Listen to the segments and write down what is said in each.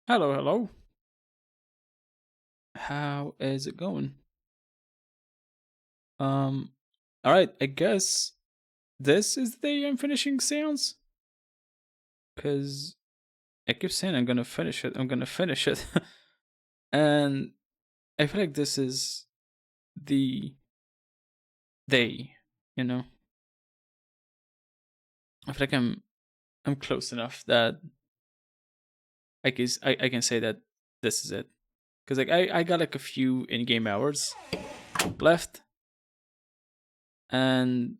Hello, hello. How is it going? Um, all right. I guess this is the day I'm finishing Séance because I keep saying I'm gonna finish it. I'm gonna finish it, and I feel like this is the day. You know, I feel like I'm close enough that I can say that this is it because I got like a few in-game hours left and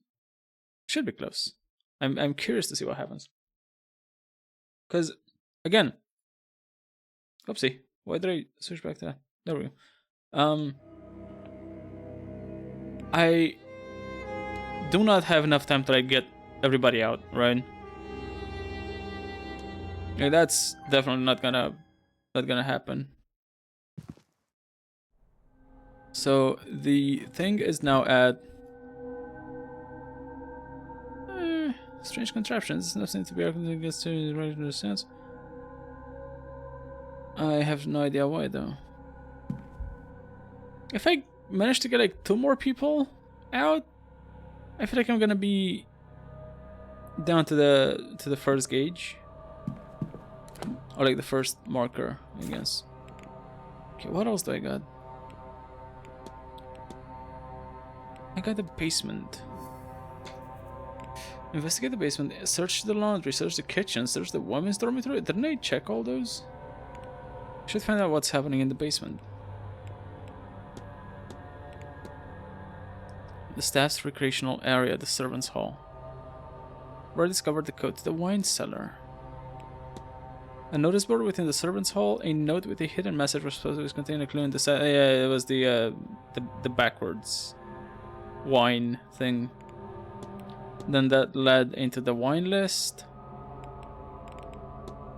should be close. I'm curious to see what happens because again. Oopsie. Why did I switch back to that? There we go. I do not have enough time to like get everybody out, right? Yeah, that's definitely not gonna happen. So the thing is now at strange contraptions. Nothing to be argued against to the right sense. I have no idea why though. If I manage to get like two more people out, I feel like I'm gonna be down to the first gauge. Or like the first marker, I guess. Okay, what else do I got? I got the basement. Investigate the basement, search the laundry, search the kitchen, search the women's dormitory. Didn't I check all those? Should find out what's happening in the basement. The staff's recreational area, the servants' hall. Where I discovered the code to the wine cellar. A notice board within the servants' hall. A note with a hidden message was supposed to contain a clue in the set. Yeah, it was the backwards wine thing. Then that led into the wine list,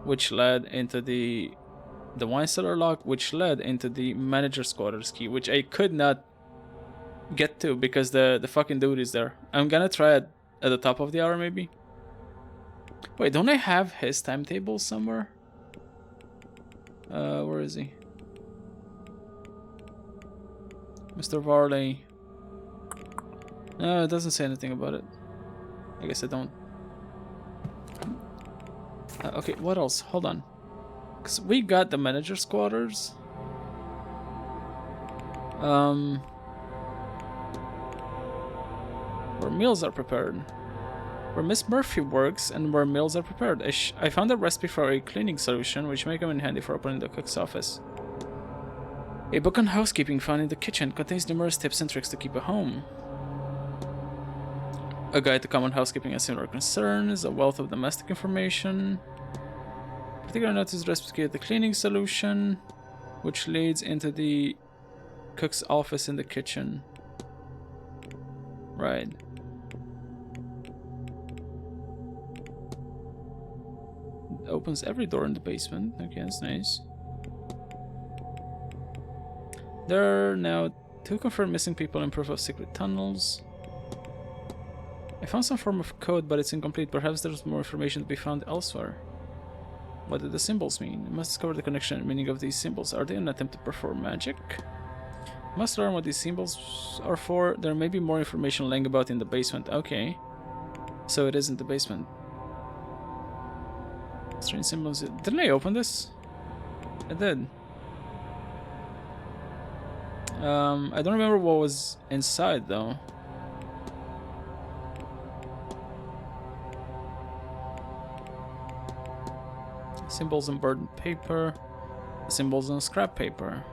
which led into the wine cellar lock, which led into the manager's quarters key, which I could not get to because the fucking dude is there. I'm gonna try it at the top of the hour, maybe. Wait, don't I have his timetable somewhere? Where is he? Mr. Varley. No, it doesn't say anything about it. I guess I don't. Okay, what else? Hold on. Because we got the manager's quarters. Where meals are prepared. Where Miss Murphy works and where meals are prepared. I found a recipe for a cleaning solution which may come in handy for opening the cook's office. A book on housekeeping found in the kitchen contains numerous tips and tricks to keep a home. A guide to common housekeeping and similar concerns, a wealth of domestic information. Particular notice recipe the cleaning solution, which leads into the cook's office in the kitchen. Right. It opens every door in the basement. Okay, that's nice. There are now 2 confirmed missing people and proof of secret tunnels. I found some form of code, but it's incomplete. Perhaps there's more information to be found elsewhere. What do the symbols mean? I must discover the connection and meaning of these symbols. Are they an attempt to perform magic? I must learn what these symbols are for. There may be more information lying about in the basement. Okay. So it is in the basement. Strange symbols. Didn't I open this? I did. I don't remember what was inside though. Symbols on burnt paper. Symbols on scrap paper.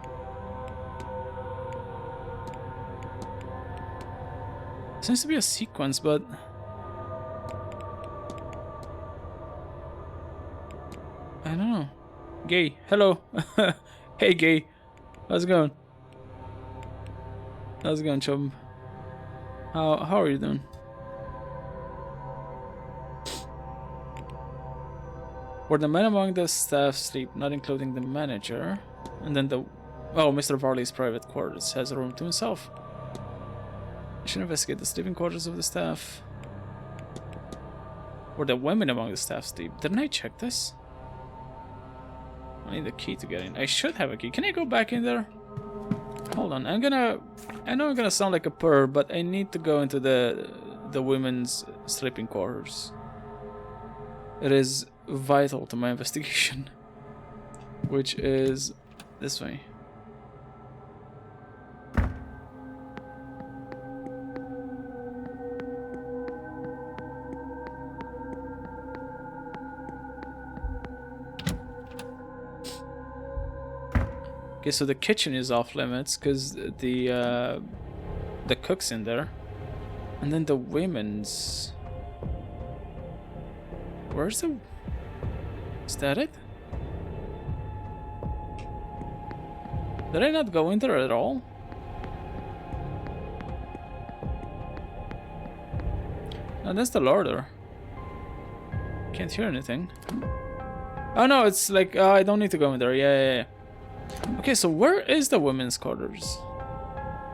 Seems to be a sequence, but I don't know. Gay, hello. Hey, Gay. How's it going? How's it going, chum? How are you doing? Where the men among the staff sleep, not including the manager, and then Mr. Varley's private quarters has a room to himself. I should investigate the sleeping quarters of the staff. Where the women among the staff sleep. Didn't I check this? I need a key to get in. I should have a key. Can I go back in there? Hold on. I know I'm gonna sound like a perv, but I need to go into the women's sleeping quarters. It is vital to my investigation, which is this way. Okay, so the kitchen is off limits because the cook's in there, and then the women's. Where's the? Is that it? Did I not go in there at all? No, that's the larder. Can't hear anything. Oh no, it's like I don't need to go in there. Yeah. Okay, so where is the women's quarters?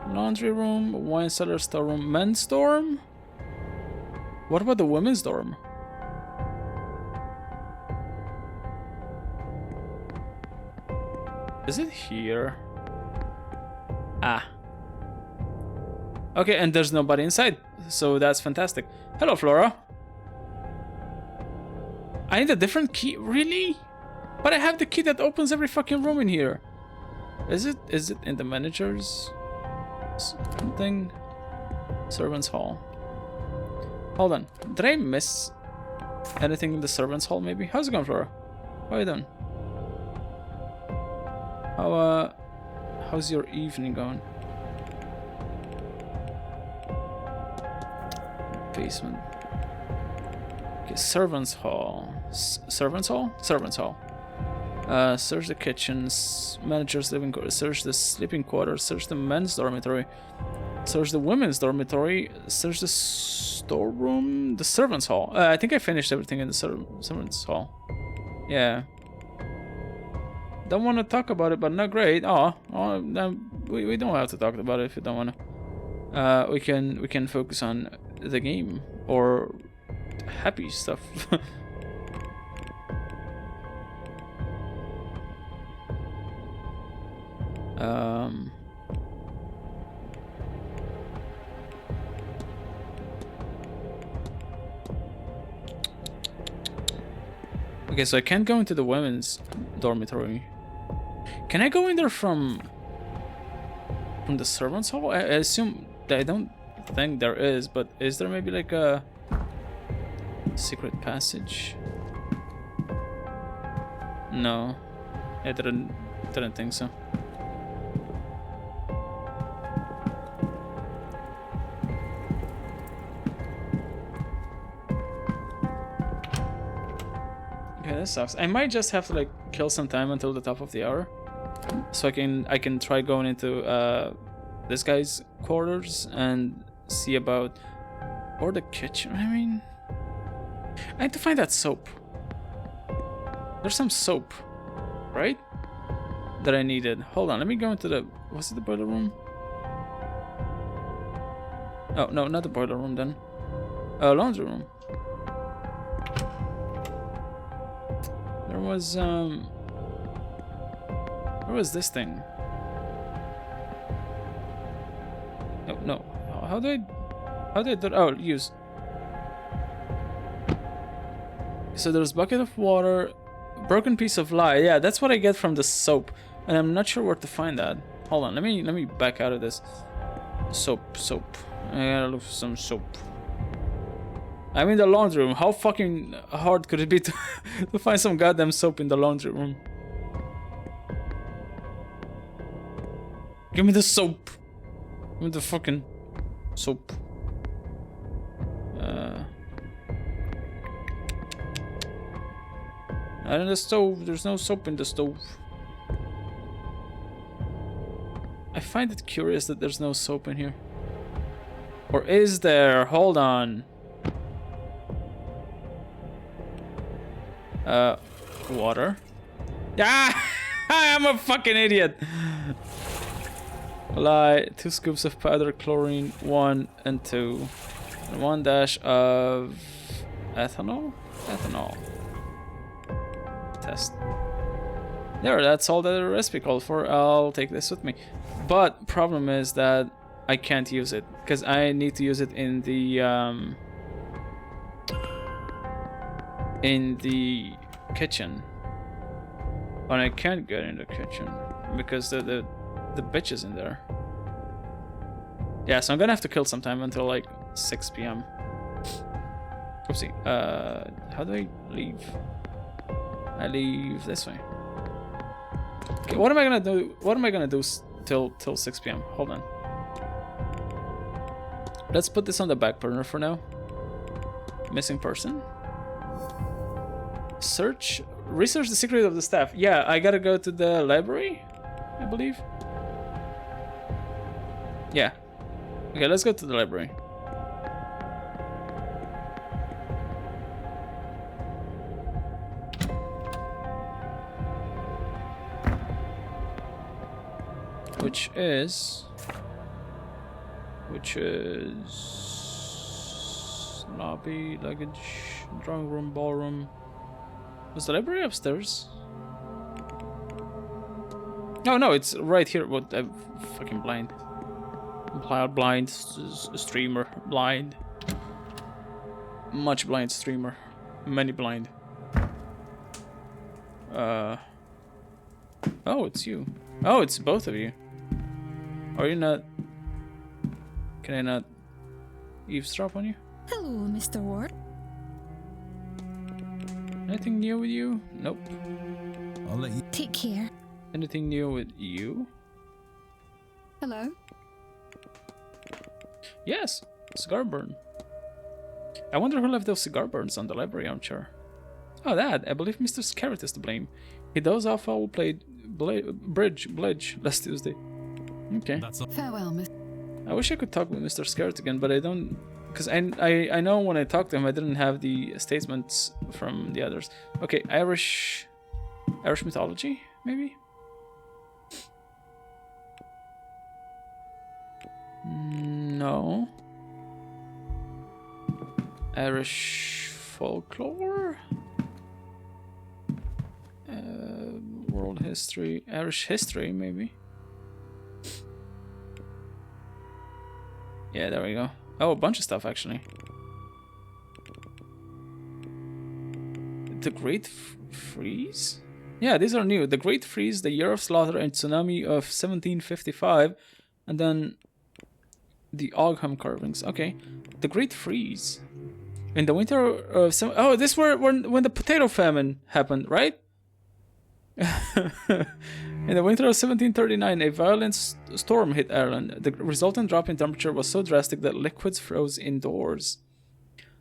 Laundry room, wine cellar, storeroom, men's dorm? What about the women's dorm? Is it here? Ah. Okay, and there's nobody inside, so that's fantastic. Hello, Flora. I need a different key? Really? But I have the key that opens every fucking room in here. Is it in the manager's thing? Servants' hall. Hold on. Did I miss anything in the servants' hall maybe? How's it going, Flora? How are you doing? How's your evening going? Basement. Okay, servants' hall. Servants' hall? Servants' hall. Search the kitchens, manager's living quarters, search the sleeping quarters, search the men's dormitory, search the women's dormitory, search the storeroom, the servants' hall. I think I finished everything in the servants' hall. Yeah. Don't want to talk about it, but not great. We don't have to talk about it if you don't want to. We can focus on the game or happy stuff. Okay, so I can't go into the women's dormitory. Can I go in there from the servants' hall? I assume that I don't think there is, but is there maybe like a secret passage? No, I didn't think so. Okay, that sucks. I might just have to like kill some time until the top of the hour, so I can try going into this guy's quarters and see about, or the kitchen. I mean, I need to find that soap. There's some soap, right? That I needed. Hold on, let me go into the. Was it the boiler room? Oh no, not the boiler room then. Laundry room. There was this thing. Oh no. How do I do that? Oh, use. So there's bucket of water, broken piece of Lyte. Yeah, that's what I get from the soap, and I'm not sure where to find that. Hold on, let me back out of this. Soap. I gotta look for some soap. I'm in the laundry room. How fucking hard could it be to to find some goddamn soap in the laundry room? Give me the soap. Give me the fucking soap. And in the stove, there's no soap in the stove. I find it curious that there's no soap in here. Or is there? Hold on. Water. Ah! I'm a fucking idiot. Lyte, 2 scoops of powder chlorine, 1 and 2. And 1 dash of ethanol? Ethanol. Test. There, that's all the recipe called for. I'll take this with me. But problem is that I can't use it because I need to use it in the kitchen. And I can't get in the kitchen because the bitch is in there. Yeah, so I'm gonna have to kill sometime until like 6 p.m. Oopsie. How do I leave? I leave this way. Okay, what am I gonna do? What am I gonna do till 6 p.m.? Hold on. Let's put this on the back burner for now. Missing person. Research the secret of the staff. Yeah, I gotta go to the library, I believe. Yeah. Okay, let's go to the library. Which is lobby, luggage, drawing room, ballroom. Was the library upstairs? No, it's right here. What? I'm fucking blind. Blind streamer. Blind. Much blind streamer. Many blind. Oh, it's you. Oh, it's both of you. Are you not? Can I not eavesdrop on you? Hello, Mr. Ward. Anything new with you? Nope. I'll let you Take care. Anything new with you? Hello. Yes, cigar burn. I wonder who left those cigar burns on the library armchair. Oh, that. I believe Mr. Scarrett is to blame. He does off all played bridge last Tuesday. Okay. That's all. Farewell, Miss. I wish I could talk with Mr. Scarrett again, but I don't, because I know when I talked to him, I didn't have the statements from the others. Okay, Irish mythology, maybe. No. Irish folklore. World history, Irish history, maybe. Yeah, there we go. Oh, a bunch of stuff actually. The Great Freeze? Yeah, these are new. The Great Freeze, the Year of Slaughter, and Tsunami of 1755, and then the Ogham carvings. Okay, the Great Freeze. In the winter of oh, this were when the potato famine happened, right? In the winter of 1739, a violent storm hit Ireland. The resultant drop in temperature was so drastic that liquids froze indoors.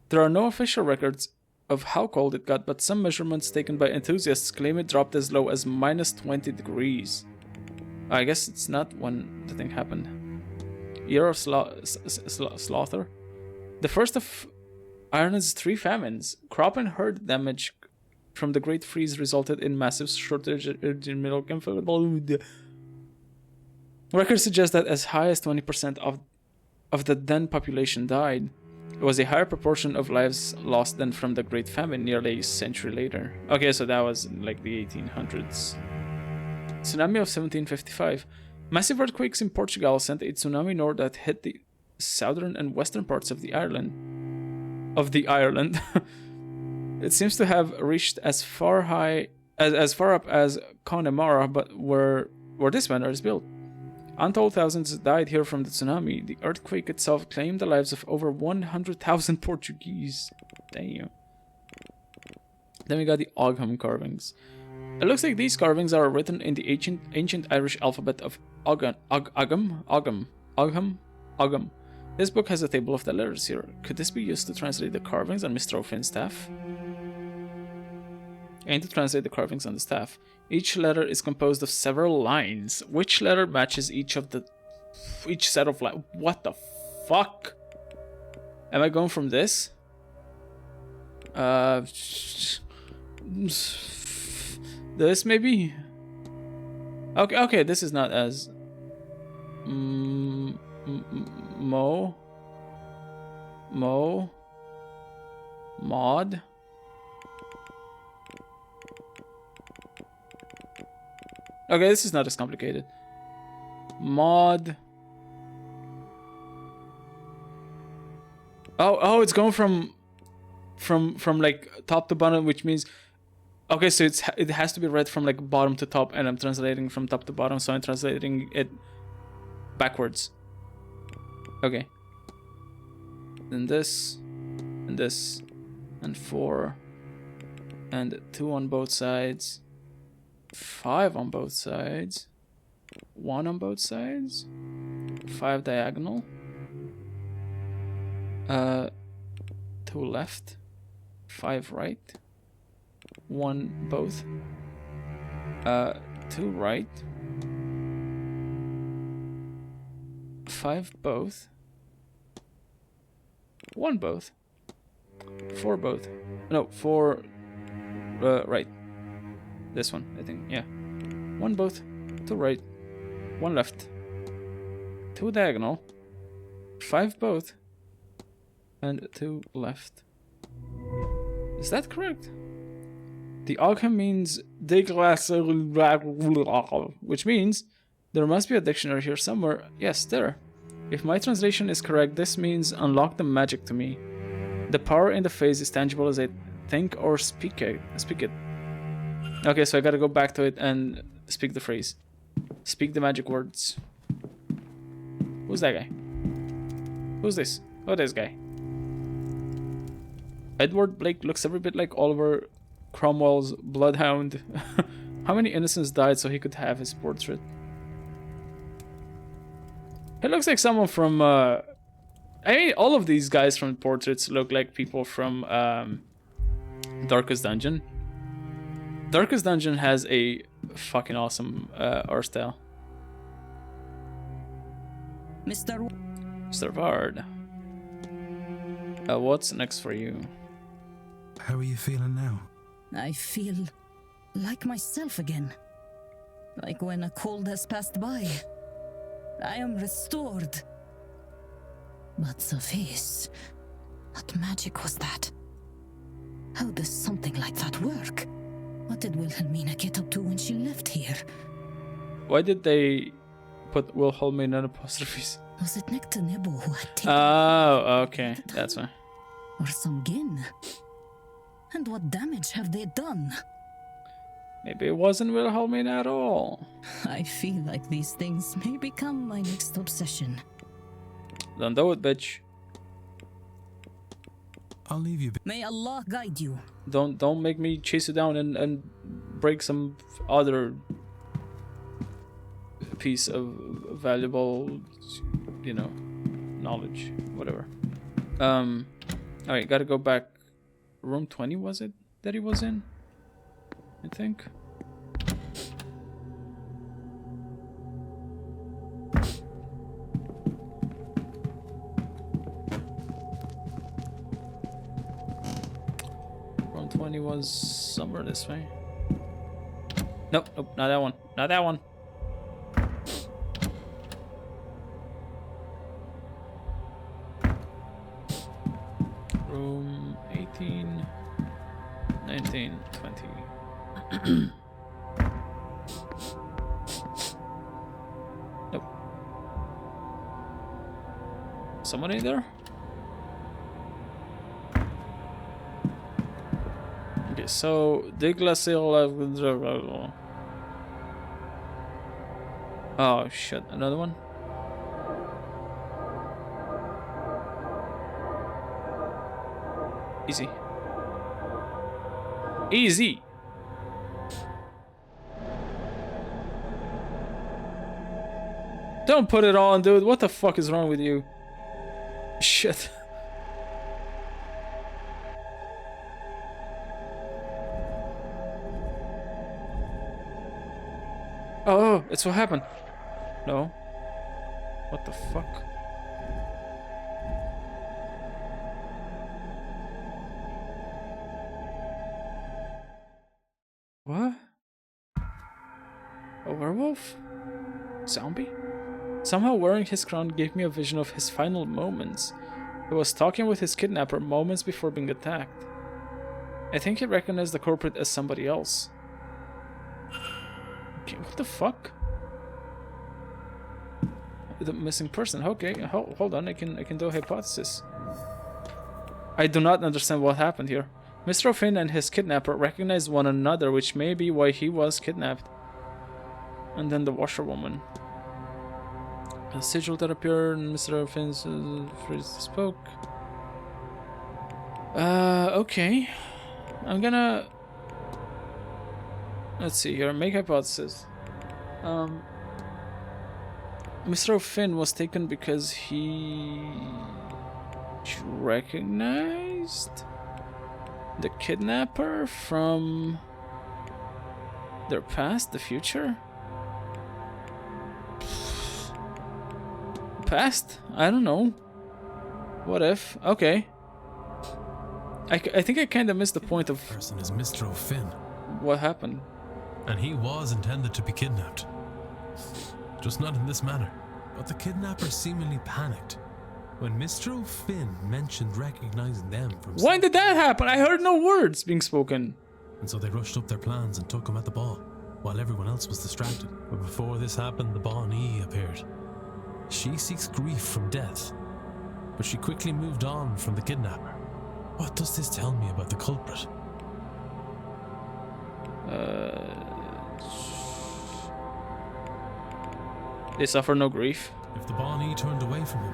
There are no official records of how cold it got, but some measurements taken by enthusiasts claim it dropped as low as minus 20 degrees. I guess it's not when the thing happened. Year of Slaughter. The first of Ireland's 3 famines. Crop and herd damage from the Great Freeze resulted in massive shortage in milk and food. Records suggest that as high as 20% of the then population died. It was a higher proportion of lives lost than from the Great Famine nearly a century later. Okay, so that was like the 1800s. Tsunami of 1755. Massive earthquakes in Portugal sent a tsunami north that hit the southern and western parts of the Ireland. It seems to have reached as far up as Connemara, but where this manor is built. Untold thousands died here from the tsunami. The earthquake itself claimed the lives of over 100,000 Portuguese. Damn. Then we got the Ogham carvings. It looks like these carvings are written in the ancient Irish alphabet of Ogham. This book has a table of the letters here. Could this be used to translate the carvings on Mr. O'Finn's staff? And to translate the carvings on the staff. Each letter is composed of several lines. Which letter matches each set of lines? What the fuck? Am I going from this? This maybe? Okay, this is not as... Mod. Okay, this is not as complicated. Mod. Oh, it's going from like top to bottom, which means okay, so it has to be read from like bottom to top, and I'm translating from top to bottom, so I'm translating it backwards. Okay. Then this, and this, and 4, and 2 on both sides, 5 on both sides, 1 on both sides, 5 diagonal, 2 left, 5 right, 1 both, 2 right, 5 both, 1 both, 4 both, no, 4 right, this one I think, yeah, 1 both, 2 right, 1 left, 2 diagonal, 5 both, and 2 left. Is that correct? The outcome means which means there must be a dictionary here somewhere. Yes, there. If my translation is correct, this means unlock the magic to me. The power in the face is tangible as I think or speak it. Okay, so I gotta go back to it and speak the phrase. Speak the magic words. Who's that guy? Who's this? Oh, this guy. Edward Blake looks every bit like Oliver Cromwell's bloodhound. How many innocents died so he could have his portrait? He looks like someone from I mean, all of these guys from portraits look like people from Darkest Dungeon. Darkest Dungeon has a fucking awesome art style. Mr. Vard. What's next for you? How are you feeling now? I feel like myself again. Like when a cold has passed by. I am restored. But Sophie, what magic was that? How does something like that work? What did Wilhelmina get up to when she left here? Why did they put Wilhelmina in apostrophes? Was it Nectar Nebo who had taken Oh, okay. That's why. or some Gin? And what damage have they done? Maybe it wasn't Wilhelmina at all. I feel like these things may become my next obsession. Don't do it, bitch. I'll leave you. May Allah guide you. Don't make me chase you down and break some other piece of valuable, you know, knowledge, whatever. Alright, gotta go back. Room 20 was it that he was in? I think. Room 20 was somewhere this way. Nope, nope, not that one. Not that one. Room 18, 19, 20. Nope. Someone in there? Okay, so Deglacial. Oh shit, another one? Easy. Easy. Don't put it on, dude. What the fuck is wrong with you? Shit. Oh, it's what happened. No. What the fuck? What? A werewolf? Zombie? Somehow wearing his crown gave me a vision of his final moments. He was talking with his kidnapper moments before being attacked. I think he recognized the culprit as somebody else. Okay, what the fuck? The missing person. Okay, hold on. I can do a hypothesis. I do not understand what happened here. Mr. O'Finn and his kidnapper recognized one another, which may be why he was kidnapped. And then the washerwoman. A sigil that appeared in Mr. O'Finn's phrase spoke. Okay. I'm gonna... Let's see here. Make hypothesis. Mr. O'Finn was taken because he recognized the kidnapper from their past, the future? Past? I don't know. What if? Okay. I think I kind of missed the point of Person is Mr. O'Finn, what happened. and he was intended to be kidnapped. Just not in this manner. But the kidnapper seemingly panicked when Mr. O'Finn mentioned recognizing them from... When did that happen? I heard no words being spoken. And so they rushed up their plans and took him at the ball, while everyone else was distracted. But before this happened, the Bonnie appeared. She seeks grief from death, but she quickly moved on from the kidnapper. What does this tell me about the culprit? They suffer no grief. If the Bonnie turned away from him,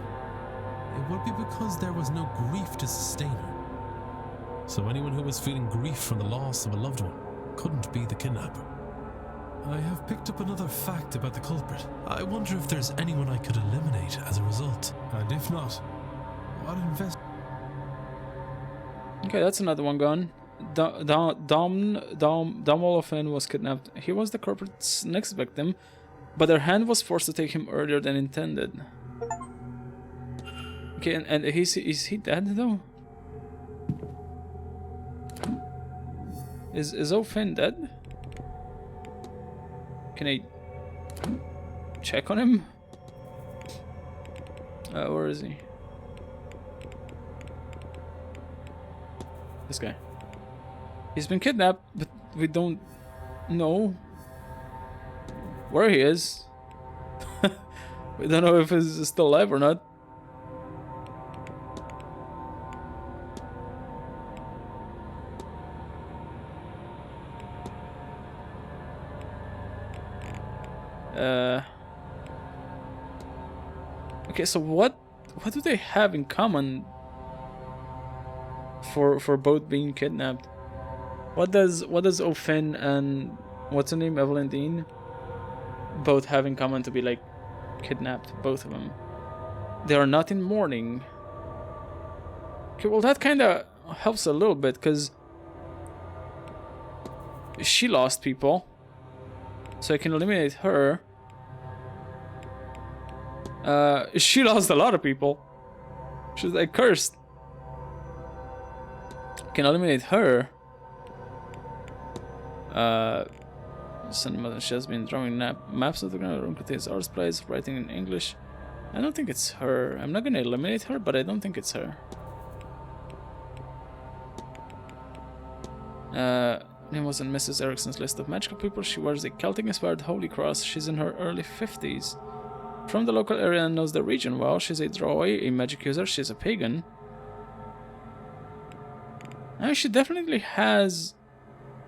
it would be because there was no grief to sustain her. So anyone who was feeling grief from the loss of a loved one couldn't be the kidnapper. I have picked up another fact about the culprit. I wonder if there's anyone I could eliminate as a result. And if not, what Okay, that's another one gone. Dom O'Finn was kidnapped. He was the culprit's next victim, but their hand was forced to take him earlier than intended. Okay, and is he dead though? Is O'Finn dead? Can I check on him? Where is he? This guy. He's been kidnapped, but we don't know where he is. We don't know if he's still alive or not. Okay, so what do they have in common for both being kidnapped? What does O'Finn and what's her name, Evelyn Dean, both have in common to be like kidnapped? Both of them. They are not in mourning. Okay, well that kind of helps a little bit because she lost people, so I can eliminate her. She lost a lot of people. She's like cursed. Can eliminate her. She has been drawing maps of the ground. Room contains art supplies, writing in English. I don't think it's her. I'm not gonna eliminate her, but I don't think it's her. Name was on Mrs. Erickson's list of magical people. She wears a Celtic-inspired holy cross. She's in her early 50s. From the local area and knows the region well. She's a drawer, a magic user. She's a pagan. Now she definitely has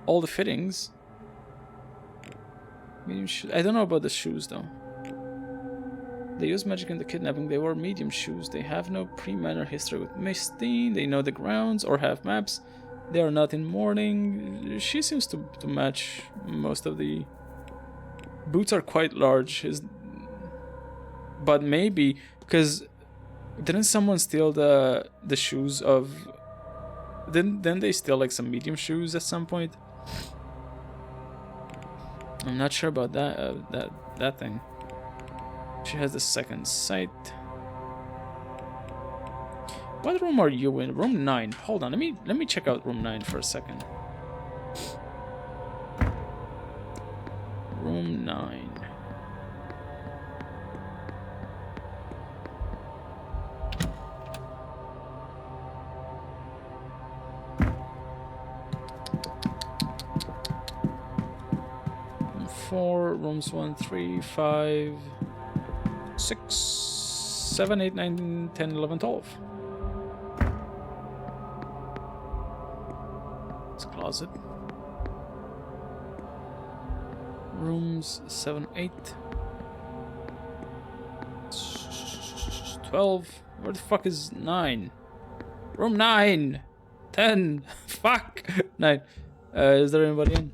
all the fittings. I don't know about the shoes though. They use magic in the kidnapping. They wear medium shoes. They have no pre-Manor history with Mistine. They know the grounds or have maps. They are not in mourning. She seems to match most of the... Boots are quite large. But maybe because didn't someone steal the shoes of? Didn't they steal like some medium shoes at some point? I'm not sure about that thing. She has the second sight. What room are you in? Room 9. Hold on, let me check out room 9 for a second. Room 9. 4, rooms 1, 3, 5, 6, 7, 8, 9, 10, 11, 12. It's a closet. Rooms 7, 8, 12. Where the fuck is 9? Room 9, 10. Fuck. 9. Is there anybody in?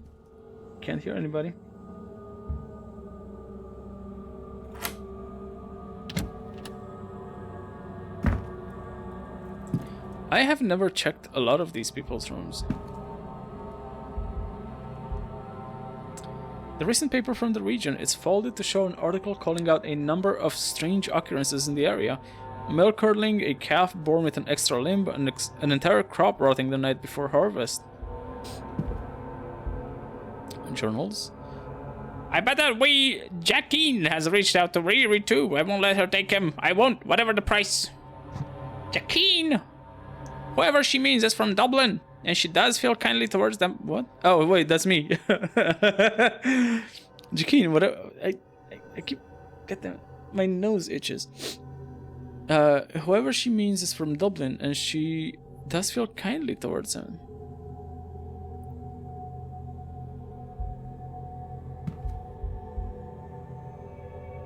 Can't hear anybody. I have never checked a lot of these people's rooms. The recent paper from the region is folded to show an article calling out a number of strange occurrences in the area. Milk curdling, a calf born with an extra limb, an entire crop rotting the night before harvest. Journals. I bet that Jacqueline has reached out to Riri too. I won't let her take him. I won't, whatever the price. Jacqueline! Whoever she means is from Dublin, and she does feel kindly towards them. What? Oh, wait, that's me. Jacqueline, whatever. I keep getting my nose itches. Whoever she means is from Dublin, and she does feel kindly towards him.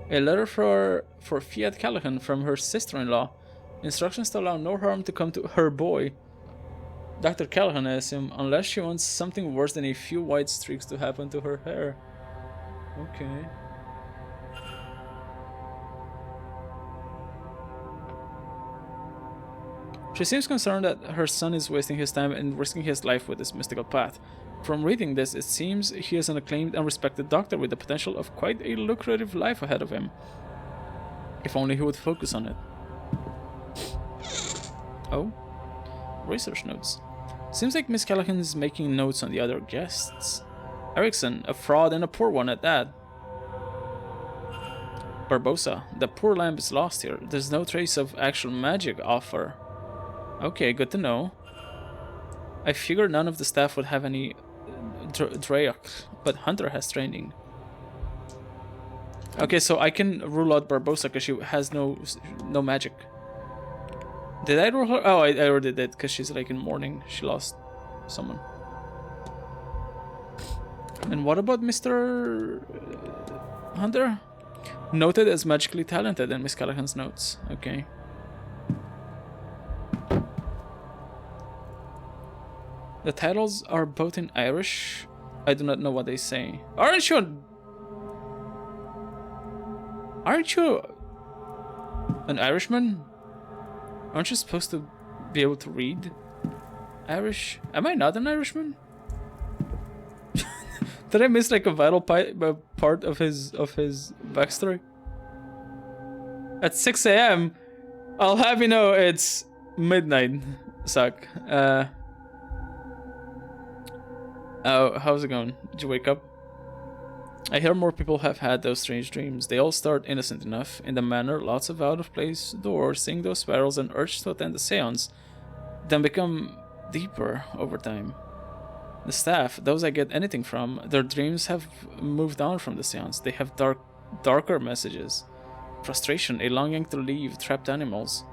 A letter for Fiat Callahan from her sister-in-law. Instructions to allow no harm to come to her boy. Dr. Callahan, I assume, unless she wants something worse than a few white streaks to happen to her hair. Okay. She seems concerned that her son is wasting his time and risking his life with this mystical path. From reading this, it seems he is an acclaimed and respected doctor with the potential of quite a lucrative life ahead of him. If only he would focus on it. Oh? Research notes. Seems like Miss Callahan is making notes on the other guests. Erickson, a fraud and a poor one at that. Barbosa, the poor lamb is lost here. There's no trace of actual magic off her. Okay, good to know. I figured none of the staff would have any Dreyok, but Hunter has training. Okay, so I can rule out Barbosa because she has no magic. Did I rule her? Oh, I already did because she's like in mourning. She lost someone. And what about Mr. Hunter? Noted as magically talented in Miss Callahan's notes. Okay. The titles are both in Irish. I do not know what they say. Aren't you an Irishman? Aren't you supposed to be able to read Irish? Am I not an Irishman? Did I miss like a vital part of his backstory? At 6 a.m. I'll have you know it's midnight. Suck. Oh, how's it going? Did you wake up? I hear more people have had those strange dreams. They all start innocent enough. In the manor, lots of out-of-place doors, seeing those spirals and urge to attend the séance, then become deeper over time. The staff, those I get anything from, their dreams have moved on from the séance. They have darker messages. Frustration, a longing to leave, trapped animals.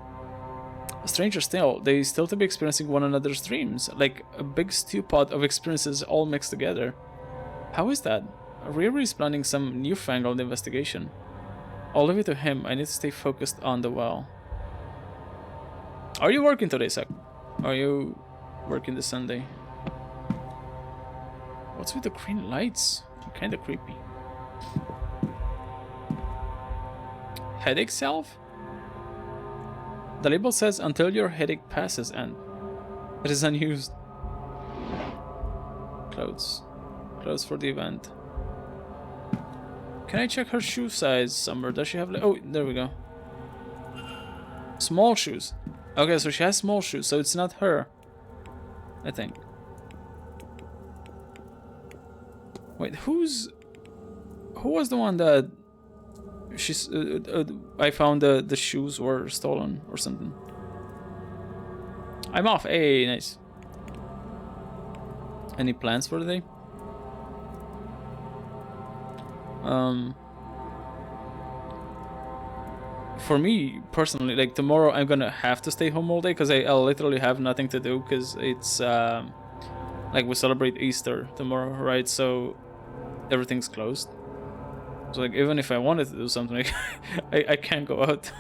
Stranger still, they still to be experiencing one another's dreams, like a big stew pot of experiences all mixed together. How is that? Riri is planning some newfangled investigation. I'll leave it to him. I need to stay focused on the well. Are you working today, Sak? Are you working this Sunday? What's with the green lights? Kinda creepy. Headache salve? The label says until your headache passes, and it is unused. Clothes for the event. Can I check her shoe size somewhere? Does she have oh, there we go. Small shoes. Okay, so she has small shoes, so it's not her, I think. Wait, who was the one that she's I found the shoes were stolen or something? I'm off. Hey, nice. Any plans for the day? For me personally, like tomorrow I'm gonna have to stay home all day because I literally have nothing to do because it's like we celebrate Easter tomorrow, right? So everything's closed. So like even if I wanted to do something, like, I can't go out.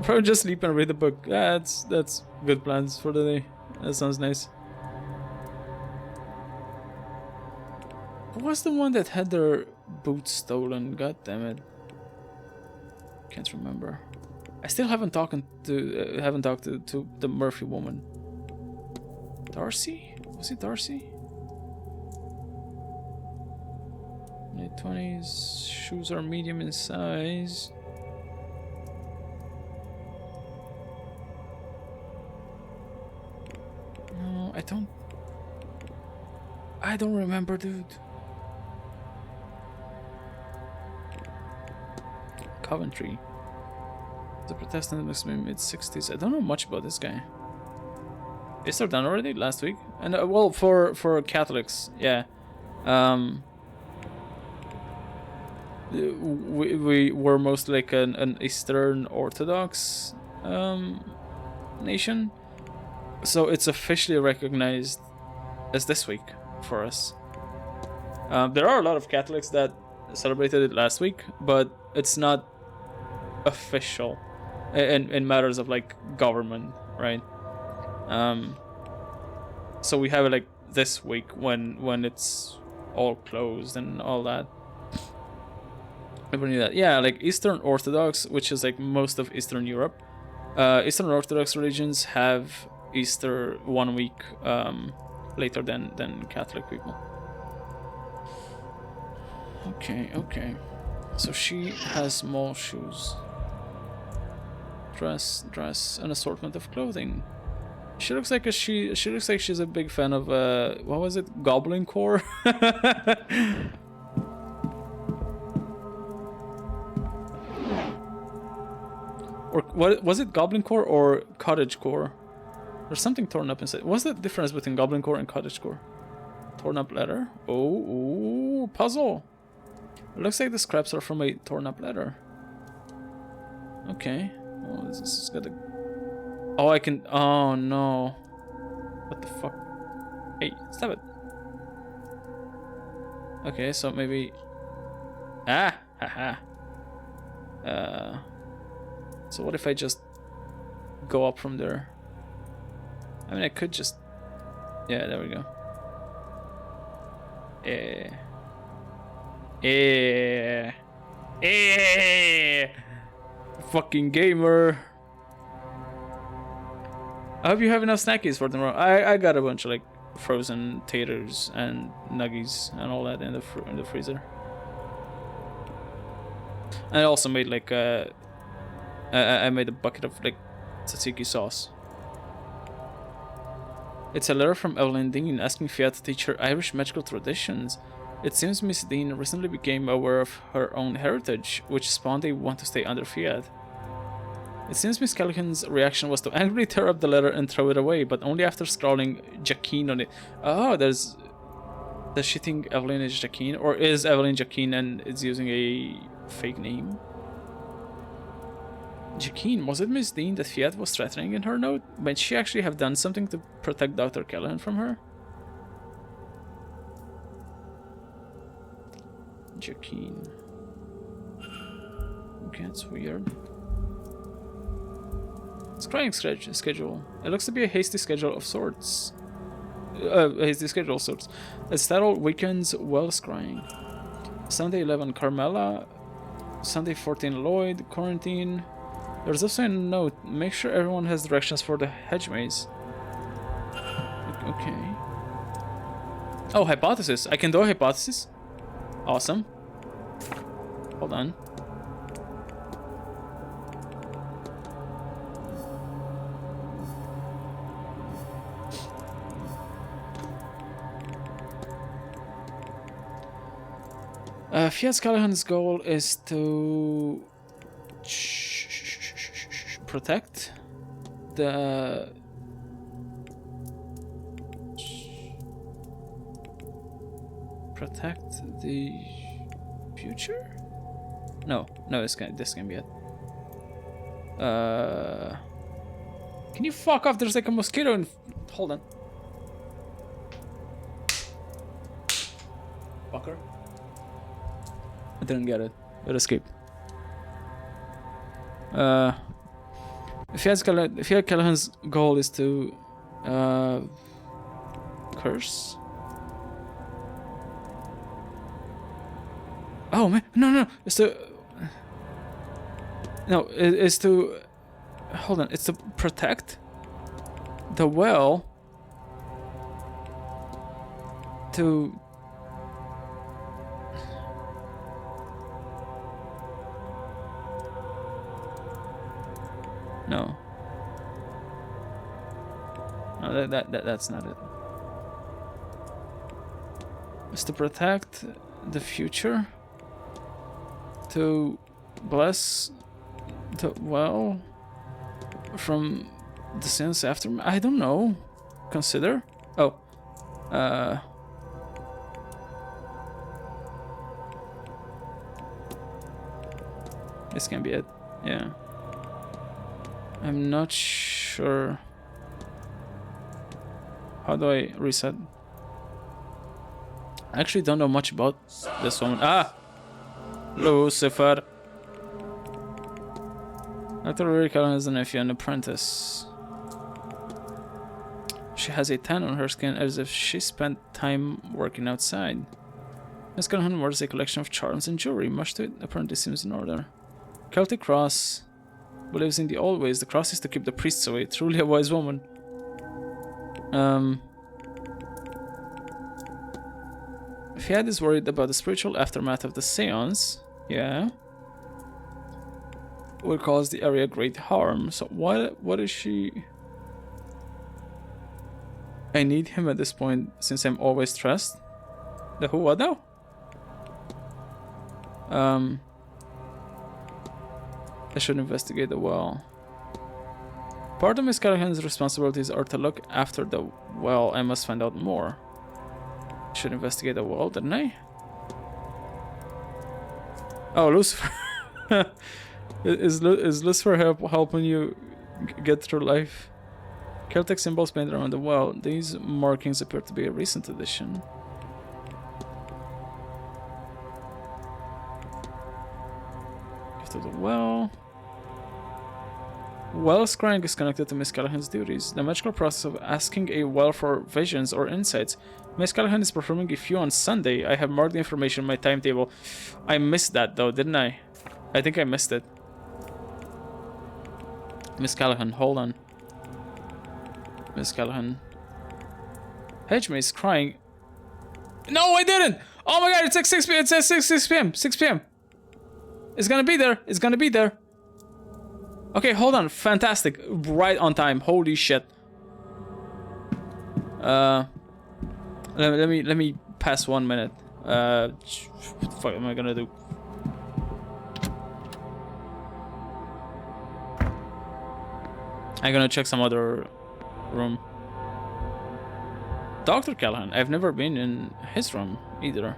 Probably just sleep and read a book. Yeah, that's good plans for the day. That sounds nice. Who was the one that had their boots stolen? God damn it. Can't remember. I still haven't talked to the Murphy woman. Darcy? Was it Darcy? Late 20s. Shoes are medium in size. No, I don't remember, dude. Coventry. The Protestant must be mid-60s. I don't know much about this guy. Is there done already? Last week? And well, for Catholics, yeah. We were mostly like an Eastern Orthodox nation, so it's officially recognized as this week for us. There are a lot of Catholics that celebrated it last week, but it's not official in matters of like government, right? So we have it like this week when it's all closed and all that. Everyone knew that. Yeah, like Eastern Orthodox, which is like most of Eastern Europe. Eastern Orthodox religions have Easter 1 week later than Catholic people. Okay. So she has small shoes. Dress, an assortment of clothing. She looks like she looks like she's a big fan of what was it? Goblin Core? Or what was it, Goblin Core or Cottage Core? There's something torn up inside. What's the difference between Goblin Core and Cottage Core? Torn up letter? Oh, puzzle. It looks like the scraps are from a torn up letter. Okay. Oh, this is got a... Oh, I can... Oh, no. What the fuck? Hey, stop it. Okay, so maybe... Ah! Haha. So what if I just go up from there? I mean, I could just... Yeah, there we go. Fucking gamer. I hope you have enough snackies for tomorrow. I got a bunch of like frozen taters and nuggies and all that in the freezer. And I also made like I made a bucket of like tzatziki sauce. It's a letter from Evelyn Dean asking Fiat to teach her Irish magical traditions. It seems Miss Dean recently became aware of her own heritage, which spawned a want to stay under Fiat. It seems Miss Callaghan's reaction was to angrily tear up the letter and throw it away, but only after scrawling Jacqueline on it. Oh, does she think Evelyn is Jacqueline? Or is Evelyn Jacqueline and it's using a fake name? Jacqueline, was it Miss Dean that Fiat was threatening in her note? Might she actually have done something to protect Dr. Callahan from her? Jacqueline. Okay, that's weird. Scrying schedule. It looks to be a hasty schedule of sorts. It's titled Weekends Well Scrying. Sunday 11 Carmela. Sunday 14 Lloyd. Quarantine. There's also a note. Make sure everyone has directions for the hedge maze. Okay. Oh, hypothesis. I can do a hypothesis? Awesome. Hold on. Fiat Callahan's goal is to protect the future? No, this can be it. Can you fuck off? There's like a mosquito in... Hold on. Fucker. I didn't get it. It escaped. If Callahan's goal is to curse. Oh man, no, it's to. No, it's to. Hold on, it's to protect the well. To. No. No, that's not it. It's to protect the future. To bless the well from the sins after. I don't know. Consider. Oh. This can be it. Yeah. I'm not sure. How do I reset? I actually don't know much about this woman. Ah! Lucifer. Dr. Rory Cullen has a nephew and apprentice. She has a tan on her skin as if she spent time working outside. Miss Cullen wears a collection of charms and jewelry. Much to it apparently seems in order. Celtic cross. Believes in the old ways. The cross is to keep the priests away. Truly a wise woman. Fiad is worried about the spiritual aftermath of the Séance. Yeah. Will cause the area great harm. So what is she... I need him at this point since I'm always stressed. The who? What now? I should investigate the well. Part of Miss Callahan's responsibilities are to look after the well. I must find out more. I should investigate the well, didn't I? Oh, Lucifer. is Lucifer helping you get through life? Celtic symbols painted around the well. These markings appear to be a recent addition. Gift of the well. Well scrying is connected to Miss Callahan's duties. The magical process of asking a well for visions or insights. Miss Callahan is performing a few on Sunday. I have marked the information in my timetable. I missed that though, didn't I? I think I missed it. Miss Callahan, hold on. Miss Callahan. Hedgemaze is crying. No, I didn't! Oh my god, it's like 6 p.m. It says 6 p.m. 6 p.m. It's gonna be there. It's gonna be there. Okay, hold on. Fantastic. Right on time. Holy shit. Let me pass 1 minute. What the fuck am I gonna do? I'm gonna check some other room. Dr. Callahan. I've never been in his room either.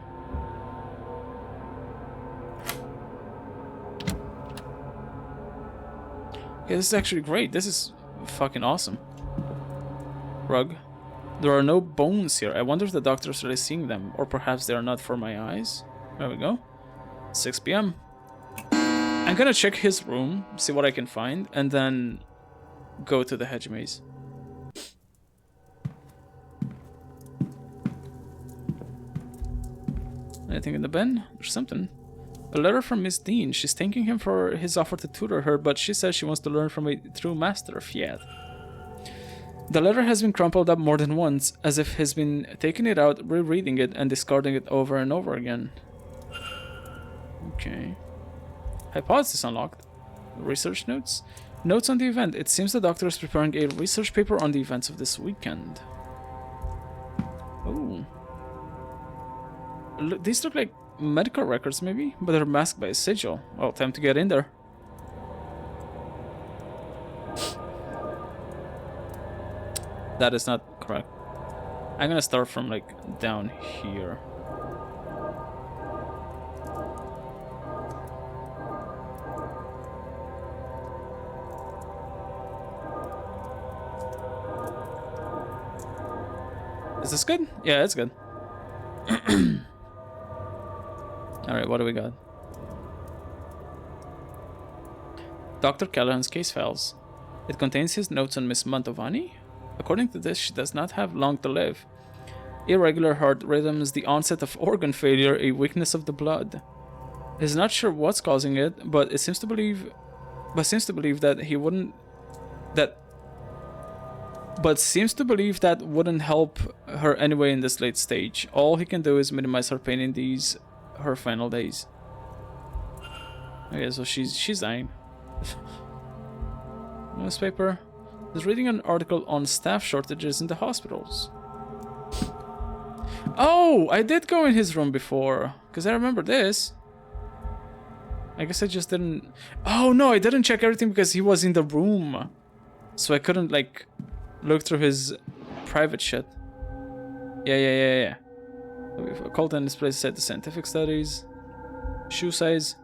Okay, this is actually great. This is fucking awesome. Rug. There are no bones here. I wonder if the doctor is really seeing them. Or perhaps they are not for my eyes. There we go. 6 p.m. I'm gonna check his room, see what I can find, and then go to the hedge maze. Anything in the bin? There's something. A letter from Miss Dean. She's thanking him for his offer to tutor her, but she says she wants to learn from a true master of Fiat. The letter has been crumpled up more than once, as if he's been taking it out, rereading it, and discarding it over and over again. Okay. Hypothesis unlocked. Research notes. Notes on the event. It seems the doctor is preparing a research paper on the events of this weekend. Oh. These look like medical records, maybe? But they're masked by a sigil. Well, time to get in there. That is not correct. I'm gonna start from, like, down here. Is this good? Yeah, it's good. Alright, what do we got? Dr. Callahan's case files. It contains his notes on Miss Mantovani. According to this, she does not have long to live. Irregular heart rhythms, the onset of organ failure, a weakness of the blood. He's not sure what's causing it, but seems to believe that he wouldn't that wouldn't help her anyway in this late stage. All he can do is minimize her pain in her final days. Okay, so she's dying. Newspaper. Is reading an article on staff shortages in the hospitals. Oh, I did go in his room before, because I remember this. I guess I just didn't... Oh, no, I didn't check everything because he was in the room. So I couldn't, like, look through his private shit. Yeah. Colton displays set the scientific studies. Shoe size.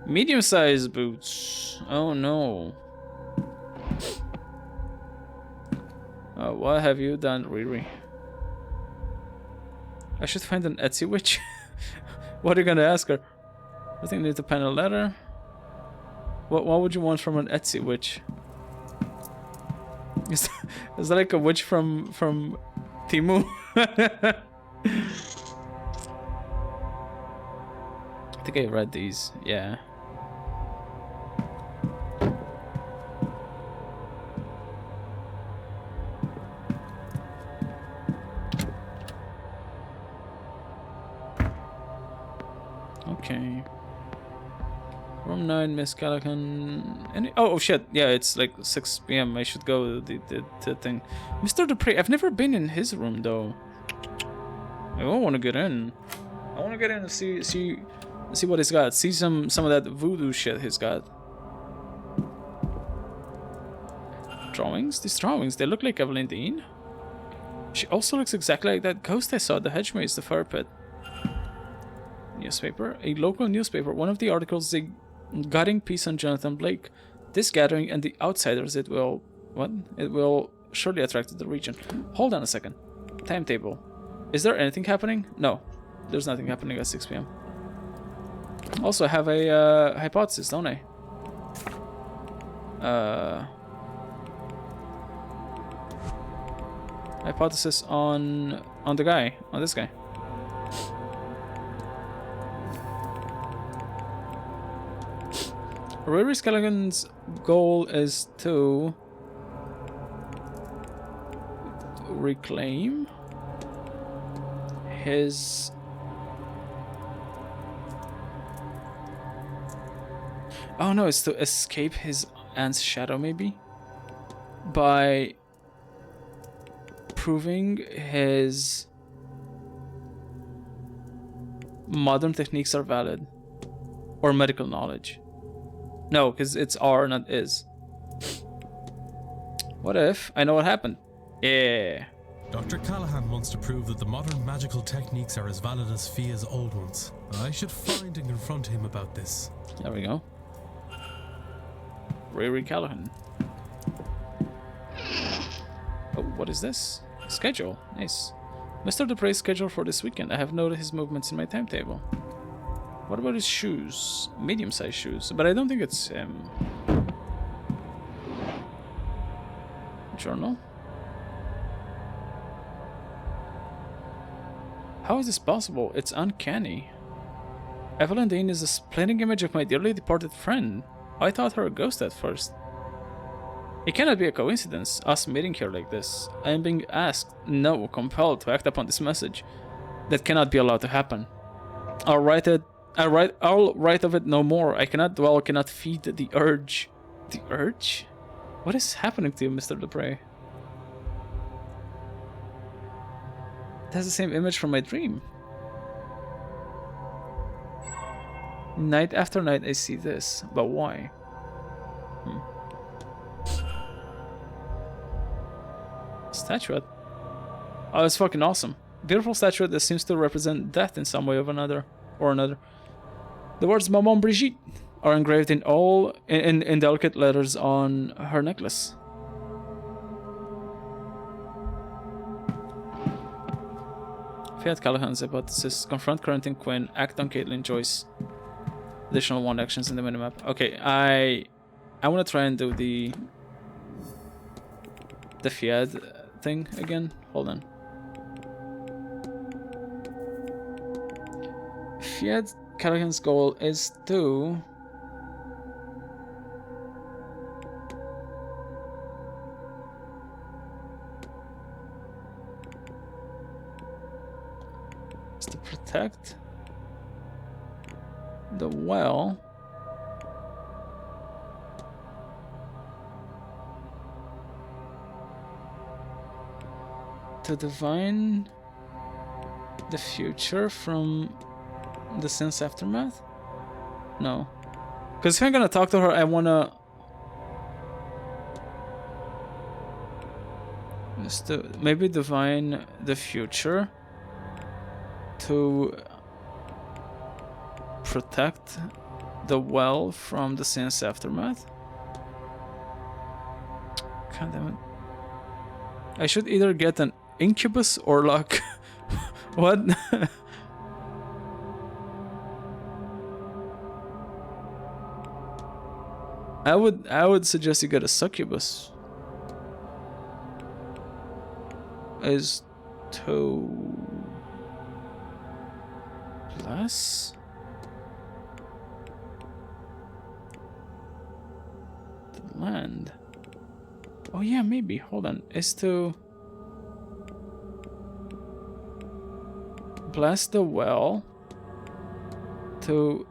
Medium-sized boots. Oh, no. What have you done, Riri? I should find an Etsy witch. What are you gonna ask her? I think I need to pen a letter. What would you want from an Etsy witch? Is that like a witch from Timu? I think I read these. Yeah. Okay. Room 9, Miss Callahan. Oh shit! Yeah, it's like 6 p.m. I should go to the thing. Mr. Dupree. I've never been in his room though. I don't want to get in. I want to get in and see what he's got. See some of that voodoo shit he's got. Drawings? These drawings, they look like Evelyn Dean. She also looks exactly like that ghost I saw at the hedge maze, the fire pit. Newspaper. A local newspaper. One of the articles is a gutting piece on Jonathan Blake. This gathering and the outsiders, it will surely attract the region. Hold on a second. Timetable. Is there anything happening? No. There's nothing happening at 6 p.m. Also, I have a hypothesis, don't I? Hypothesis on this guy. Rory Skelligan's goal is to reclaim his oh no, it's to escape his aunt's shadow, maybe, by proving his modern techniques are valid, or medical knowledge. No, because it's R, not is. What if I know what happened? Yeah. Dr. Callahan wants to prove that the modern magical techniques are as valid as Fia's old ones. I should find and confront him about this. There we go. Riri Callahan. Oh, what is this? Schedule. Nice. Mr. Dupre's schedule for this weekend. I have noted his movements in my timetable. What about his shoes? Medium-sized shoes. But I don't think it's him. Journal? How is this possible? It's uncanny. Evelyn Dean is a splendid image of my dearly departed friend. I thought her a ghost at first. It cannot be a coincidence, us meeting here like this. I am being asked, no, compelled to act upon this message. That cannot be allowed to happen. I'll write of it no more. I cannot dwell, cannot feed the urge. The urge? What is happening to you, Mr. Dupre? That's the same image from my dream. Night after night I see this, but why? Statuette? Oh, it's fucking awesome. Beautiful statuette that seems to represent death in some way or another. The words Maman Brigitte are engraved in delicate letters on her necklace. Fiat Callahan's hypothesis. Confront Quarantine Quinn. Act on Caitlin Joyce. Additional 1 actions in the minimap. Okay, I want to try and do the Fiat thing again. Hold on. Fiat Callahan's goal is to protect the well to divine the future from the Séance aftermath? No. Because if I'm gonna talk to her, I wanna just to maybe divine the future to protect the well from the Séance aftermath. God damn it. I should either get an incubus or luck. What? I would suggest you get a succubus. Is to plus the land. Oh yeah, maybe. Hold on. Is to bless the well to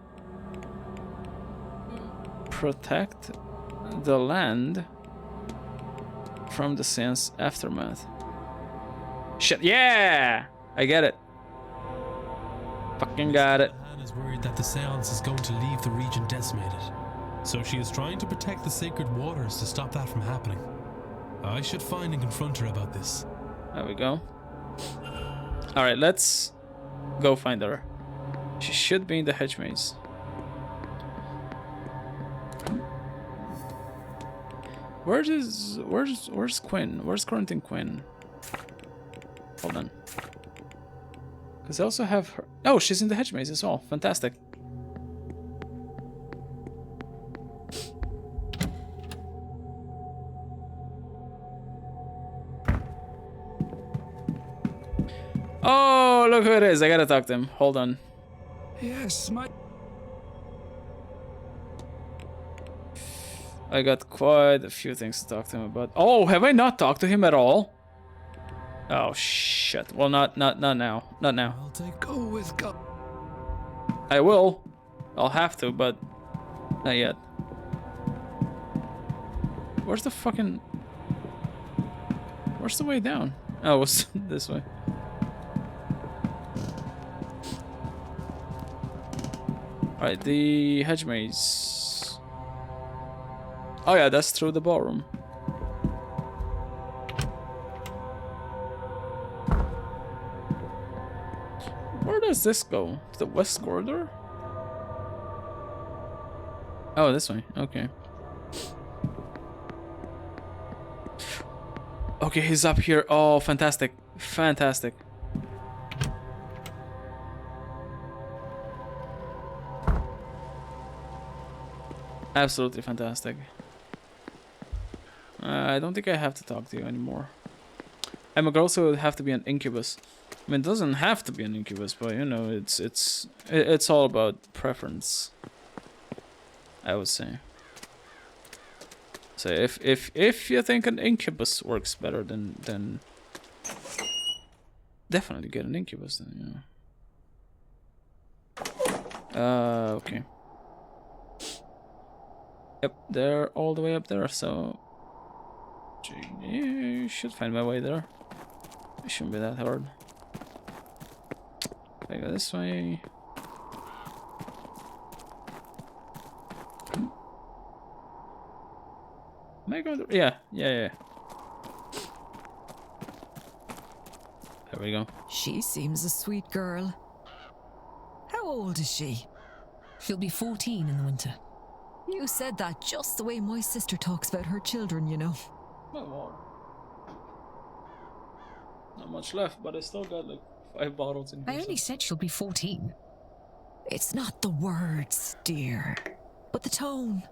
protect the land from the Séance aftermath. Shit, yeah! I get it. Fucking got it. Anne is worried that the Séance is going to leave the region decimated, so she is trying to protect the sacred waters to stop that from happening. I should find and confront her about this. There we go. Alright, let's go find her. She should be in the hedge maze. Where's Quinn? Where's Quarantine Quinn? Hold on. Because I also have her. Oh, she's in the hedge maze as well. Fantastic. Oh, look who it is. I gotta talk to him. Hold on. Yes, I got quite a few things to talk to him about. Oh, have I not talked to him at all? Oh shit. Well, not now. Not now. I'll take go with God. I will. I'll have to, but not yet. Where's the fucking? Where's the way down? Oh, it was this way. Alright, the hedge maze. Oh yeah, that's through the ballroom. Where does this go? To the west corridor? Oh, this way. Okay. Okay, he's up here. Oh, fantastic. Fantastic. Absolutely fantastic. I don't think I have to talk to you anymore. I'm a girl, so it would have to be an incubus. I mean, it doesn't have to be an incubus, but you know, it's all about preference, I would say. So if you think an incubus works better, then definitely get an incubus. Then okay. Yep, they're all the way up there, so you should find my way there. It shouldn't be that hard. If I go this way. Am I going to? Yeah. There we go. She seems a sweet girl. How old is she? She'll be 14 in the winter. You said that just the way my sister talks about her children, you know. Not much left, but I still got like 5 bottles in I here. only said she'll be 14. It's not the words, dear, but the tone.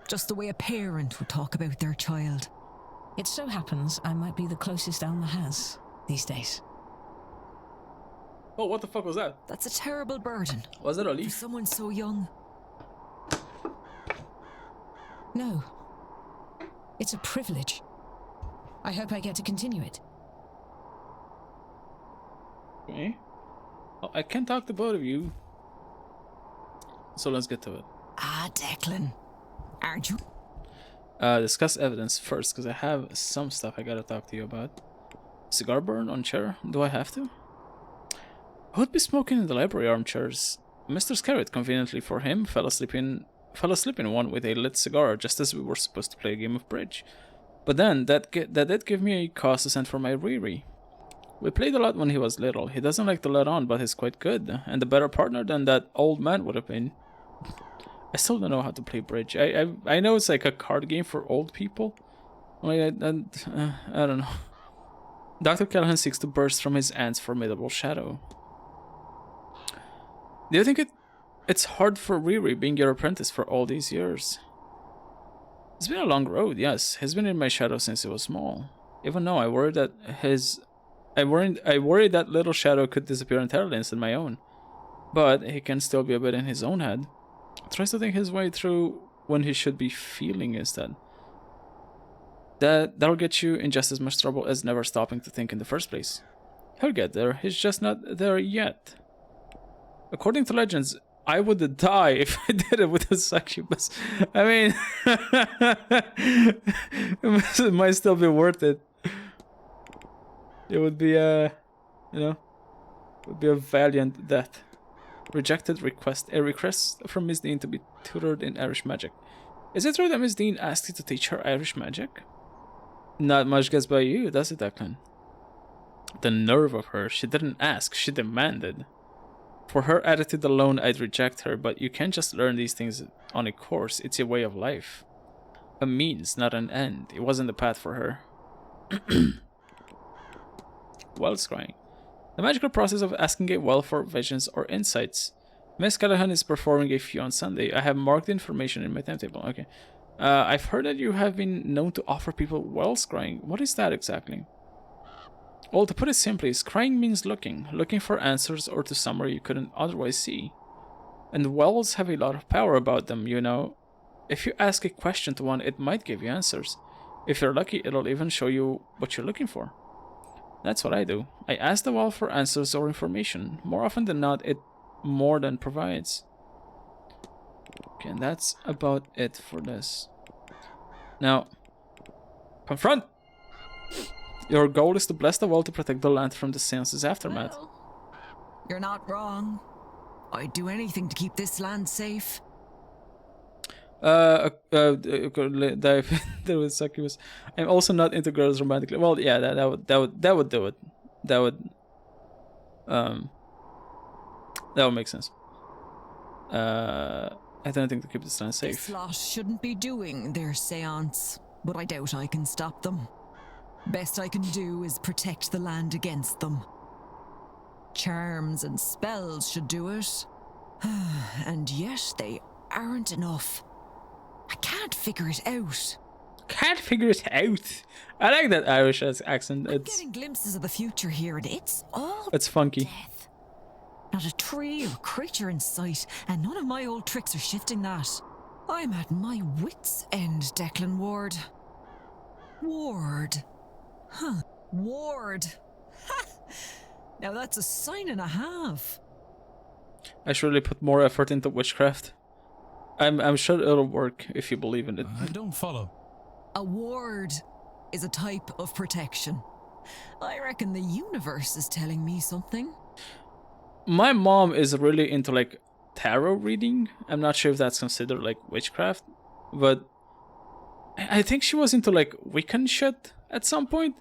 Just the way a parent would talk about their child. It so happens I might be the closest Alma has these days. Oh, what the fuck was that? That's a terrible burden Was it a for leaf? someone so young. No. It's a privilege. I hope I get to continue it. Okay. Oh, I can talk to both of you. So let's get to it. Ah, Declan. Aren't you? Discuss evidence first, because I have some stuff I gotta talk to you about. Cigar burn on chair? Do I have to? Who would be smoking in the library armchairs? Mr. Scarrett, conveniently for him, fell asleep in one with a lit cigar, just as we were supposed to play a game of bridge. But then, that did give me a cause to send for my Riri. We played a lot when he was little. He doesn't like to let on, but he's quite good, and a better partner than that old man would have been. I still don't know how to play bridge. I know it's like a card game for old people. I don't know. Dr. Callahan seeks to burst from his aunt's formidable shadow. Do you think it's hard for Riri being your apprentice for all these years? It's been a long road, yes. He's been in my shadow since he was small. Even though I worried that I worried that little shadow could disappear entirely instead of my own. But he can still be a bit in his own head. Tries to think his way through when he should be feeling instead. That'll get you in just as much trouble as never stopping to think in the first place. He'll get there, he's just not there yet. According to legends, I would die if I did it with a succubus. I mean, it might still be worth it. It would be a valiant death. Rejected request. A request from Miss Dean to be tutored in Irish magic. Is it true that Miss Dean asked you to teach her Irish magic? Not much gets by you, does it, Declan? The nerve of her. She didn't ask, she demanded. For her attitude alone, I'd reject her, but you can't just learn these things on a course. It's a way of life. A means, not an end. It wasn't the path for her. Well scrying. The magical process of asking a well for visions or insights. Miss Callahan is performing a few on Sunday. I have marked information in my timetable. Okay. I've heard that you have been known to offer people well scrying. What is that exactly? Well, to put it simply, scrying means looking for answers or to somewhere you couldn't otherwise see. And wells have a lot of power about them, you know. If you ask a question to one, it might give you answers. If you're lucky, it'll even show you what you're looking for. That's what I do. I ask the well for answers or information. More often than not, it more than provides. Okay, and that's about it for this. Now, confront! Your goal is to bless the well to protect the land from the Séance's aftermath. Well, you're not wrong. I'd do anything to keep this land safe. Dive there was succubus. I'm also not into girls romantically. Well, yeah, that would do it. That would make sense. I don't think to keep this land safe. This lot shouldn't be doing their seance, but I doubt I can stop them. Best I can do is protect the land against them. Charms and spells should do it. And yet they aren't enough. I can't figure it out. Can't figure it out. I like that Irish accent. I'm getting glimpses of the future here, and it's all It's funky. death. Not a tree or creature in sight, and none of my old tricks are shifting that. I'm at my wits' end, Declan Ward. Ward. Huh. Ward. Ha! Now that's a sign and a half. I should really put more effort into witchcraft. I'm sure it'll work if you believe in it. I don't follow. A ward is a type of protection. I reckon the universe is telling me something. My mom is really into like tarot reading. I'm not sure if that's considered like witchcraft, but I think she was into like Wiccan shit at some point.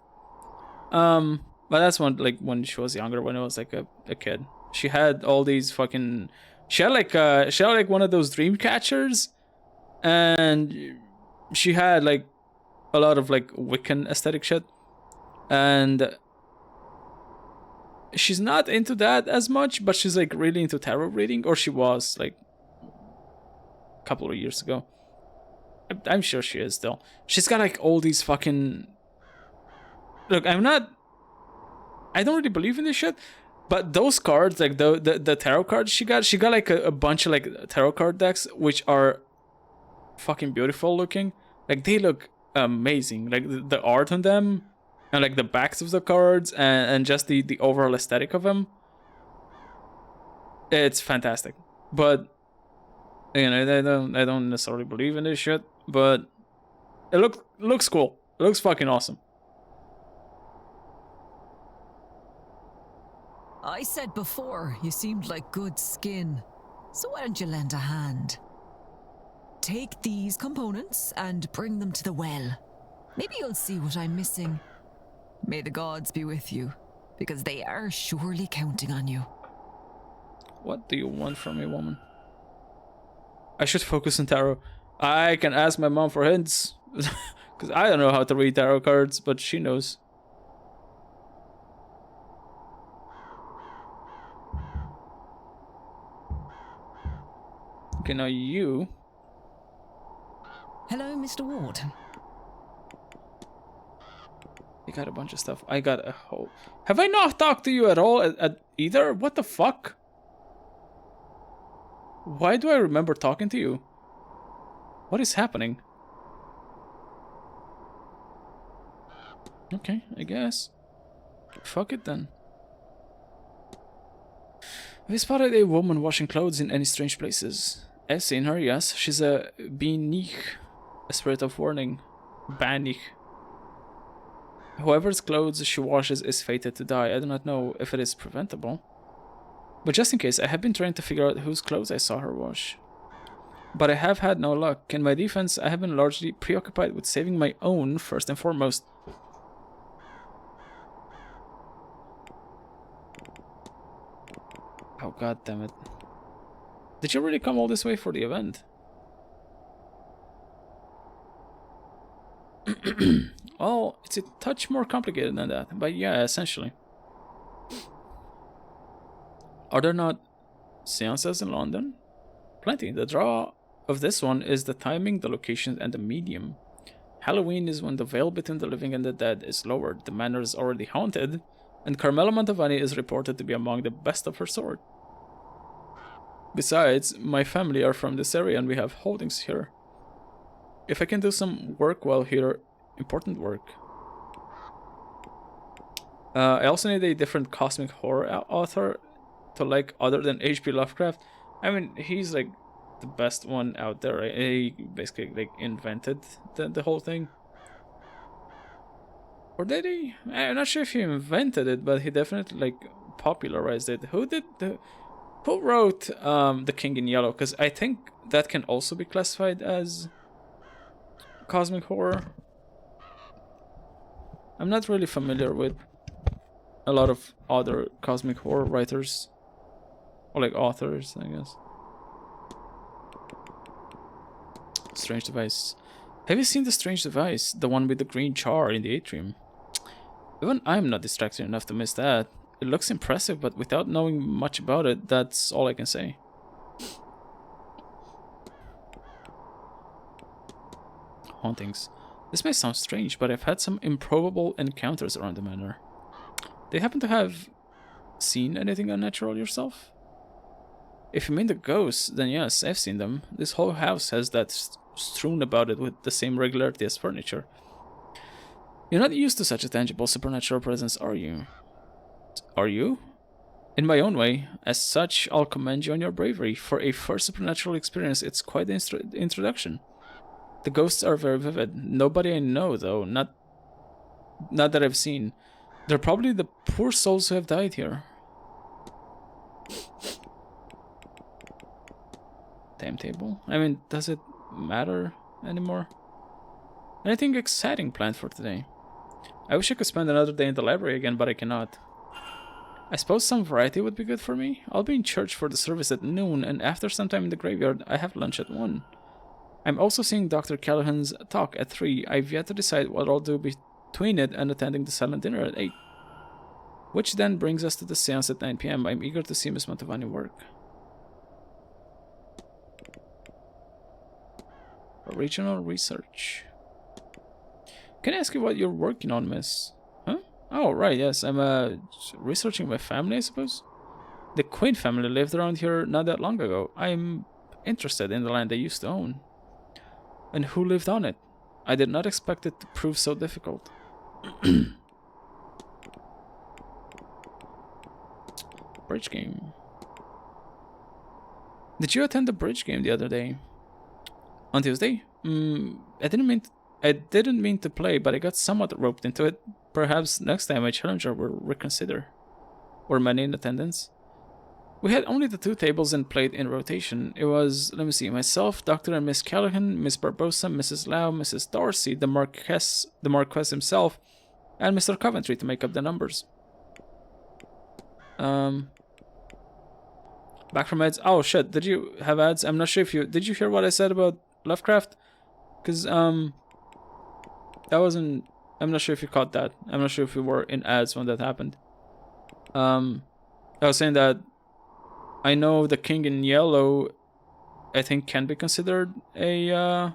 But that's when she was younger, when I was like a kid. She had all these fucking. She had like one of those dream catchers, and she had like a lot of like Wiccan aesthetic shit, and she's not into that as much, but she's like really into tarot reading, or she was like a couple of years ago. I'm sure she is still. She's got like all these fucking... Look, I don't really believe in this shit, but those cards, like the tarot cards she got like a bunch of like tarot card decks, which are fucking beautiful looking. Like they look amazing. Like the art on them, and like the backs of the cards, and just the overall aesthetic of them. It's fantastic. But you know, I don't necessarily believe in this shit, but it looks cool. It looks fucking awesome. I said before, you seemed like good skin. So why don't you lend a hand? Take these components and bring them to the well. Maybe you'll see what I'm missing. May the gods be with you, because they are surely counting on you. What do you want from me, woman? I should focus on tarot. I can ask my mom for hints, because I don't know how to read tarot cards, but she knows. Okay, now you... Hello, Mr. Ward. You got a bunch of stuff. I got a whole... Have I not talked to you at all at either? What the fuck? Why do I remember talking to you? What is happening? Okay, I guess. Fuck it then. Have you spotted a woman washing clothes in any strange places? I've seen her, yes. She's a Binich, a spirit of warning. Banich. Whoever's clothes she washes is fated to die. I do not know if it is preventable. But just in case, I have been trying to figure out whose clothes I saw her wash. But I have had no luck. In my defense, I have been largely preoccupied with saving my own first and foremost. Oh, god damn it. Did you really come all this way for the event? Well, it's a touch more complicated than that, but yeah, essentially. Are there not seances in London? Plenty. The draw of this one is the timing, the location, and the medium. Halloween is when the veil between the living and the dead is lowered, the manor is already haunted, and Carmela Mantovani is reported to be among the best of her sort. Besides, my family are from this area and we have holdings here. If I can do some work while here, important work. I also need a different cosmic horror author to like other than H.P. Lovecraft. I mean, he's like the best one out there, right? He basically like invented the whole thing. Or did he? I'm not sure if he invented it, but he definitely like popularized it. Who wrote The King in Yellow? Because I think that can also be classified as cosmic horror. I'm not really familiar with a lot of other cosmic horror writers. Or like authors, I guess. Strange Device. Have you seen the Strange Device? The one with the green char in the atrium? Even I'm not distracted enough to miss that. It looks impressive, but without knowing much about it, that's all I can say. Hauntings. This may sound strange, but I've had some improbable encounters around the manor. Do you happen to have seen anything unnatural yourself? If you mean the ghosts, then yes, I've seen them. This whole house has that strewn about it with the same regularity as furniture. You're not used to such a tangible supernatural presence, are you? Are you? In my own way, as such, I'll commend you on your bravery. For a first supernatural experience, it's quite the introduction. The ghosts are very vivid. Nobody I know, though, not that I've seen. They're probably the poor souls who have died here. Timetable? I mean, does it matter anymore? Anything exciting planned for today? I wish I could spend another day in the library again, but I cannot. I suppose some variety would be good for me. I'll be in church for the service at noon, and after some time in the graveyard, I have lunch at 1. I'm also seeing Dr. Callahan's talk at 3. I've yet to decide what I'll do between it and attending the silent dinner at 8. Which then brings us to the seance at 9 p.m. I'm eager to see Miss Mantovani work. Regional research. Can I ask you what you're working on, miss? Huh? Oh, right, yes. I'm researching my family, I suppose. The Quinn family lived around here not that long ago. I'm interested in the land they used to own. And who lived on it? I did not expect it to prove so difficult. Bridge game. Did you attend the bridge game the other day? On Tuesday? I didn't mean to play, but I got somewhat roped into it. Perhaps next time my challenger will reconsider. Were many in attendance? We had only the 2 tables and played in rotation. It was, let me see, myself, Dr. and Miss Callahan, Miss Barbosa, Mrs. Lau, Mrs. Darcy, the Marquess himself, and Mr. Coventry to make up the numbers. Back from ads. Oh shit, did you have ads? I'm not sure if you did you hear what I said about Lovecraft? Cause that wasn't, I'm not sure if you caught that. I'm not sure if you were in ads when that happened. I was saying that I know the King in Yellow, I think, can be considered a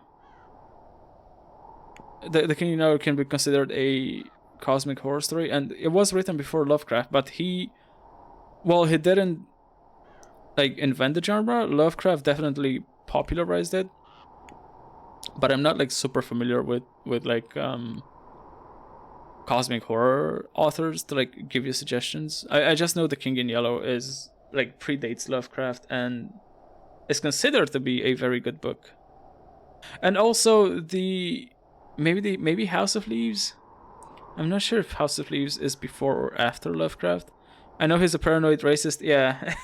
the King in Yellow can be considered a cosmic horror story, and it was written before Lovecraft, but he didn't like invent the genre. Lovecraft definitely popularized it, but I'm not like super familiar with like cosmic horror authors to like give you suggestions. I just know the King in Yellow is like predates Lovecraft and is considered to be a very good book. And also maybe House of Leaves. I'm not sure if House of Leaves is before or after Lovecraft. I know he's a paranoid racist. Yeah.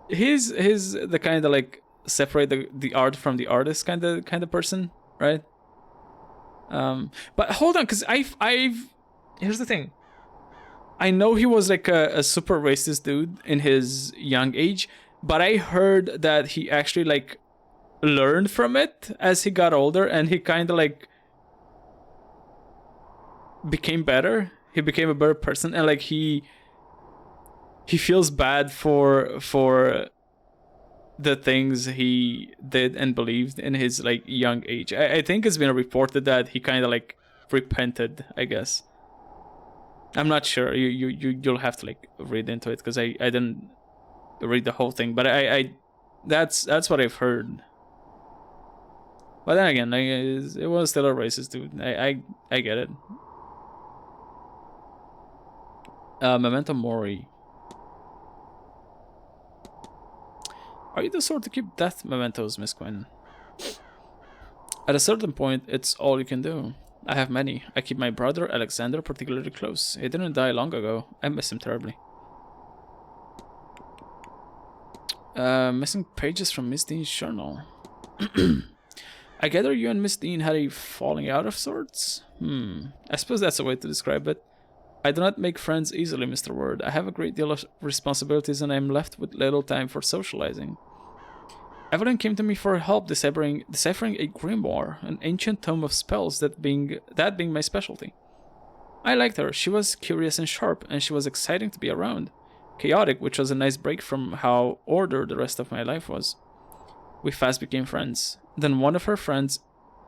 He's the kind of like separate the art from the artist kind of person, right? But hold on, because I've here's the thing. I know he was like a super racist dude in his young age, but I heard that he actually like learned from it as he got older, and he kind of like became better. He became a better person, and like he feels bad for the things he did and believed in his like young age. I think it's been reported that he kind of like repented, I guess. I'm not sure. You'll have to like read into it, because I didn't read the whole thing, but I that's what I've heard. But then again, like, it was still a racist dude. I get it. Memento Mori. Are you the sort to keep death mementos, Miss Quinn? At a certain point, it's all you can do. I have many. I keep my brother, Alexander, particularly close. He didn't die long ago. I miss him terribly. Missing pages from Miss Dean's journal. I gather you and Miss Dean had a falling out of sorts? I suppose that's a way to describe it. I do not make friends easily, Mr. Ward. I have a great deal of responsibilities, and I am left with little time for socializing. Evelyn came to me for help deciphering a grimoire, an ancient tome of spells, that being my specialty. I liked her. She was curious and sharp, and she was exciting to be around. Chaotic, which was a nice break from how ordered the rest of my life was. We fast became friends. Then one of her friends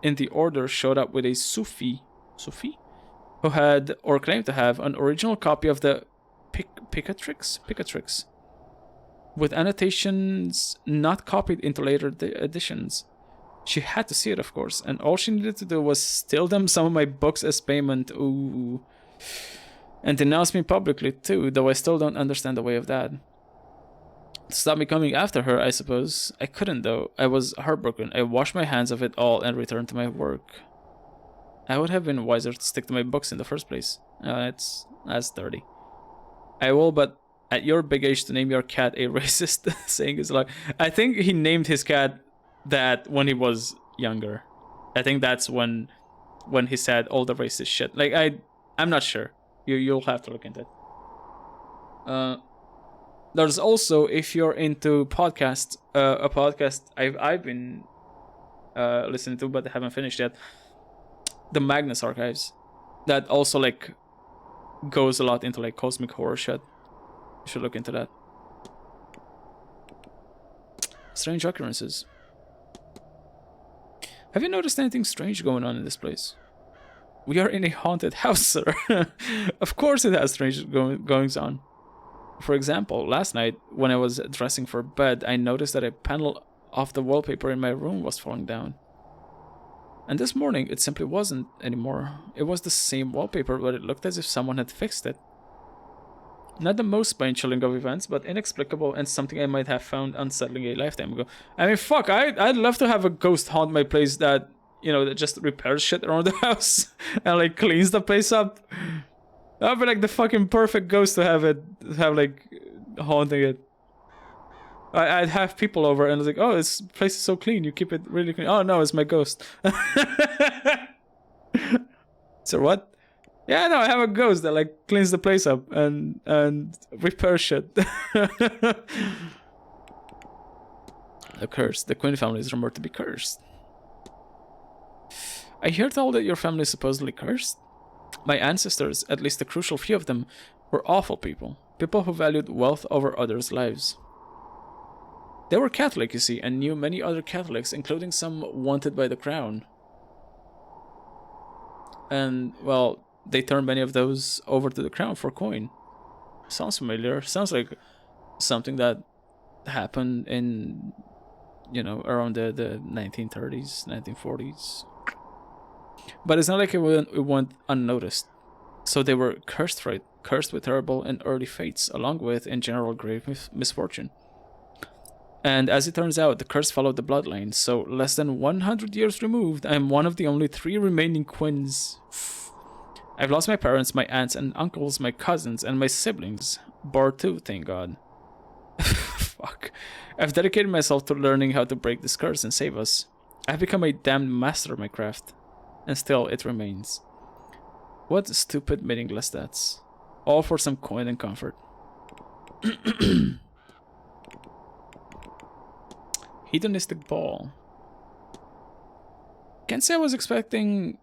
in the order showed up with a Sufi, who had, or claimed to have, an original copy of the Picatrix, with annotations not copied into later editions. She had to see it, of course, and all she needed to do was steal them some of my books as payment. Ooh. And denounce me publicly too, though I still don't understand the way of that. To stop me coming after her, I suppose. I couldn't, though. I was heartbroken. I washed my hands of it all and returned to my work. I would have been wiser to stick to my books in the first place. That's dirty. I will, but at your big age to name your cat a racist, saying is like, I think he named his cat that when he was younger. I think that's when he said all the racist shit. Like I'm not sure. You'll have to look into it. There's also, if you're into podcasts, a podcast I've been listening to but haven't finished yet. The Magnus Archives, that also like goes a lot into like cosmic horror shit. You should look into that. Strange occurrences. Have you noticed anything strange going on in this place? We are in a haunted house, sir. Of course it has strange goings on. For example, last night when I was dressing for bed, I noticed that a panel of the wallpaper in my room was falling down. And this morning it simply wasn't anymore. It was the same wallpaper, but it looked as if someone had fixed it. Not the most spine-chilling of events, but inexplicable and something I might have found unsettling a lifetime ago. I mean, fuck, I'd love to have a ghost haunt my place that, you know, that just repairs shit around the house and like cleans the place up. That'd be like the fucking perfect ghost to have like haunting it. I'd have people over and I was like, oh, this place is so clean, you keep it really clean. Oh no, it's my ghost. So what? Yeah, no, I have a ghost that like cleans the place up and repairs shit. The curse. The Quinn family is rumored to be cursed. I hear told that your family is supposedly cursed. My ancestors, at least a crucial few of them, were awful people. People who valued wealth over others' lives. They were Catholic, you see, and knew many other Catholics, including some wanted by the crown. And, well, they turned many of those over to the crown for coin. Sounds familiar. Sounds like something that happened in, you know, around the 1930s, 1940s. But it's not like it went unnoticed. So they were cursed with terrible and early fates, along with, in general, grave misfortune. And as it turns out, the curse followed the bloodline, so less than 100 years removed, I am one of the only 3 remaining Quinns. I've lost my parents, my aunts and uncles, my cousins, and my siblings. Bar too, thank God. Fuck. I've dedicated myself to learning how to break this curse and save us. I've become a damned master of my craft. And still, it remains. What stupid, meaningless that's. All for some coin and comfort. Hedonistic ball. Can't say I was expecting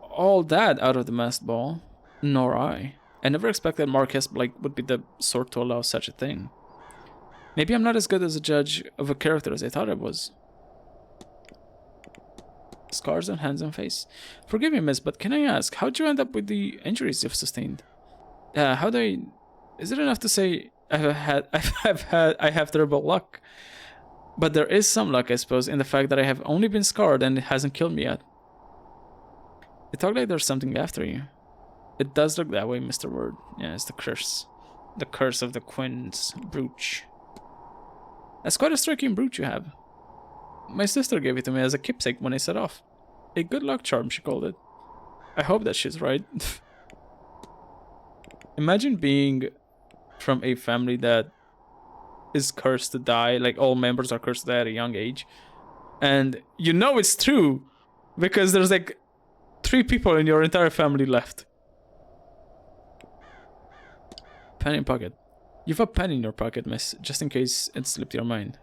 all that out of the masked ball. Nor I. I never expected Marquess Blake would be the sort to allow such a thing. Maybe I'm not as good as a judge of a character as I thought I was. Scars on hands and face. Forgive me, miss, but can I ask, how'd you end up with the injuries you've sustained? Is it enough to say I have terrible luck? But there is some luck, I suppose, in the fact that I have only been scarred and it hasn't killed me yet. It talks like there's something after you. It does look that way, Mr. Ward. Yeah, it's the curse. The curse of the Quinn's brooch. That's quite a striking brooch you have. My sister gave it to me as a keepsake when I set off. A good luck charm, she called it. I hope that she's right. Imagine being from a family that is cursed to die, like all members are cursed to die at a young age. And you know it's true, because there's like 3 people in your entire family left. Pen in pocket. You've a pen in your pocket, miss, just in case it slipped your mind.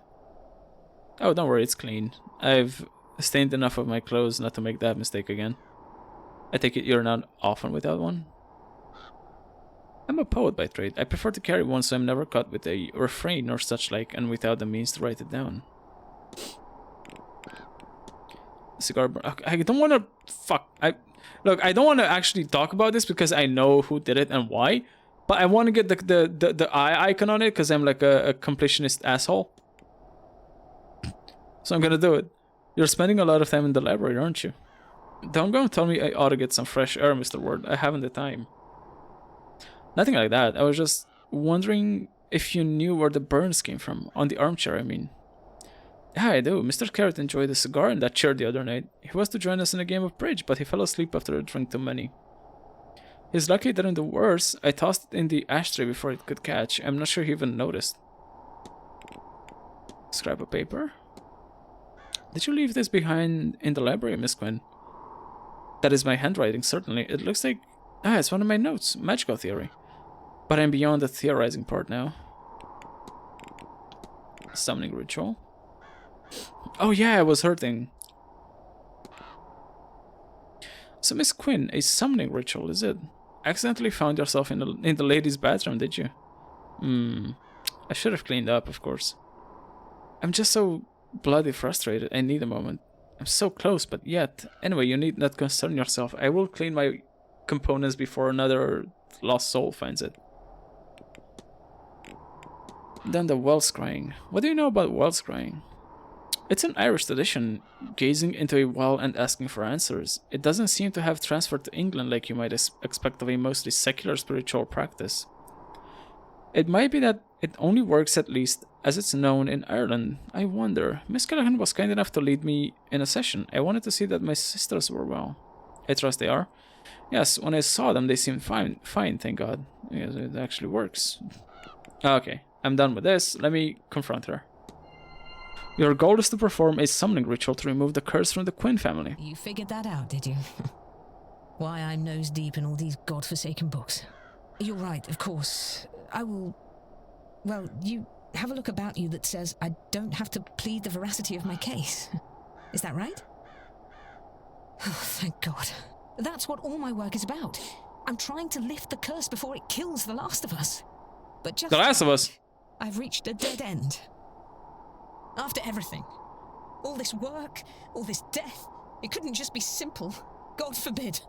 Oh, don't worry, it's clean. I've stained enough of my clothes not to make that mistake again. I take it you're not often without one? I'm a poet by trade. I prefer to carry one so I'm never caught with a refrain or such like and without the means to write it down. Cigar burn. I don't want to... Fuck. Look, I don't want to actually talk about this because I know who did it and why. But I want to get the eye icon on it because I'm like a completionist asshole. So I'm gonna do it. You're spending a lot of time in the library, aren't you? Don't go and tell me I ought to get some fresh air, Mr. Ward. I haven't the time. Nothing like that. I was just wondering if you knew where the burns came from. On the armchair, I mean. Yeah, I do. Mr. Carrot enjoyed a cigar in that chair the other night. He was to join us in a game of bridge, but he fell asleep after a drink too many. He's lucky it didn't do worse. I tossed it in the ashtray before it could catch. I'm not sure he even noticed. Scrap of paper? Did you leave this behind in the library, Miss Quinn? That is my handwriting, certainly. It looks like... it's one of my notes. Magical theory. But I'm beyond the theorizing part now. Summoning ritual. Oh yeah, I was hurting. So Miss Quinn, a summoning ritual, is it? accidentally found yourself in the ladies' bathroom, did you? I should have cleaned up, of course. I'm just so bloody frustrated. I need a moment. I'm so close, but yet. Anyway, you need not concern yourself. I will clean my components before another lost soul finds it. Then the well scrying. What do you know about well scrying? It's an Irish tradition, gazing into a well and asking for answers. It doesn't seem to have transferred to England like you might expect of a mostly secular spiritual practice. It might be that it only works, at least as it's known in Ireland. I wonder. Miss Callahan was kind enough to lead me in a session. I wanted to see that my sisters were well. I trust they are. Yes, when I saw them, they seemed fine, thank God. Yes, it actually works. Okay, I'm done with this. Let me confront her. Your goal is to perform a summoning ritual to remove the curse from the Quinn family. You figured that out, did you? Why I'm nose deep in all these godforsaken books. You're right, of course. I will... Well, you have a look about you that says I don't have to plead the veracity of my case. Is that right? Oh, thank God. That's what all my work is about. I'm trying to lift the curse before it kills the last of us. But just... The Last of Us! I've reached a dead end. After everything. All this work, all this death, it couldn't just be simple. God forbid.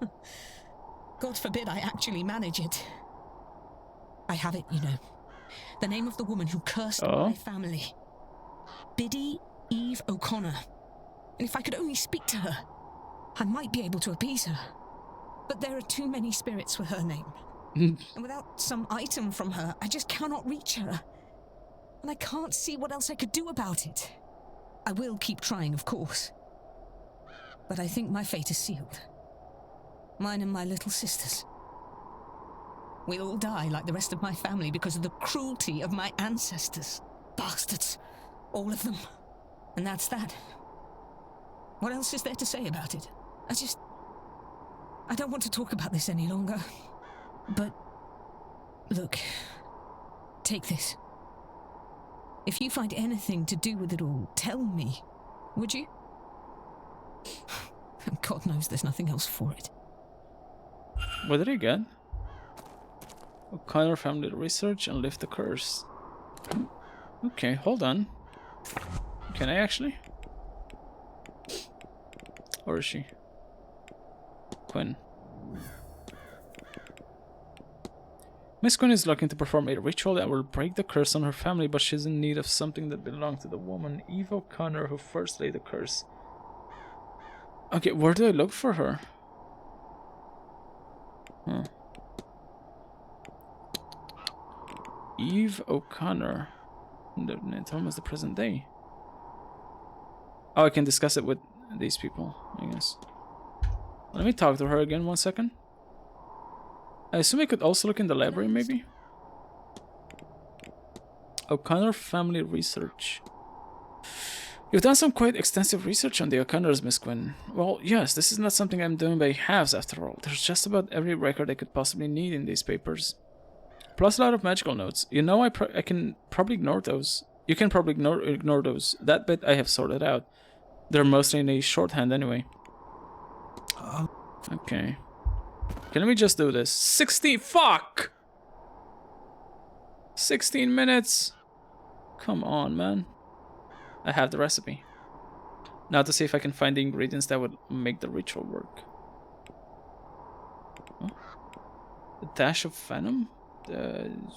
God forbid I actually manage it. I have it, you know. The name of the woman who cursed my family. Biddy Eve O'Connor. And if I could only speak to her, I might be able to appease her. But there are too many spirits with her name. And without some item from her, I just cannot reach her. And I can't see what else I could do about it. I will keep trying, of course. But I think my fate is sealed. Mine and my little sisters. We'll all die like the rest of my family because of the cruelty of my ancestors. Bastards. All of them. And that's that. What else is there to say about it? I don't want to talk about this any longer. But... Look. Take this. If you find anything to do with it all, tell me. Would you? God knows there's nothing else for it. What did I get? O'Connor family research and lift the curse. Okay, hold on. Can I actually? Or is she? Quinn. Miss Quinn is looking to perform a ritual that will break the curse on her family, but she's in need of something that belonged to the woman, Eve O'Connor, who first laid the curse. Okay, where do I look for her? Huh. Eve O'Connor. The time was the present day. Oh, I can discuss it with these people, I guess. Let me talk to her again 1 second. I assume I could also look in the library, maybe? O'Connor family research. You've done some quite extensive research on the O'Connors, Miss Quinn. Well, yes, this is not something I'm doing by halves after all. There's just about every record I could possibly need in these papers. Plus a lot of magical notes. You know, I can probably ignore those. You can probably ignore those. That bit I have sorted out. They're mostly in a shorthand anyway. Okay. Okay, let me just do this. 16, fuck! 16 minutes. Come on, man. I have the recipe. Now to see if I can find the ingredients that would make the ritual work. Huh? A dash of venom? Go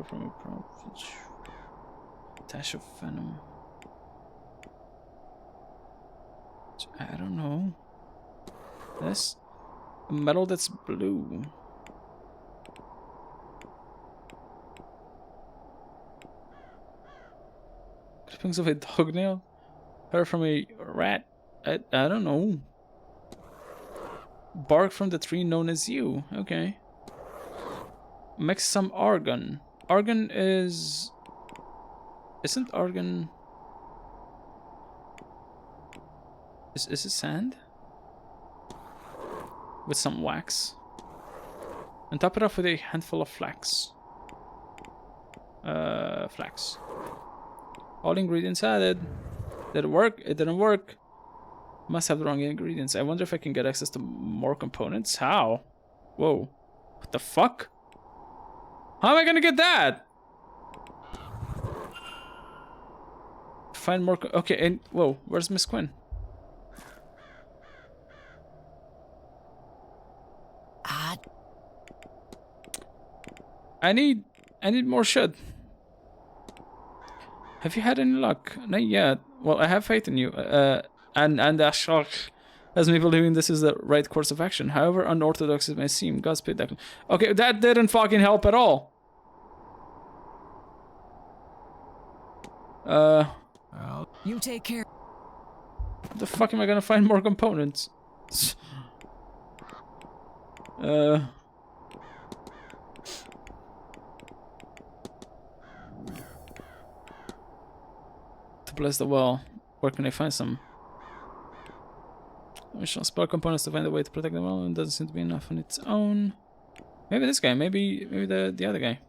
from a prompt. Dash of venom. I don't know. This? A metal that's blue. Clippings of a dog nail? Hair from a rat? I don't know. Bark from the tree known as you. Okay. Mix some argon. Argon is... Isn't argon... Is it sand? With some wax. And top it off with a handful of flax. Flax. All ingredients added. Did it work? It didn't work. Must have the wrong ingredients. I wonder if I can get access to more components. How? Whoa. What the fuck? How am I gonna get that? Find more. Okay, and whoa, where's Miss Quinn? I need more shit. Have you had any luck? Not yet. Well, I have faith in you. And Ashok has me believing this is the right course of action. However unorthodox it may seem, Godspeed, Declan. Okay, that didn't fucking help at all. You take care. How the fuck am I gonna find more components? To bless the well, where can I find some? We shall spell components to find a way to protect the well, and doesn't seem to be enough on its own. Maybe this guy, maybe the other guy.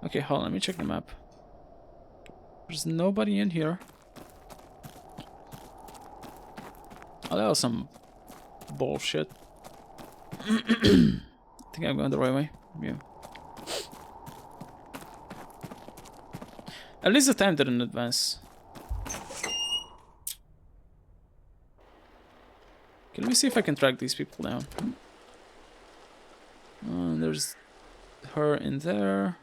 Okay, hold on, let me check the map. There's nobody in here. Oh, that was some bullshit. I think I'm going the right way. Yeah. At least the time didn't advance. Okay, let me see if I can track these people down. There's her in there.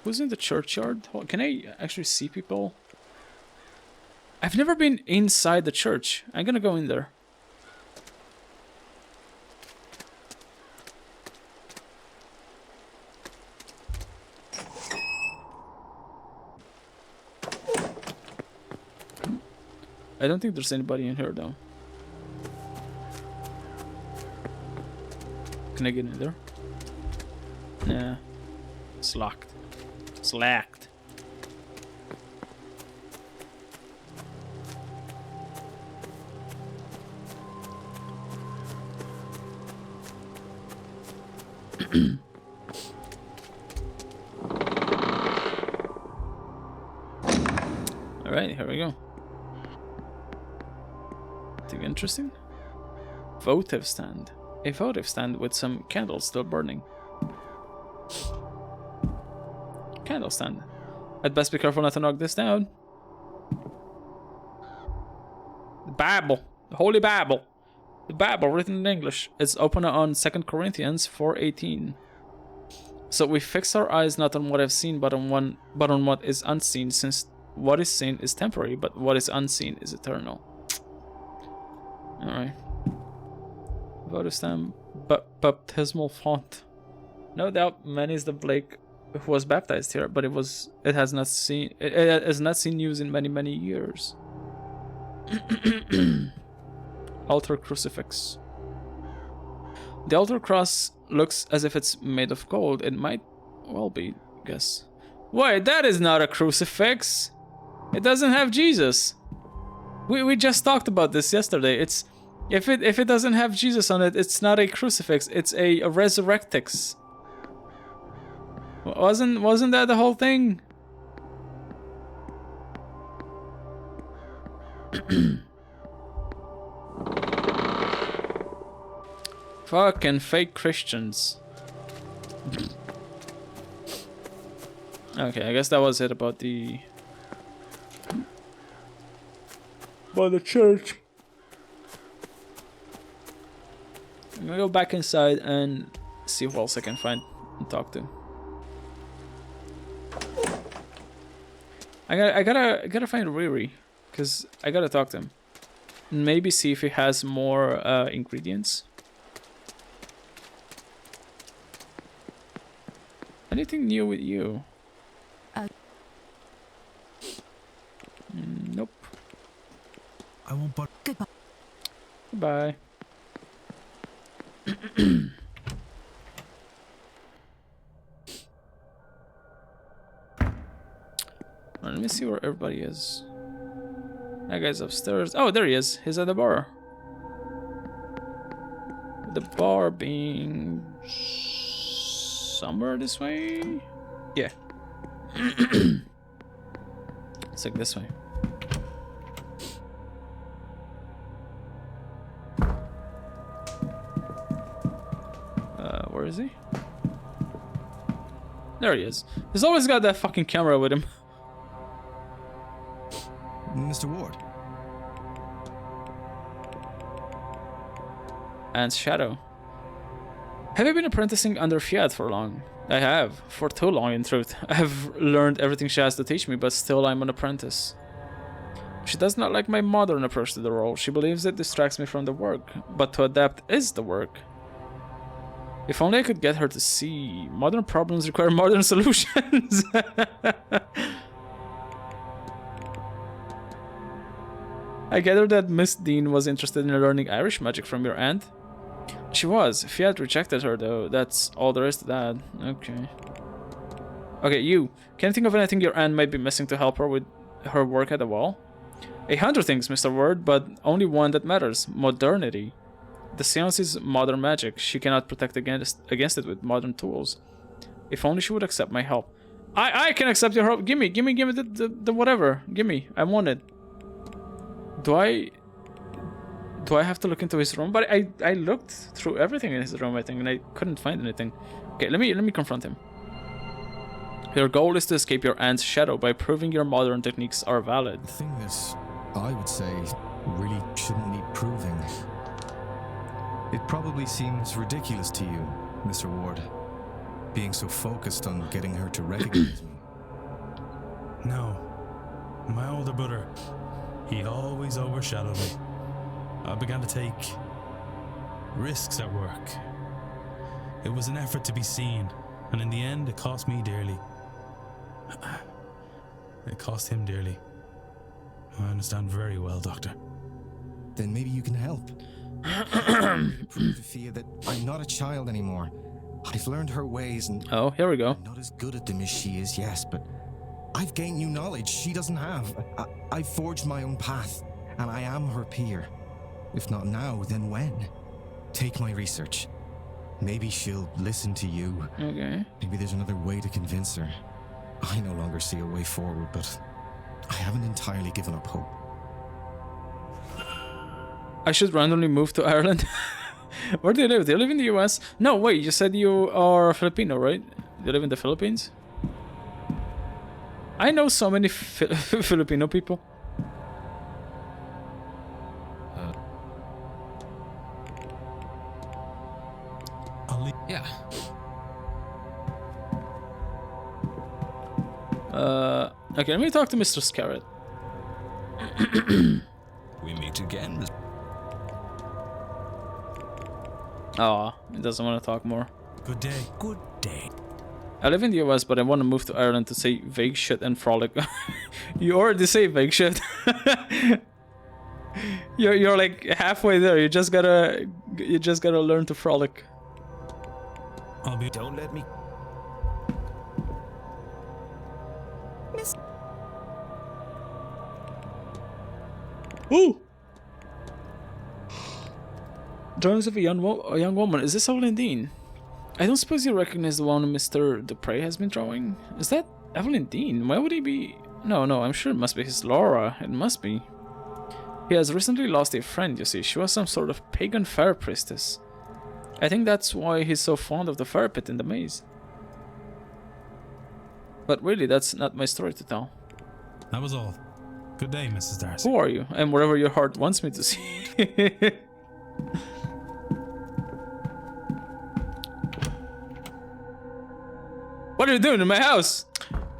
Who's in the churchyard? Can I actually see people? I've never been inside the church. I'm gonna go in there. I don't think there's anybody in here though. Can I get in there? Nah. It's locked. It's locked. Alright, here we go. Something interesting. Votive stand. A votive stand with some candles still burning. Candle stand. I'd best be careful not to knock this down. The Bible. The Holy Bible. The Bible written in English. It's open on 2 Corinthians 4:18. So we fix our eyes not on what I've seen, but on what is unseen, since what is seen is temporary, but what is unseen is eternal. Alright. Votive stand, baptismal font. No doubt many is the Blake who was baptized here, but it has not seen use in many years. Altar crucifix. The altar cross looks as if it's made of gold. It might well be, I guess. Wait, that is not a crucifix. It doesn't have Jesus. We just talked about this yesterday. It's if it doesn't have Jesus on it, it's not a crucifix. It's a resurrectix. Wasn't that the whole thing? Fucking fake Christians. Okay, I guess that was it about the church. I'm gonna go back inside and see who else I can find and talk to. I gotta find Riri, cause I gotta talk to him. Maybe see if he has more ingredients. Anything new with you? Nope. I won't but Goodbye. Goodbye. Let me see where everybody is. That guy's upstairs. Oh, there he is. He's at the bar. The bar being somewhere this way? Yeah. It's like this way. Where is he? There he is. He's always got that fucking camera with him. Mr. Ward. Ant's shadow. Have you been apprenticing under Fiat for long? I have. For too long, in truth. I have learned everything she has to teach me, but still I'm an apprentice. She does not like my modern approach to the role. She believes it distracts me from the work. But to adapt is the work. If only I could get her to see. Modern problems require modern solutions. I gather that Miss Dean was interested in learning Irish magic from your aunt. She was. Fiat rejected her, though. That's all there is to that. Okay. Okay, you. Can you think of anything your aunt might be missing to help her with her work at the wall? 100 things, Mr. Ward, but only one that matters. Modernity. The Séance is modern magic. She cannot protect against it with modern tools. If only she would accept my help. I can accept your help. Gimme the whatever. Gimme. I want it. Do I have to look into his room? But I looked through everything in his room, I think, and I couldn't find anything. Okay, let me confront him. Your goal is to escape your aunt's shadow by proving your modern techniques are valid. The thing that I would say really shouldn't need proving. It probably seems ridiculous to you, Mr. Ward, being so focused on getting her to recognize me. No. My older brother, he always overshadowed me. I began to take risks at work. It was an effort to be seen, and in the end, it cost me dearly. It cost him dearly. I understand very well, Doctor. Then maybe you can help. Prove to Fia that I'm not a child anymore. I've learned her ways and... Oh, here we go. I'm not as good at them as she is, yes, but I've gained new knowledge she doesn't have. I've forged my own path, and I am her peer. If not now, then when? Take my research. Maybe she'll listen to you. Okay. Maybe there's another way to convince her. I no longer see a way forward, but I haven't entirely given up hope. I should randomly move to Ireland. Where do you live? Do you live in the US? No, wait, you said you are Filipino, right? You live in the Philippines? I know so many Filipino people. Yeah. Okay, let me talk to Mr. Scarrett. We meet again. Oh, he doesn't want to talk more. Good day. Good day. I live in the US, but I want to move to Ireland to say vague shit and frolic. You already say vague shit. You're like halfway there. You just gotta learn to frolic. I'll be... Don't let me... Ooh! Drawings of a young woman. Is this Evelyn Dean? I don't suppose you recognize the one Mr. Dupre has been drawing? Is that Evelyn Dean? Why would he be... No, I'm sure it must be his Laura. It must be. He has recently lost a friend, you see. She was some sort of pagan fire priestess. I think that's why he's so fond of the fire pit in the maze. But really, that's not my story to tell. That was all. Good day, Mrs. Darcy. Who are you? I'm wherever your heart wants me to see. What are you doing in my house?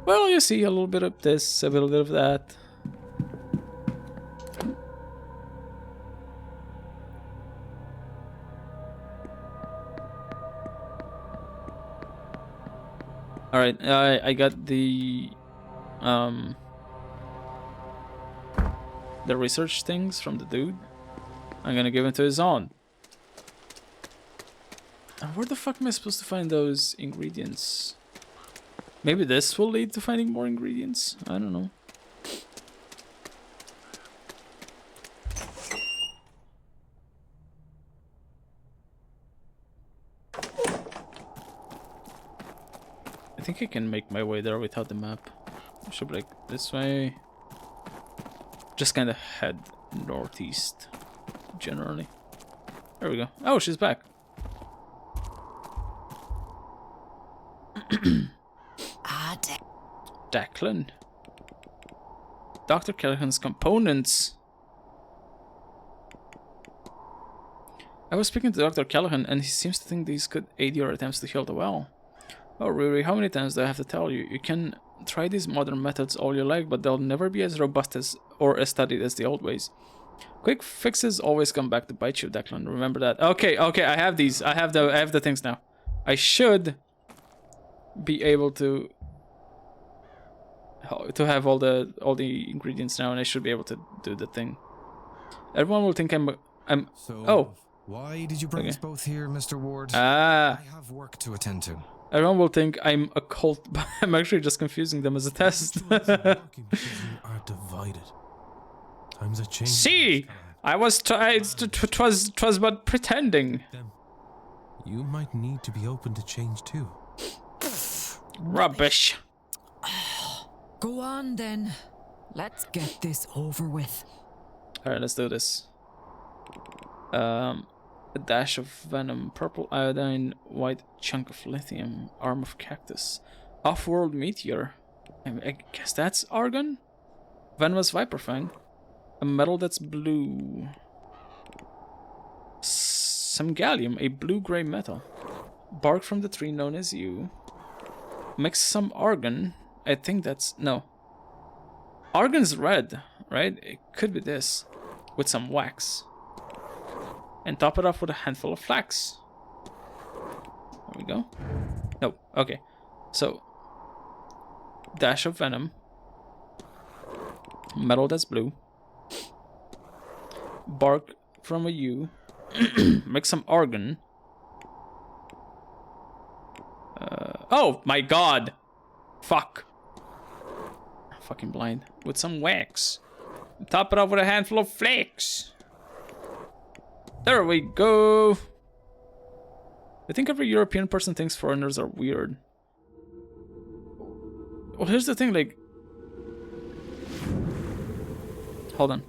Well, you see, a little bit of this, a little bit of that. Alright, I got the research things from the dude. I'm gonna give him to his own. And where the fuck am I supposed to find those ingredients? Maybe this will lead to finding more ingredients? I don't know. I think I can make my way there without the map. I should be like this way. Just kind of head northeast, generally. There we go. Oh, she's back. Declan. Dr. Callahan's components. I was speaking to Dr. Callahan, and he seems to think these could aid your attempts to heal the well. Oh, really? How many times do I have to tell you? You can try these modern methods all you like, but they'll never be as robust as or as studied as the old ways. Quick fixes always come back to bite you, Declan. Remember that. Okay, I have these. I have the things now. I should be able to have all the ingredients now, and I should be able to do the thing. Everyone will think I'm. So, Oh. why did you bring us both here, Mr. Ward? Ah. I have work to attend to. Everyone will think I'm a cult, but I'm actually just confusing them as a test. You are divided. Times are changing. See, I was twas but pretending. Then you might need to be open to change too. Rubbish. Go on then. Let's get this over with. Alright, let's do this. A dash of venom, purple iodine, white chunk of lithium, arm of cactus, off-world meteor. I guess that's argon? Venomous viper fang. A metal that's blue. Some gallium, a blue-gray metal. Bark from the tree known as yew. Mix some argon. I think that's... no. Argon's red, right? It could be this. With some wax. And top it off with a handful of flax. There we go. No, okay. So, dash of venom. Metal that's blue. Bark from a yew. Make some argon. Oh my god! Fuck. I'm fucking blind. With some wax. Top it off with a handful of flax. There we go. I think every European person thinks foreigners are weird. Well, here's the thing, like... hold on.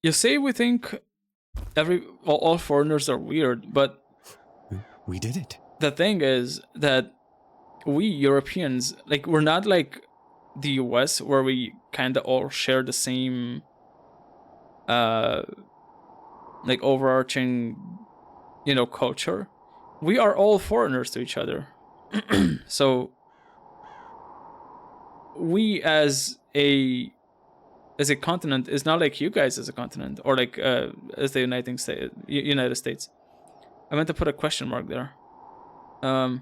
You say we think all foreigners are weird, but we did it. The thing is that we Europeans, like, we're not like the US where we kind of all share the same, like, overarching, you know, culture. We are all foreigners to each other. So we as a continent is not like you guys as a continent, or like as the United States. I meant to put a question mark there. I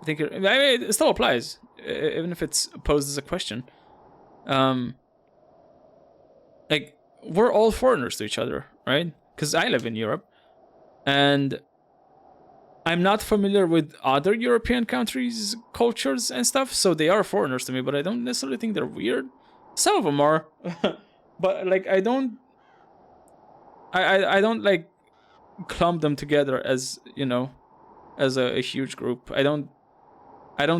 think it still applies, even if it's posed as a question. Like, we're all foreigners to each other, right? Because I live in Europe, and I'm not familiar with other European countries' cultures and stuff, so they are foreigners to me, but I don't necessarily think they're weird. Some of them are, but like I don't like clump them together as, you know, as a huge group. I don't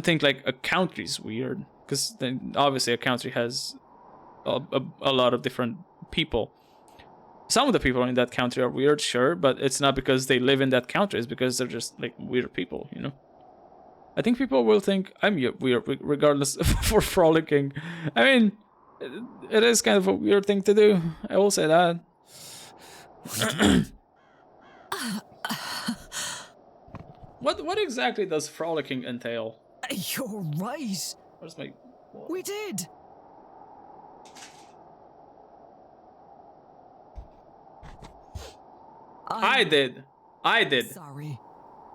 think like a country's weird, because then obviously a country has a lot of different people. Some of the people in that country are weird, sure, but it's not because they live in that country. It's because they're just like weird people, you know. I think people will think I'm weird regardless for frolicking. I mean, it is kind of a weird thing to do. I will say that. What exactly does frolicking entail? You're right. Where's my... we did. I did. Sorry.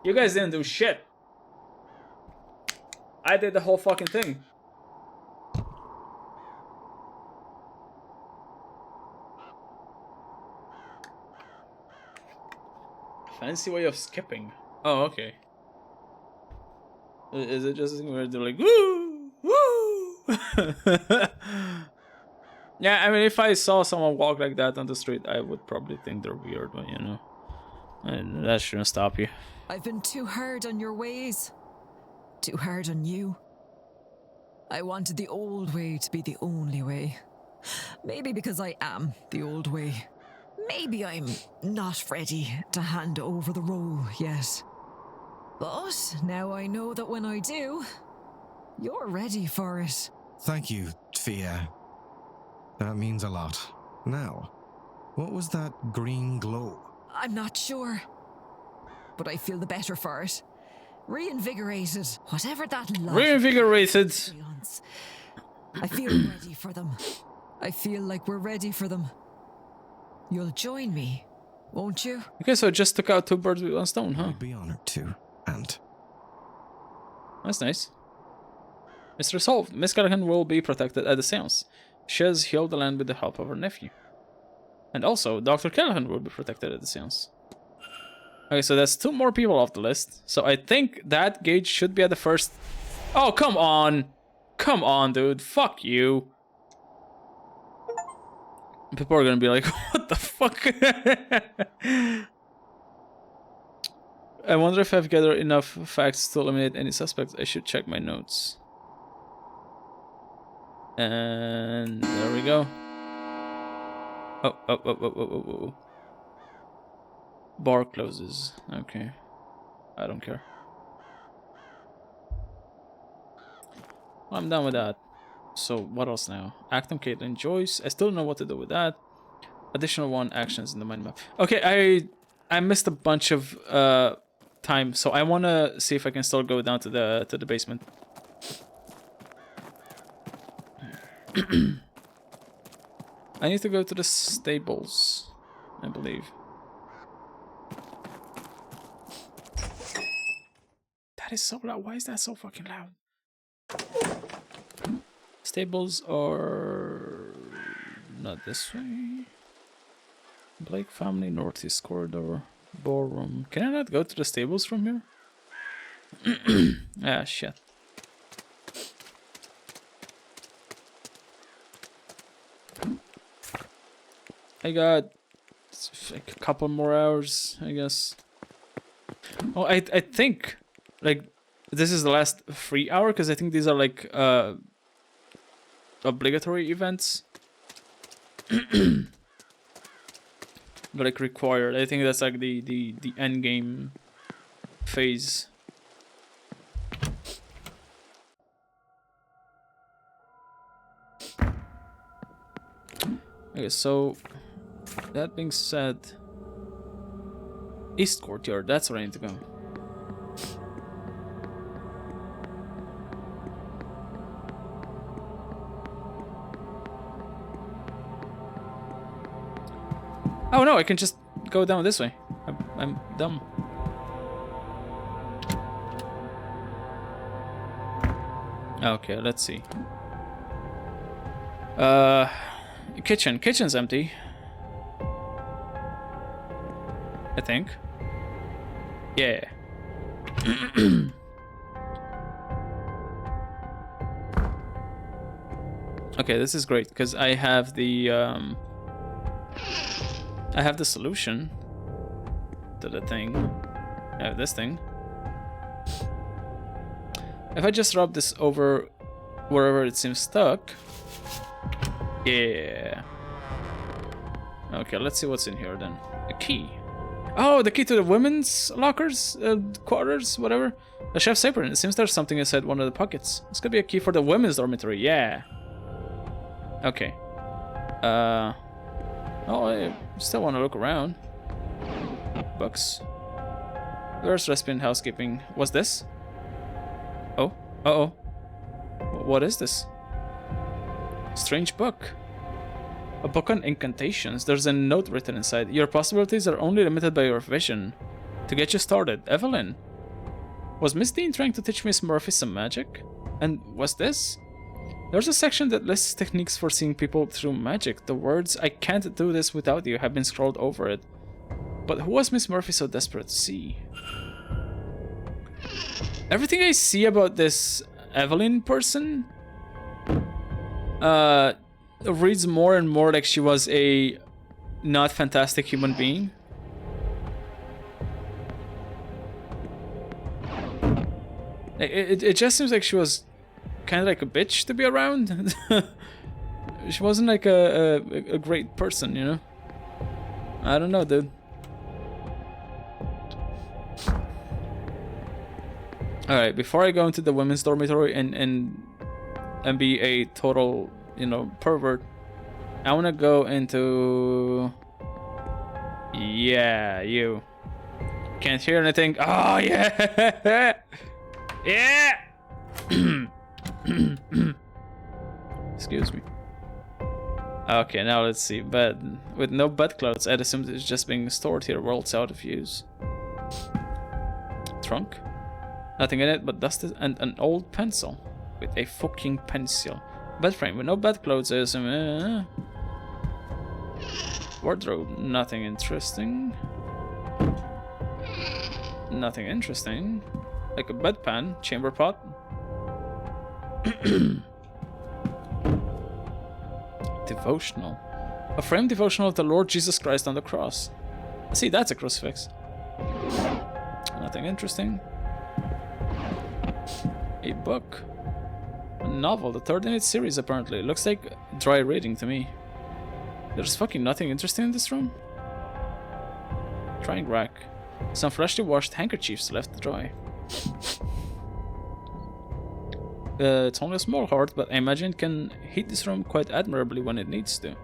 You guys didn't do shit. I did the whole fucking thing. Fancy way of skipping. Oh, okay. Is it just a thing where they're like, woo, woo? Yeah, I mean, if I saw someone walk like that on the street, I would probably think they're weird, but you know, and that shouldn't stop you. I've been too hard on your ways. Too hard on you. I wanted the old way to be the only way. Maybe because I am the old way. Maybe I'm not ready to hand over the role yet. But now I know that when I do, you're ready for it. Thank you, Fia. That means a lot. Now, what was that green glow? I'm not sure. But I feel the better for it. Reinvigorated. Whatever that light. Reinvigorated. Seance. I feel ready for them. I feel like we're ready for them. You'll join me, won't you? Okay, so I just took out 2 birds with 1 stone, huh? I'd be honored to, and That's nice. It's resolved. Miss Callahan will be protected at the Séance. She has healed the land with the help of her nephew. And also, Dr. Callahan will be protected at the Séance. Okay, so that's 2 more people off the list. So I think that gauge should be at the first... Oh, come on! Come on, dude. Fuck you. People are gonna be like, what the fuck? I wonder if I've gathered enough facts to eliminate any suspects. I should check my notes. And there we go. Oh. Bar closes. Okay. I don't care. I'm done with that. So what else now? Act on Caitlin Joyce. I still don't know what to do with that. Additional 1 actions in the mind map. Okay, I missed a bunch of time, so I want to see if I can still go down to the basement. I need to go to the stables, I believe. That is so loud. Why is that so fucking loud? Stables are not this way. Blake family, northeast corridor, ballroom. Can I not go to the stables from here? Ah, shit. I got like a couple more hours, I guess. Oh, I think like this is the last free hour because I think these are like obligatory events. But like required. I think that's like the end game phase. Okay, so that being said, East Courtyard, that's where I need to go. Oh no, I can just go down this way. I'm dumb. Okay, let's see. Kitchen's empty. I think. Yeah. Okay, this is great because I have the solution to the thing. I have this thing. If I just rub this over wherever it seems stuck. Yeah. Okay, let's see what's in here then. A key. Oh, the key to the women's lockers, quarters, whatever. The chef's apron. It seems there's something inside one of the pockets. This could be a key for the women's dormitory. Yeah. Okay. Oh, I still want to look around. Books. There's recipe and housekeeping. What's this? Oh. Uh-oh. What is this? Strange book. A book on incantations. There's a note written inside. Your possibilities are only limited by your vision. To get you started, Evelyn. Was Miss Dean trying to teach Miss Murphy some magic? And what's this? There's a section that lists techniques for seeing people through magic. The words, "I can't do this without you," have been scrolled over it. But who was Miss Murphy so desperate to see? Everything I see about this Evelyn person reads more and more like she was a not fantastic human being. It just seems like she was kind of like a bitch to be around. She wasn't like a great person, you know? I don't know, dude. Alright, before I go into the women's dormitory and be a total, you know, pervert, I wanna go into... Yeah, you. Can't hear anything. Oh, yeah! Yeah! Excuse me. Okay, now let's see. Bed. With no bedclothes, I'd assume it's just being stored here while it's out of use. Trunk? Nothing in it but dust and an old pencil. With a fucking pencil. Bed frame with no bedclothes, I assume. Wardrobe. Nothing interesting. Nothing interesting. Like a bedpan. Chamber pot. Devotional. A framed devotional of the Lord Jesus Christ on the cross. See, that's a crucifix. Nothing interesting. A book. A novel, the third in its series apparently. It looks like dry reading to me. There's fucking nothing interesting in this room. Drying rack. Some freshly washed handkerchiefs left to dry. It's only a small heart, but I imagine it can heat this room quite admirably when it needs to.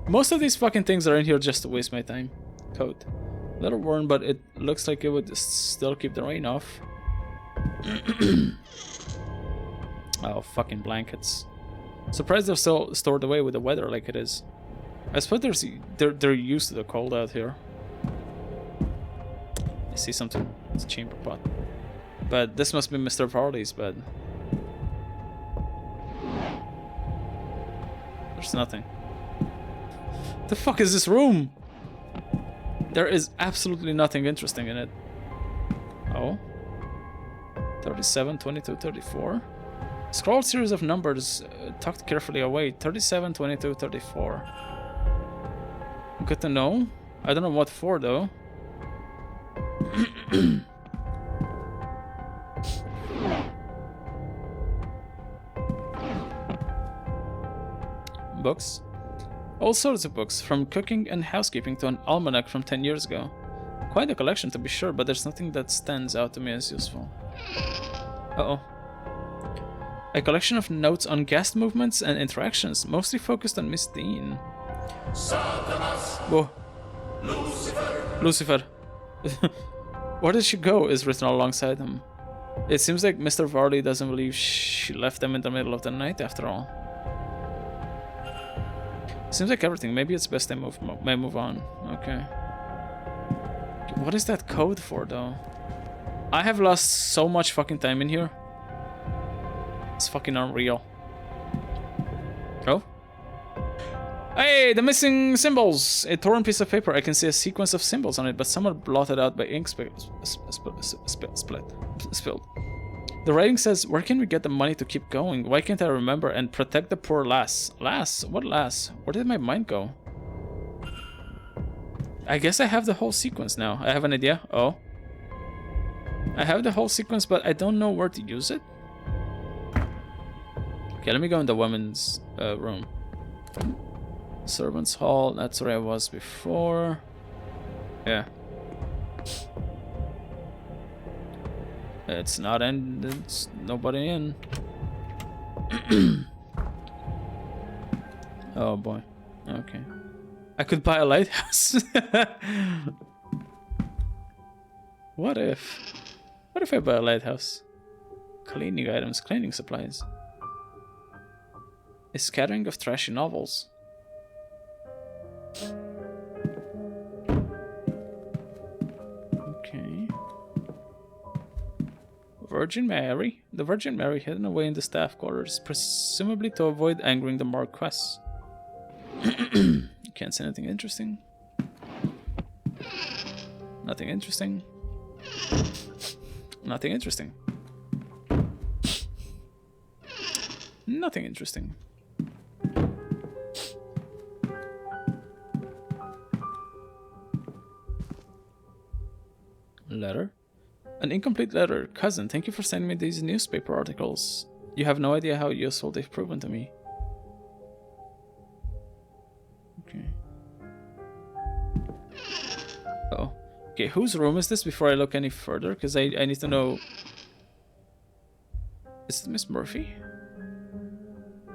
Most of these fucking things are in here just to waste my time. Coat. A little worn, but it looks like it would still keep the rain off. Oh, fucking blankets. Surprised they're still stored away with the weather like it is. I suppose they're used to the cold out here. I see something. It's a chamber pot. But this must be Mr. Varley's bed. There's nothing. The fuck is this room? There is absolutely nothing interesting in it. Oh. 37, 22, 34. Scroll series of numbers tucked carefully away. 37, 22, 34. Good to know. I don't know what for though. Books. All sorts of books, from cooking and housekeeping to an almanac from 10 years ago. Quite a collection to be sure, but there's nothing that stands out to me as useful. Uh-oh. A collection of notes on guest movements and interactions, mostly focused on Miss Dean. Whoa. Lucifer. Where did she go is written alongside him. It seems like Mr. Varley doesn't believe she left them in the middle of the night after all. Seems like everything. Maybe it's best I move on. Okay. What is that code for, though? I have lost so much fucking time in here. It's fucking unreal. Oh? Hey, the missing symbols! A torn piece of paper. I can see a sequence of symbols on it, but some are blotted out by ink spilled. The writing says, where can we get the money to keep going? Why can't I remember and protect the poor lass? Lass? What lass? Where did my mind go? I guess I have the whole sequence now. I have an idea. Oh. I have the whole sequence, but I don't know where to use it. Okay, let me go in the women's room. Servants' hall. That's where I was before. Yeah. It's not in. It's nobody in. Oh boy. Okay. I could buy a lighthouse. What if? What if I buy a lighthouse? Cleaning items, cleaning supplies. A scattering of trashy novels. Okay. Virgin Mary. The Virgin Mary hidden away in the staff quarters, presumably to avoid angering the Marquess. Can't see anything interesting. Nothing interesting. Nothing interesting. Nothing interesting. Letter? An incomplete letter. Cousin, thank you for sending me these newspaper articles. You have no idea how useful they've proven to me. Okay. Oh. Okay, whose room is this before I look any further? Because I need to know... Is it Miss Murphy?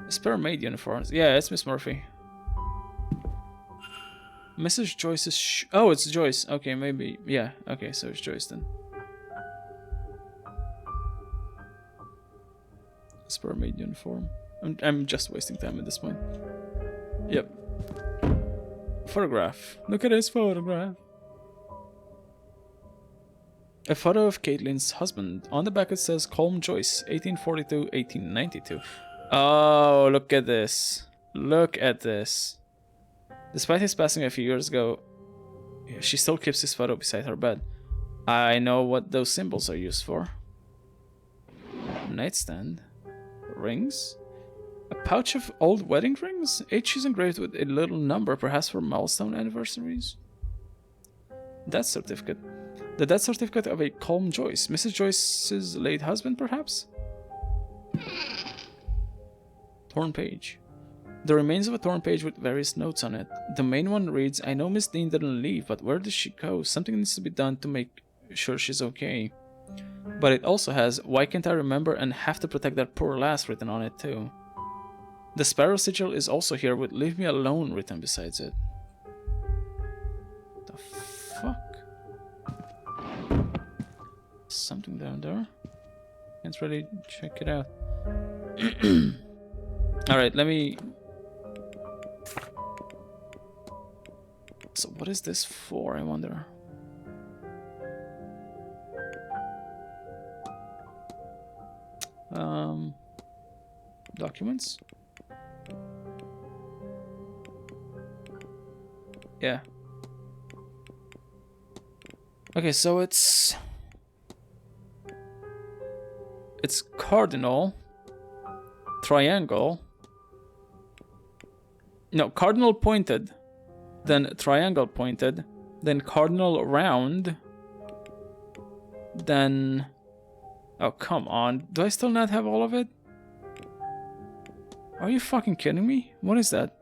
Spare maid uniforms. Yeah, it's Miss Murphy. Mrs. Joyce's oh, it's Joyce. Okay, maybe. Yeah, okay, so it's Joyce then. Spare maid uniform. I'm just wasting time at this point. Yep. Photograph. Look at this photograph. A photo of Caitlin's husband. On the back it says Colm Joyce, 1842-1892. Oh, look at this. Look at this. Despite his passing a few years ago, she still keeps his photo beside her bed. I know what those symbols are used for. Nightstand. Rings. A pouch of old wedding rings? Each is engraved with a little number, perhaps for milestone anniversaries. Death certificate. The death certificate of a Colm Joyce. Mrs. Joyce's late husband, perhaps? Torn page. The remains of a torn page with various notes on it. The main one reads, I know Miss Dean didn't leave, but where did she go? Something needs to be done to make sure she's okay. But it also has, why can't I remember and have to protect that poor lass written on it too. The sparrow sigil is also here with leave me alone written besides it. The fuck? Something down there. Can't really check it out. Alright, let me... So what is this for, I wonder? Documents? Yeah. Okay, so it's cardinal, triangle, no, cardinal pointed, then triangle pointed, then cardinal round, then, oh come on, do I still not have all of it? Are you fucking kidding me? What is that?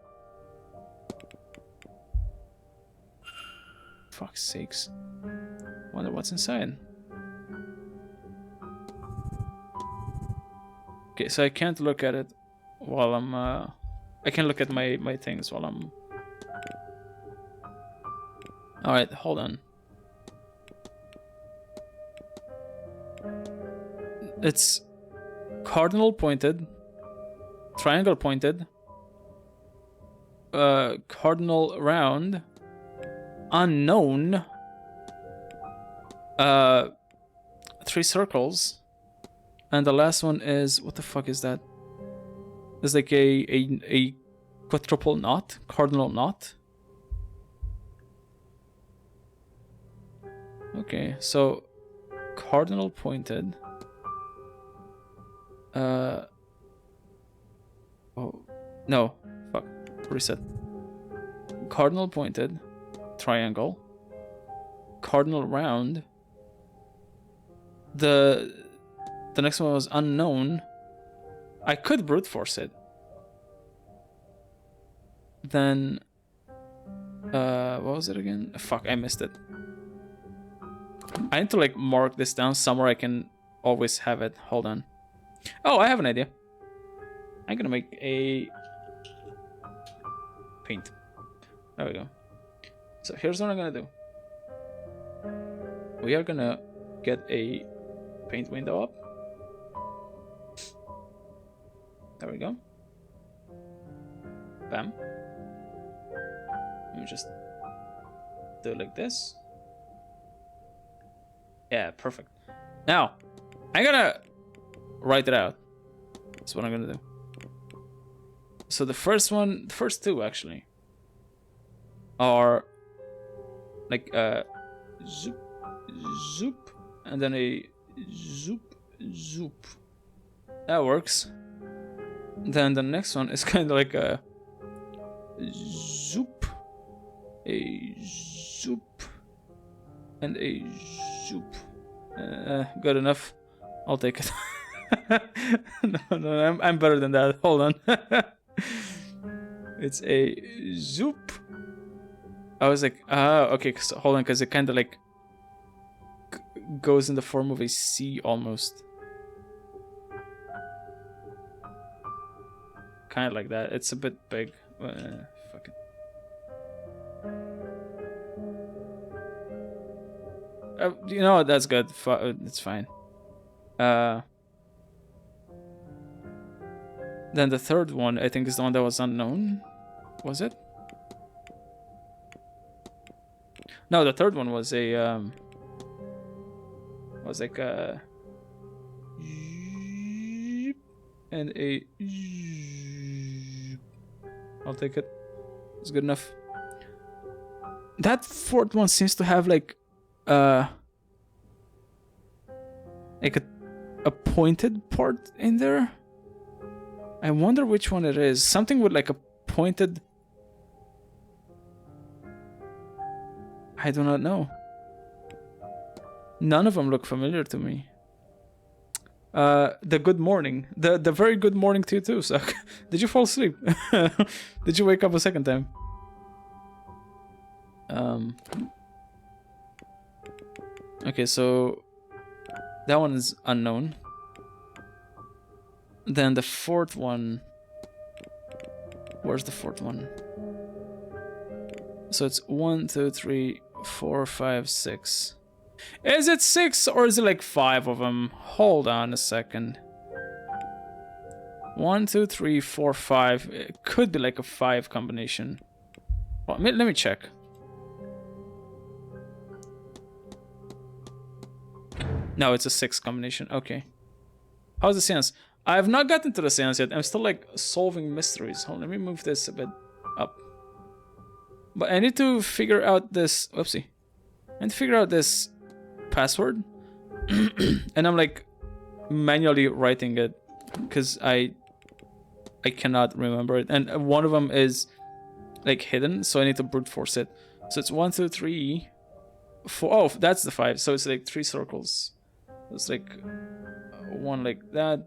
Fuck's sakes. Wonder what's inside. Okay, so I can't look at it while I'm I can look at my things while I'm... Alright, hold on. It's cardinal pointed, triangle pointed, cardinal round, unknown, 3 circles, and the last one is, what the fuck is that? It's like a quadruple knot, cardinal knot. Okay, so cardinal pointed. Oh no, fuck, reset. Cardinal pointed, triangle, cardinal round. The next one was unknown. I could brute force it. Then what was it again? Fuck, I missed it. I need to like mark this down somewhere I can always have it. Hold on. Oh, I have an idea. I'm gonna make a paint. There we go. So here's what I'm gonna do. We are gonna get a paint window up. There we go. Bam. Let me just do it like this. Yeah, perfect. Now, I'm gonna write it out. That's what I'm gonna do. So the first one, the first two actually, are like zoop, zoop, and then a zoop, zoop. That works. Then the next one is kind of like a zoop, a zoop, and a zoop. Good enough. I'll take it. No, I'm better than that. Hold on. It's a zoop. I was like, okay, hold on, because it kind of like goes in the form of a C almost. Kind of like that. It's a bit big. Fuck it. You know what? That's good. It's fine. Then the third one, I think, is the one that was unknown. Was it? No, the third one was a was like a and a. I'll take it. It's good enough. That fourth one seems to have like a pointed part in there. I wonder which one it is. Something with like a pointed. I do not know. None of them look familiar to me. The good morning. The very good morning to you too, Suck. Did you fall asleep? Did you wake up a second time? Okay, so that one is unknown. Then the fourth one. Where's the fourth one? So it's 1, 2, 3, 4, 5, 6. Is it 6 or is it like 5 of them? Hold on a second. 1, 2, 3, 4, 5. It could be like a 5 combination. Well, let me check. No, it's a 6 combination. Okay. How's the Séance? I have not gotten to the Séance yet. I'm still like solving mysteries. Hold on, let me move this a bit up. But I need to figure out this. Whoopsie. I need to figure out this password. And I'm like manually writing it because I cannot remember it. And one of them is like hidden, so I need to brute force it. So it's 1, 2, 3, 4. Oh, that's the 5. So it's like 3 circles. It's like one like that,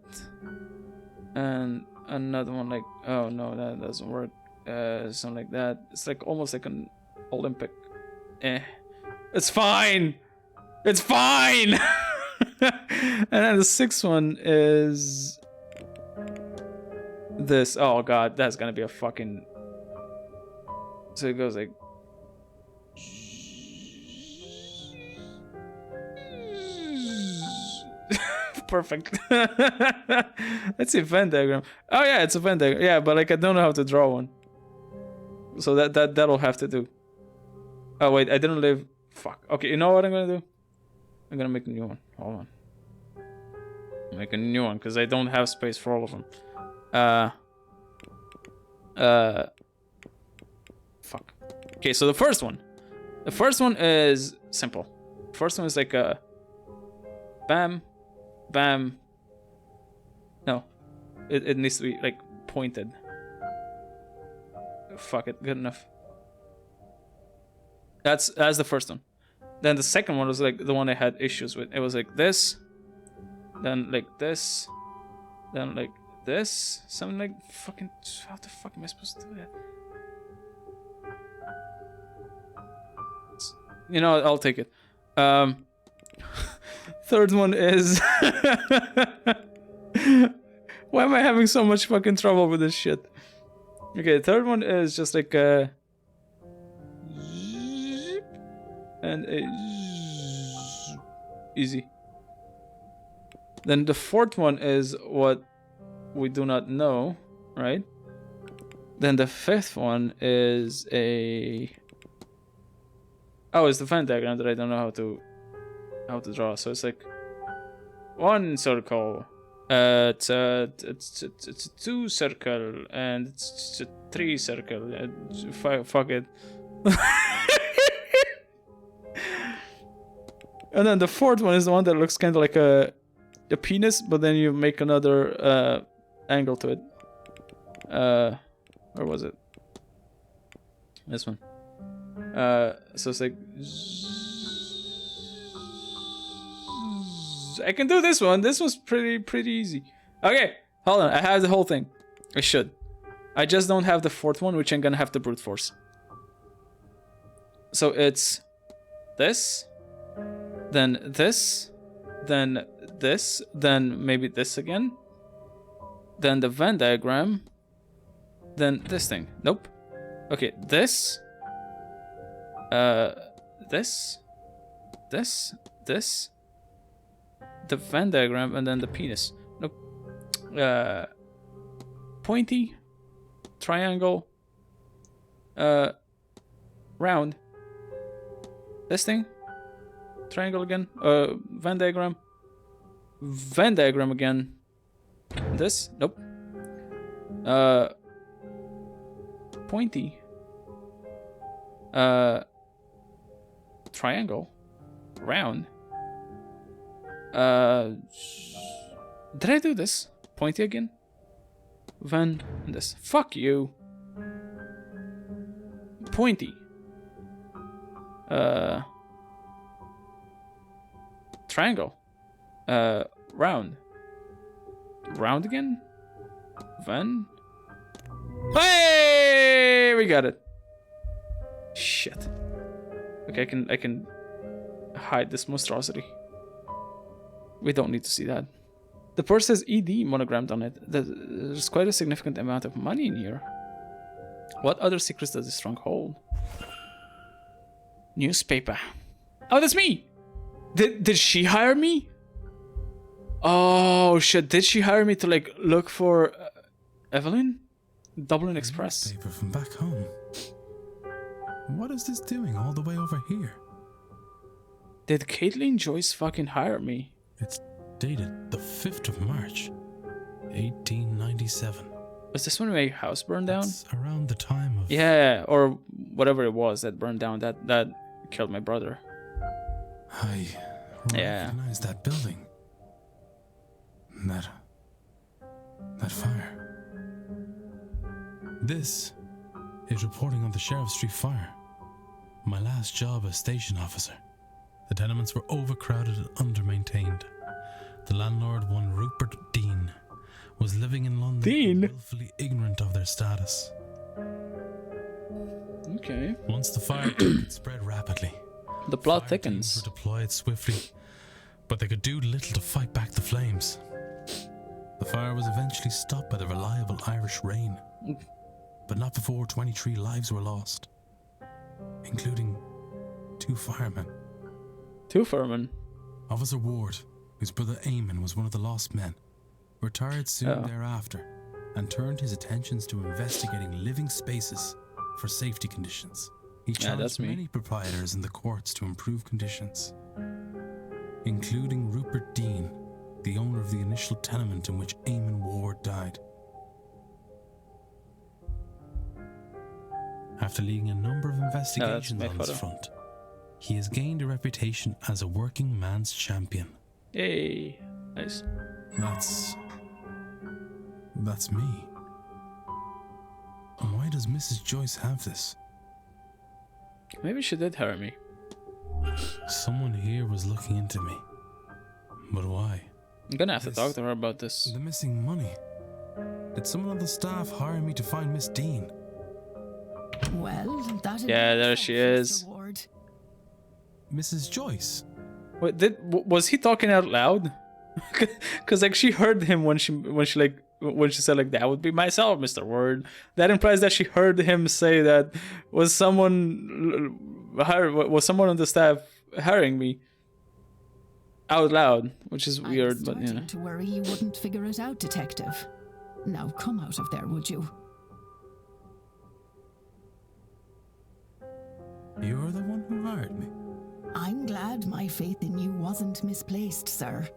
and another one like, oh no, that doesn't work. Something like that. It's like almost like an Olympic. It's fine. It's fine. And then the 6th one is this. Oh god, that's gonna be a fucking. So it goes like. Perfect. That's a Venn diagram. Oh yeah, it's a Venn diagram. Yeah, but like I don't know how to draw one. So that'll have to do. Oh wait, I didn't leave. Fuck. Okay, you know what I'm gonna do? I'm gonna make a new one. Hold on. Make a new one because I don't have space for all of them. Fuck. Okay, so the first one. The first one is simple. The first one is like a. Bam. Bam. No. It needs to be like pointed. Fuck it, good enough. That's the first one. Then the second one was like the one I had issues with. It was like this, then like this, then like this. Something like fucking. How the fuck am I supposed to do that? You know, I'll take it. Third one is. Why am I having so much fucking trouble with this shit? Okay, third one is just like a. And a. Easy. Then the fourth one is what we do not know, right? Then the fifth one is a. Oh, it's the Venn diagram that I don't know how to draw. So it's like one circle. It's a 2 circle and it's a 3 circle. Fuck it. And then the fourth one is the one that looks kind of like a penis, but then you make another angle to it. Where was it? This one. So it's like I can do this one. This was pretty easy. Okay, hold on. I have the whole thing. I should. I just don't have the fourth one, which I'm gonna have to brute force. So it's this, then this, then this, then maybe this again, then the Venn diagram, then this thing. Nope. Okay, this, this, the Venn diagram, and then the penis. Nope. Pointy, triangle, round. This thing, triangle again, Venn diagram again. This, nope. Pointy, triangle, round. Did I do this? Pointy again? Venn and this. Fuck you. Pointy. Triangle. Round. Round again? Venn? Hey! We got it. Shit. Okay, I can hide this monstrosity. We don't need to see that. The purse has ED monogrammed on it. There's quite a significant amount of money in here. What other secrets does this trunk hold? Newspaper. Oh, that's me! Did she hire me? Oh shit, did she hire me to like look for Evelyn? Dublin Express. Paper from back home. What is this doing all the way over here? Did Caitlin Joyce fucking hire me? It's dated the 5th of March, 1897. Was this when my house burned down? It's around the time of... Yeah, or whatever it was that burned down, that killed my brother. I recognize that building. That fire. This is reporting on the Sheriff Street fire. My last job as station officer. The tenements were overcrowded and under-maintained. The landlord, one Rupert Dean, was living in London, willfully ignorant of their status. Okay. Once the fire took, it spread rapidly. The plot Fire thickens. teams were deployed swiftly, but they could do little to fight back the flames. The fire was eventually stopped by the reliable Irish rain, but not before 23 lives were lost, including 2 firemen. 2 firemen? Officer Ward, whose brother Eamon was one of the lost men, retired soon thereafter and turned his attentions to investigating living spaces for safety conditions. He challenged many proprietors in the courts to improve conditions, including Rupert Dean, the owner of the initial tenement in which Eamon Ward died. After leading a number of investigations on this front, he has gained a reputation as a working man's champion. Yay. Nice. That's me. And why does Mrs. Joyce have this? Maybe she did hire me. Someone here was looking into me. But why? I'm gonna have to talk to her about this. The missing money. Did someone on the staff hire me to find Miss Dean? Well, that is... Yeah, there she is. Mrs. Joyce? Wait, was he talking out loud? Cause like she heard him when she said like that would be myself, Mr. Ward. That implies that she heard him say that. Was someone on the staff hiring me out loud, which is weird, but yeah. To worry you wouldn't figure it out, Detective. Now come out of there, would you? You're the one who hired me. I'm glad my faith in you wasn't misplaced, sir.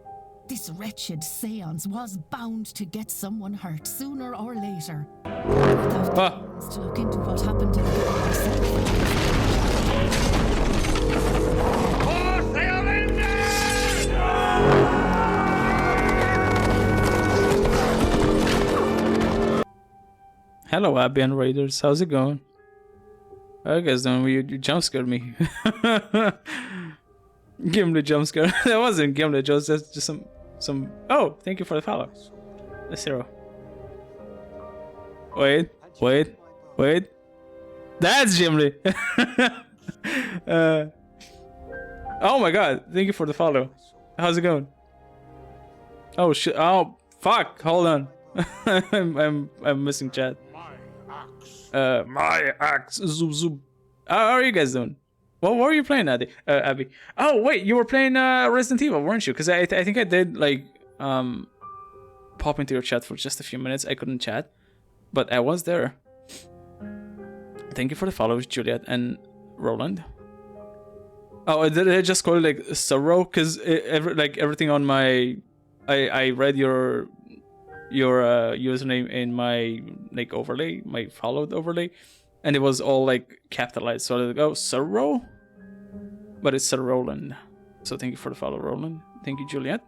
This wretched seance was bound to get someone hurt sooner or later. I'd have to look into what happened to the girl myself. Hello, Abby and Raiders. How's it going? How you guys doing? You jump scared me. Gimli jump scare. That wasn't Gimli. Just some. Oh, thank you for the follow. That's 0. Wait. That's Gimli. Oh my god! Thank you for the follow. How's it going? Oh shit! Oh fuck! Hold on. I'm missing chat. My axe. Zoom zoom. How are you guys doing? What were you playing, Abby? Oh wait, you were playing Resident Evil, weren't you? Because I think I did like pop into your chat for just a few minutes. I couldn't chat, but I was there. Thank you for the follows, Juliet and Roland. Oh, did I just call it like Sorrow? Because everything on my, I read your username in my like overlay, my followed overlay, and it was all like capitalized. So I was like, oh, Sorrow, but it's Sir Roland. So thank you for the follow, Roland. Thank you, Juliet.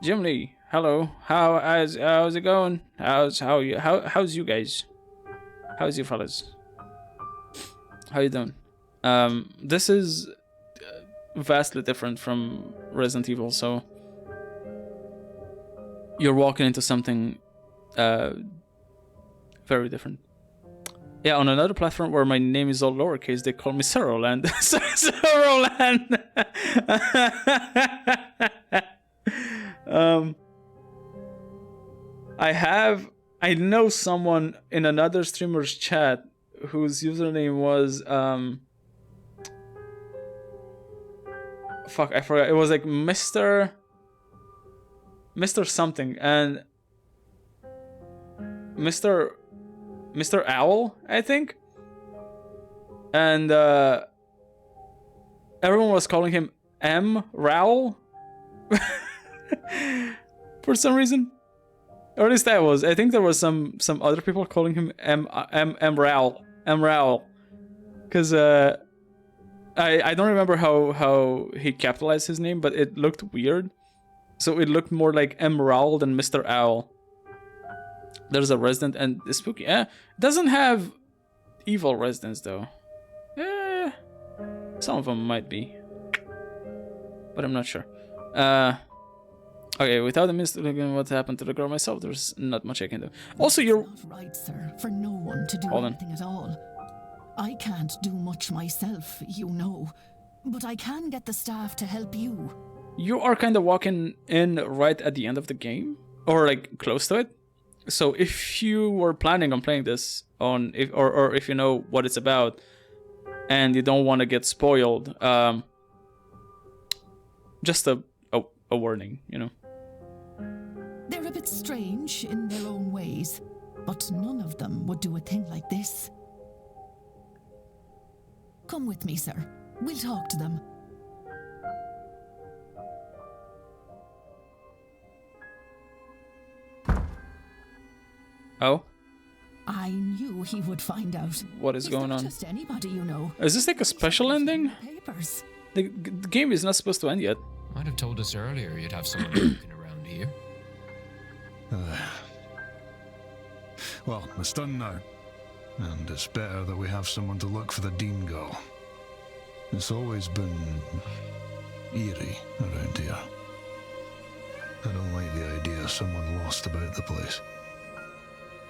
Jim Lee, hello. How's it going? How's you guys? How's you fellas? How you doing? This is vastly different from Resident Evil, so you're walking into something very different. Yeah, on another platform where my name is all lowercase, they call me Sir Roland. Sir Roland. I know someone in another streamer's chat whose username was fuck, I forgot. It was like Mr. something and Mr. Owl, I think. And everyone was calling him M. Rowell for some reason. Or at least I was. I think there was some other people calling him M. Rowell. Because I don't remember how he capitalized his name, but it looked weird. So it looked more like M. Rowell than Mr. Owl. There's a resident and it's spooky. Doesn't have evil residents though. Some of them might be, but I'm not sure. Okay, without the mist looking at what happened to the girl myself, there's not much I can do. Also, you're not right, sir, for no one to do Hold on. anything at all. I can't do much myself, you know, but I can get the staff to help you. You are kind of walking in right at the end of the game, or like close to it. So if you were planning on playing this on, if you know what it's about, and you don't want to get spoiled, just a warning, you know. They're a bit strange in their own ways, but none of them would do a thing like this. Come with me, sir. We'll talk to them. Oh? I knew he would find out. What is going not on? Just anybody, you know. Is this like a special ending? Papers. The game is not supposed to end yet. Might have told us earlier you'd have someone looking around here. Well, it's done now. And it's better that we have someone to look for the Dean girl. It's always been eerie around here. I don't like the idea of someone lost about the place.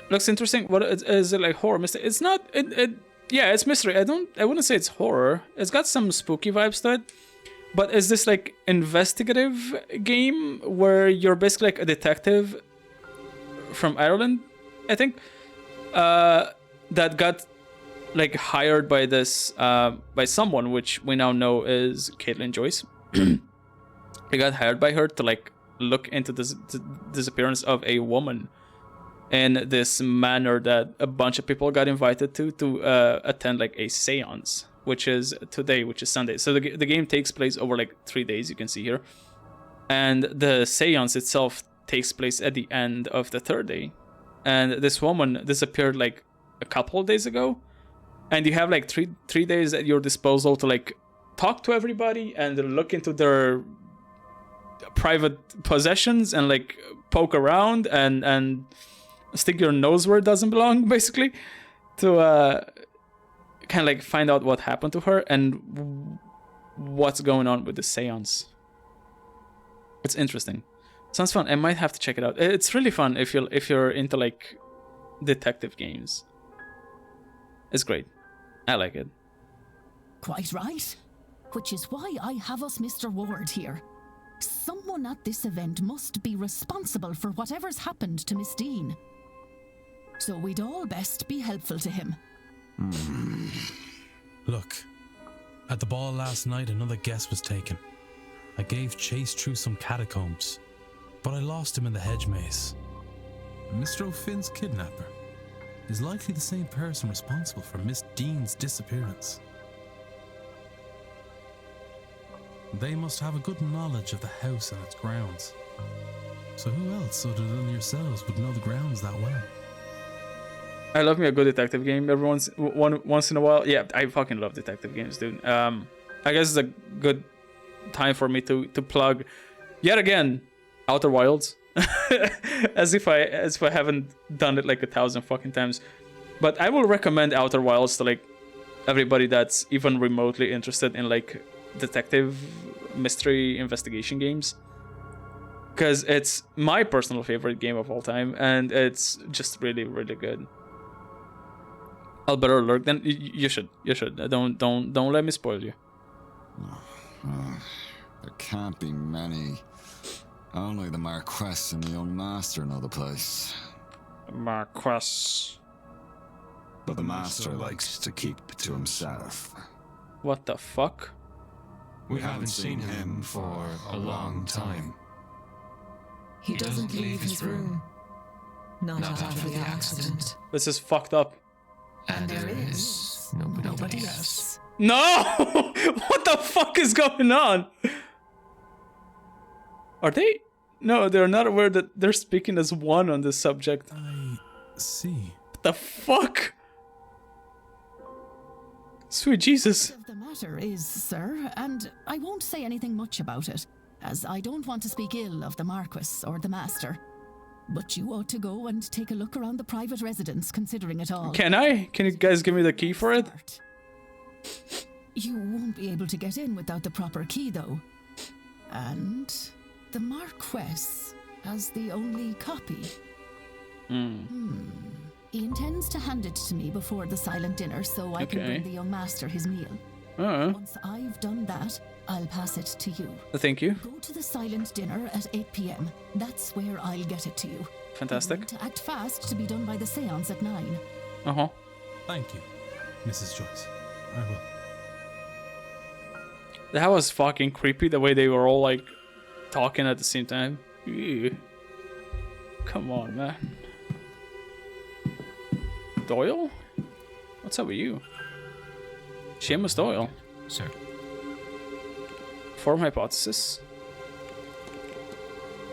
Looks interesting. What is it, like horror mystery? It's not. Yeah, it's mystery. I wouldn't say it's horror. It's got some spooky vibes to it. But is this like investigative game where you're basically like a detective from Ireland, I think, that got like hired by this by someone which we now know is Caitlin Joyce. He got hired by her to like look into this disappearance of a woman in this manor that a bunch of people got invited to attend like a séance, which is today, which is Sunday. So the game takes place over like 3 days, you can see here. And the séance itself takes place at the end of the 3rd day. And this woman disappeared like a couple of days ago. And you have like three days at your disposal to like talk to everybody and look into their private possessions and like poke around and stick your nose where it doesn't belong, basically, to kind of like find out what happened to her and what's going on with the seance. It's interesting. Sounds fun. I might have to check it out. It's really fun if you're into like detective games. It's great. I like it. Quite right. Which is why I have us Mr. Ward here. Someone at this event must be responsible for whatever's happened to Miss Dean. So we'd all best be helpful to him. Look, at the ball last night, another guess was taken. I gave chase through some catacombs, but I lost him in the hedge maze. Mr. O'Finn's kidnapper is likely the same person responsible for Miss Dean's disappearance. They must have a good knowledge of the house and its grounds. So who else other than yourselves would know the grounds that well? I love me a good detective game every once in a while. Yeah, I fucking love detective games, dude. I guess it's a good time for me to plug yet again Outer Wilds. as if I haven't done it like 1,000 fucking times. But I will recommend Outer Wilds to like everybody that's even remotely interested in like detective mystery investigation games, because it's my personal favorite game of all time and it's just really, really good. I'll better alert. Then you should. Don't let me spoil you. There can't be many. Only the Marquess and the young master know the place. Marquess. But the master likes to keep to himself. What the fuck? We haven't seen him for a long time. He doesn't leave his room. Not after the accident. This is fucked up. And there is nobody else. No! What the fuck is going on? Are they? No, they're not aware that they're speaking as one on this subject. I see. What the fuck? Sweet Jesus. The matter is, sir, and I won't say anything much about it, as I don't want to speak ill of the Marquis or the Master. But you ought to go and take a look around the private residence, considering it all. Can I? Can you guys give me the key for it? You won't be able to get in without the proper key, though. And the Marquess has the only copy. He intends to hand it to me before the silent dinner so I can bring the young master his meal. Once I've done that, I'll pass it to you. Thank you. Go to the silent dinner at 8 p.m. That's where I'll get it to you. Fantastic. You need to act fast to be done by the seance at 9. Thank you, Mrs. Joyce. I will. That was fucking creepy, the way they were all like talking at the same time. Ew. Come on, man. Doyle? What's up with you? Seamus Doyle. Sir. Form hypothesis.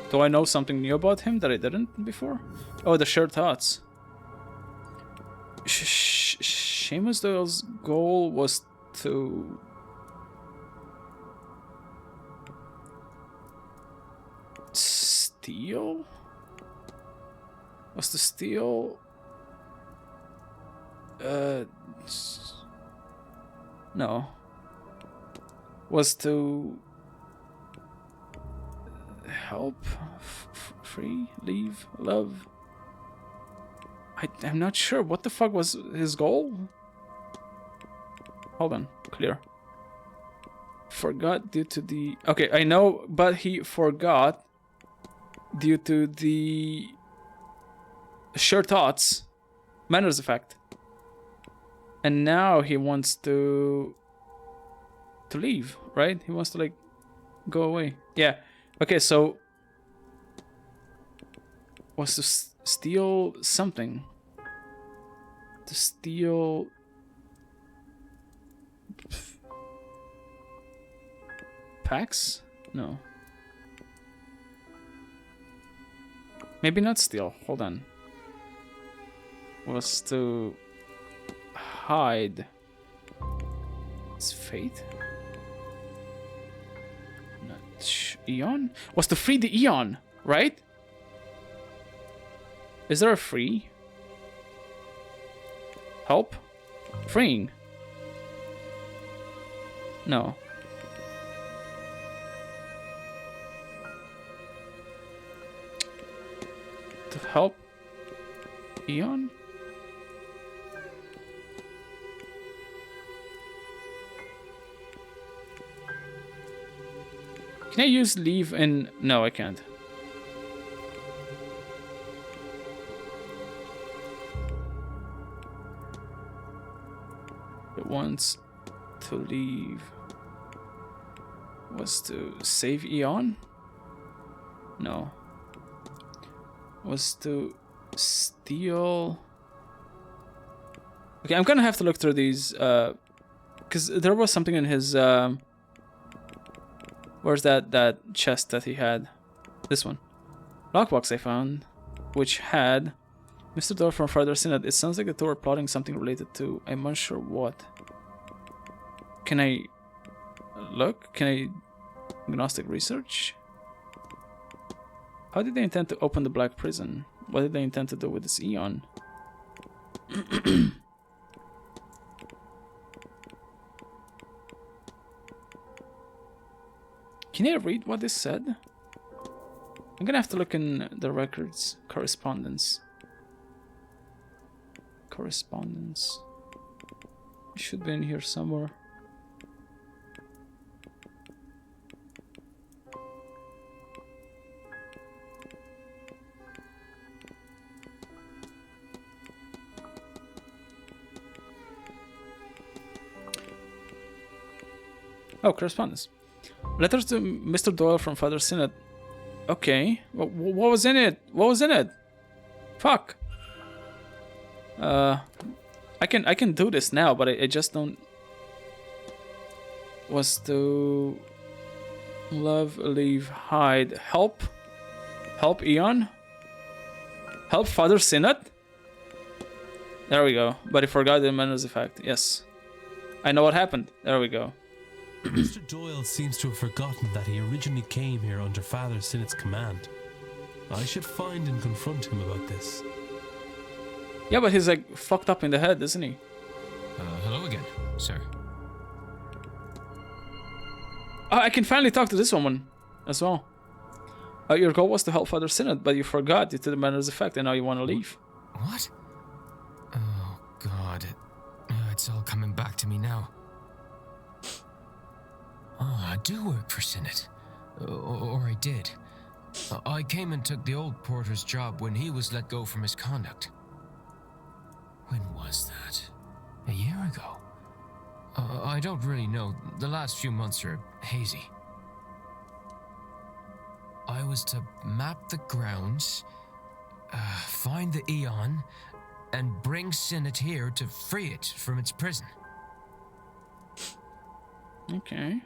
Do I know something new about him that I didn't before? Oh, the shared thoughts. Seamus Doyle's goal was to... steal? Was to steal... no. Was to help, free, leave, love. I'm not sure. What the fuck was his goal? Hold on. Clear. Forgot due to the... Okay, I know, but he forgot due to the shared thoughts. Manor's effect. And now he wants to leave, right? He wants to like go away. Yeah. Okay, so was to steal something. To steal packs? No. Maybe not steal. Hold on. Was to hide his fate? Not Eon? Was to free the Eon, right? Is there a free? Help? Freeing? No. To help Eon? Can I use leave in... No, I can't. It wants to leave. Was to save Eon? No. Was to steal... Okay, I'm gonna have to look through these, because there was something in his, where's that chest that he had? This one. Lockbox I found, which had Mr. Doyle from Father Synod. It sounds like the two are plotting something related to... I'm unsure what. Can I look? Can I... Gnostic research? How did they intend to open the Black Prison? What did they intend to do with this Eon? Can I read what this said? I'm gonna have to look in the records. Correspondence. Correspondence. It should be in here somewhere. Oh, correspondence. Letters to Mr. Doyle from Father Synod. Okay. What was in it? What was in it? Fuck. I can do this now, but I just don't... Was to... Love, leave, hide. Help? Help Eon? Help Father Synod? There we go. But I forgot the Manor's effect. Yes. I know what happened. There we go. Mr. Doyle seems to have forgotten that he originally came here under Father Synod's command. I should find and confront him about this. Yeah, but he's like fucked up in the head, isn't he? Hello again, sir. Oh, I can finally talk to this woman as well. Your goal was to help Father Synod, but you forgot due to the Manor's effect, and now you want to leave. What? Oh, God. It's all coming back to me now. Oh, I do work for Synod. Or I did. I came and took the old porter's job when he was let go for misconduct. When was that? A year ago? I don't really know. The last few months are hazy. I was to map the grounds, find the Eon, and bring Synod here to free it from its prison. Okay.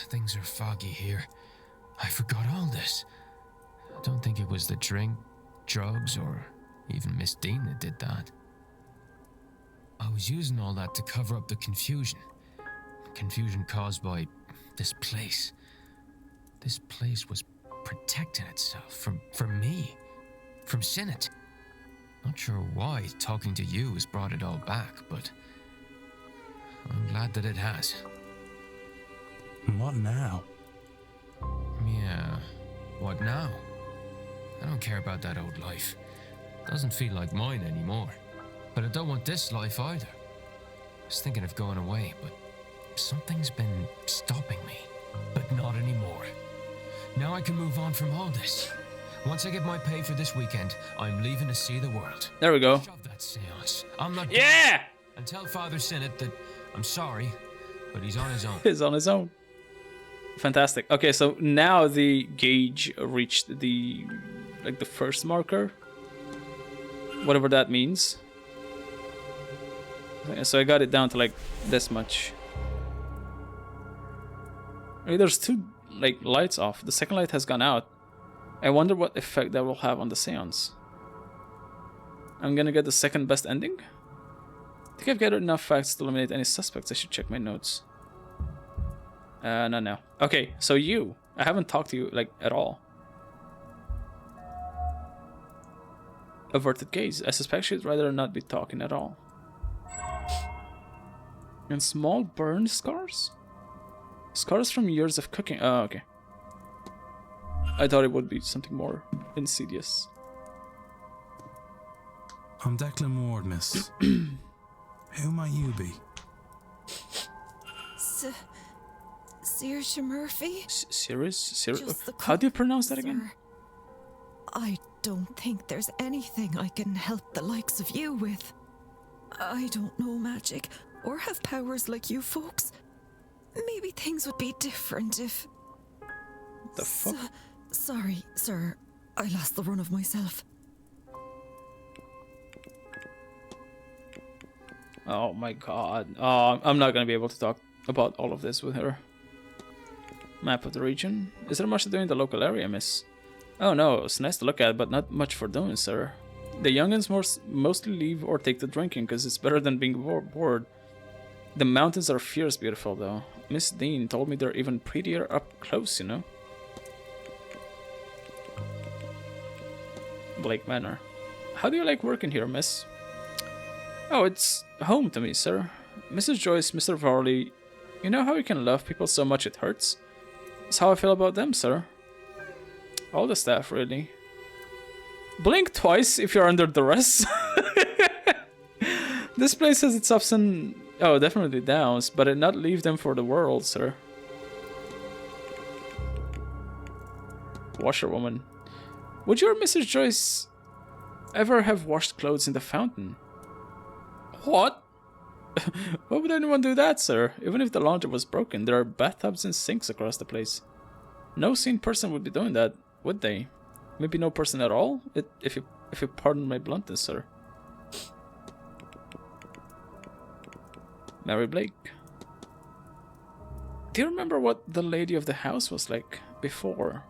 Things are foggy here. I forgot all this. I don't think it was the drink, drugs, or even Miss Dean that did that. I was using all that to cover up the confusion. Confusion caused by this place. This place was protecting itself from me, from Synod. Not sure why talking to you has brought it all back, but I'm glad that it has. What now? Yeah, what now? I don't care about that old life. Doesn't feel like mine anymore. But I don't want this life either. I was thinking of going away, but something's been stopping me. But not anymore. Now I can move on from all this. Once I get my pay for this weekend, I'm leaving to see the world. There we go. Shove that seance. I'm not... Yeah! And tell Father Synod that I'm sorry, but he's on his own. He's on his own. Fantastic. Okay, so now the gauge reached the first marker, whatever that means. So I got it down to like this much. Okay, there's two lights off. The second light has gone out. I wonder what effect that will have on the seance. I'm gonna get the second best ending. I think I've gathered enough facts to eliminate any suspects. I should check my notes. No. Okay, so you. I haven't talked to you, at all. averted gaze. I suspect she'd rather not be talking at all. And small burn scars? Scars from years of cooking. Oh, okay. I thought it would be something more insidious. I'm Declan Ward, miss. Who might you be? Saoirse Murphy? Serious? Just the How do you pronounce that sir. again? I don't think there's anything I can help the likes of you with. I don't know magic or have powers like you folks. Maybe things would be different if... The fuck? Sorry, sir. I lost the run of myself. Oh my god. Oh, I'm not gonna be able to talk about all of this with her. Map of the region. Is there much to do in the local area, miss? Oh no, it's nice to look at, but not much for doing, sir. The youngins mostly leave or take to drinking, because it's better than being bored. The mountains are fierce beautiful, though. Miss Dean told me they're even prettier up close, you know? Blake Manor. How do you like working here, miss? Oh, it's home to me, sir. Mrs. Joyce, Mr. Varley, you know how you can love people so much it hurts? That's how I feel about them, sir. All the staff, really. Blink twice if you're under duress. This place has its ups and... oh, definitely downs, but I'd not leave them for the world, sir. Washerwoman. Would you or Mrs. Joyce ever have washed clothes in the fountain? What? Why would anyone do that, sir? Even if the laundry was broken, there are bathtubs and sinks across the place. No sane person would be doing that, would they? Maybe no person at all? If you pardon my bluntness, sir. Mary Blake. Do you remember what the lady of the house was like before?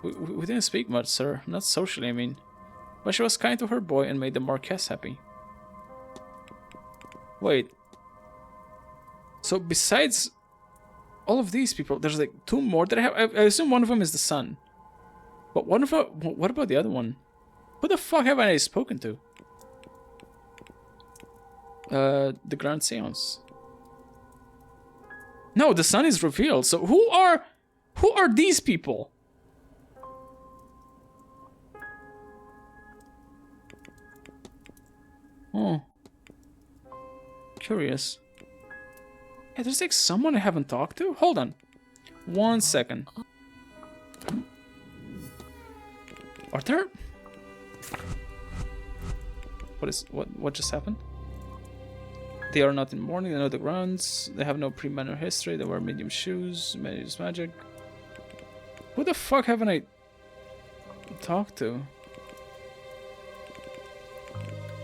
We didn't speak much, sir. Not socially, I mean. But she was kind to her boy and made the Marquess happy. Wait. So besides all of these people, there's like 2 more that I have. I assume one of them is the son. But what about the other one? Who the fuck have I spoken to? The Grand Séance. No, the son is revealed. So who are these people? Oh. Curious. Yeah, there's like someone I haven't talked to. Hold on. 1 second. Are there... What just happened? They are not in mourning, they know the grounds, they have no pre-manor history, they wear medium shoes, may use magic. Who the fuck haven't I talked to?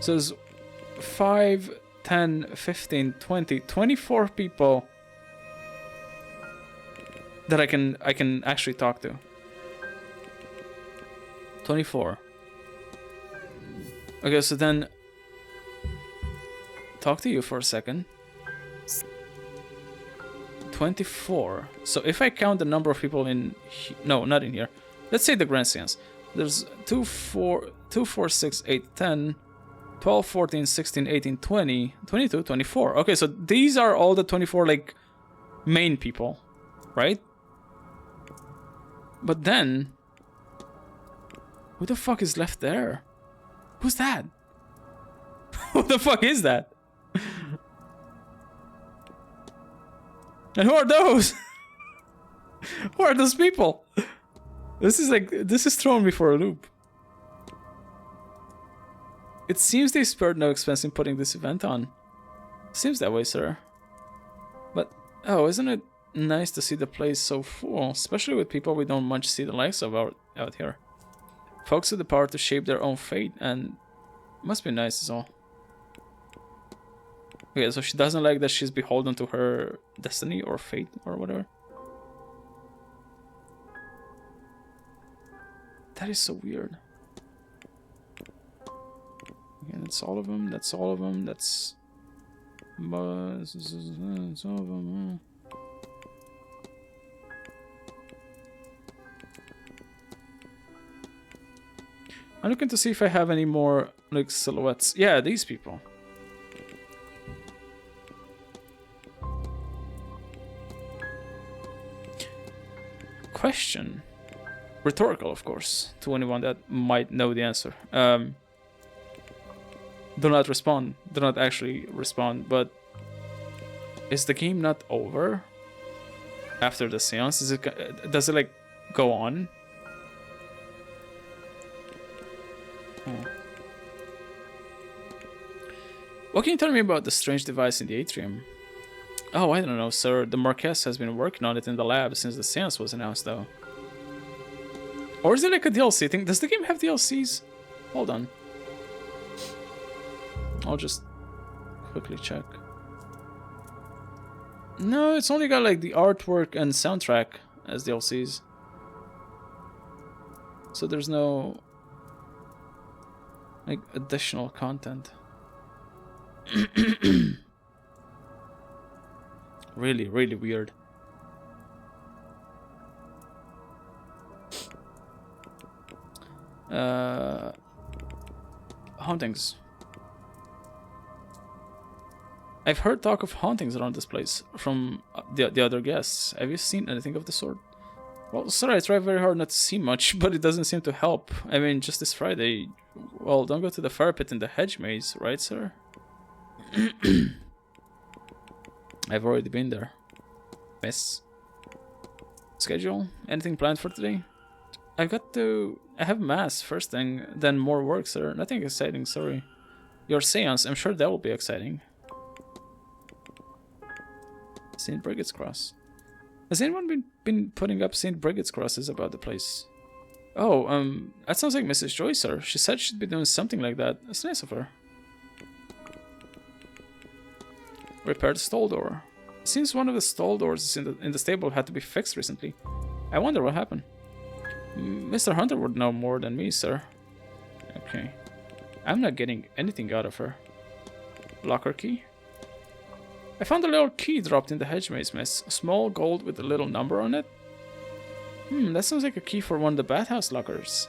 So there's 5, 10, 15, 20, 24 people that I can actually talk to. 24. Okay, so then talk to you for a second. 24. So if I count the number of people in... no, not in here. Let's say the Grand Séance. There's 2, 4, 6, 8, 10, 12, 14, 16, 18, 20, 22, 24. Okay, so these are all the 24, like, main people, right? But then... who the fuck is left there? Who's that? Who the fuck is that? And who are those? Who are those people? This is throwing me for a loop. It seems they spared no expense in putting this event on. Seems that way, sir. But, oh, isn't it nice to see the place so full? Especially with people we don't much see the likes of out here. Folks with the power to shape their own fate, and must be nice as all. Okay, so she doesn't like that she's beholden to her destiny or fate or whatever. That is so weird. Okay, that's all of them. That's all of them. That's all of them. I'm looking to see if I have any more, like, silhouettes. Yeah, these people. Question. Rhetorical, of course, to anyone that might know the answer. Do not respond. Do not actually respond, but is the game not over after the seance? Does it, like, go on? Oh. What can you tell me about the strange device in the atrium? Oh, I don't know, sir. The Marquess has been working on it in the lab since the seance was announced, though. Or is it like a DLC thing? Does the game have DLCs? Hold on. I'll just quickly check. No, it's only got like the artwork and soundtrack as DLCs. So there's no like additional content. Really, really weird. Hauntings. I've heard talk of hauntings around this place from the other guests. Have you seen anything of the sort? Well, sorry, I try very hard not to see much, but it doesn't seem to help. I mean, just this Friday... Well, don't go to the fire pit in the hedge maze, right, sir? I've already been there. Miss. Schedule? Anything planned for today? I have mass first thing, then more work, sir. Nothing exciting, sorry. Your seance, I'm sure that will be exciting. St. Brigid's Cross. Has anyone been putting up St. Brigid's crosses about the place? Oh, that sounds like Mrs. Joy, sir. She said she'd be doing something like that. That's nice of her. Repair the stall door. Seems one of the stall doors in the stable had to be fixed recently. I wonder what happened. Mr. Hunter would know more than me, sir. Okay. I'm not getting anything out of her. Locker key? I found a little key dropped in the hedge maze, miss. A small gold with a little number on it. That sounds like a key for one of the bathhouse lockers.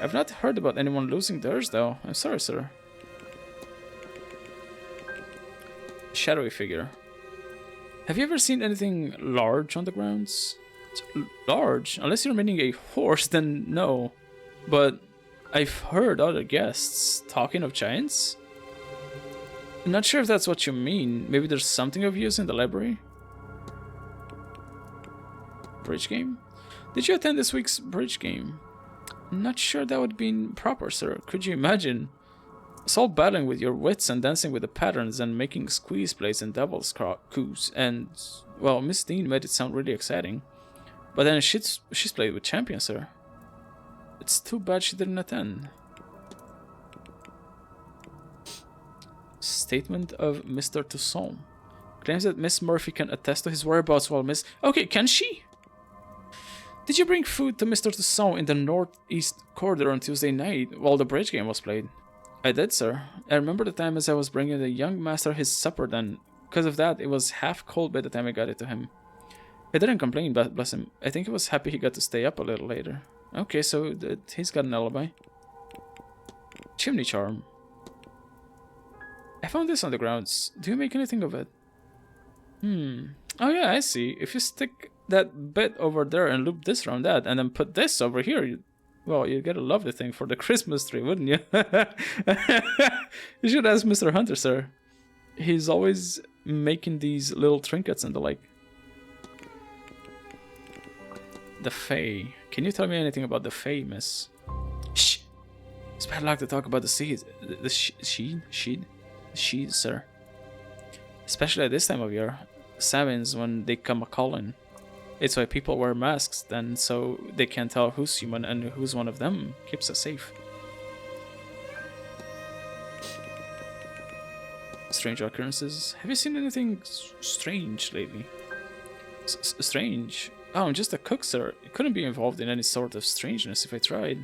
I've not heard about anyone losing theirs, though. I'm sorry, sir. Shadowy figure. Have you ever seen anything large on the grounds? Large? Unless you're meaning a horse, then no. But I've heard other guests talking of giants. I'm not sure if that's what you mean. Maybe there's something of use in the library? Bridge game? Did you attend this week's bridge game? I'm not sure that would be proper, sir. Could you imagine? It's all battling with your wits and dancing with the patterns and making squeeze plays and devil's coups. And, well, Miss Dean made it sound really exciting. But then she's played with champions, sir. It's too bad she didn't attend. Statement of Mr. Toussaint. Claims that Miss Murphy can attest to his whereabouts while Miss... Okay, can she? Did you bring food to Mr. Toussaint in the northeast corridor on Tuesday night while the bridge game was played? I did, sir. I remember the time as I was bringing the young master his supper then. Because of that, it was half cold by the time I got it to him. He didn't complain, but bless him. I think he was happy he got to stay up a little later. Okay, so he's got an alibi. Chimney charm. I found this on the grounds. Do you make anything of it? Oh yeah, I see. If you stick that bit over there and loop this around that, and then put this over here, you'd get a lovely thing for the Christmas tree, wouldn't you? You should ask Mr. Hunter, sir. He's always making these little trinkets and the like. The Fae. Can you tell me anything about the Fae, miss? Shh! It's bad luck to talk about the seeds. The sheed, sir. Especially at this time of year. Savins when they come a-calling. It's why people wear masks then, so they can't tell who's human and who's one of them. Keeps us safe. Strange occurrences. Have you seen anything strange lately? Strange? Oh, I'm just a cook, sir. It couldn't be involved in any sort of strangeness if I tried.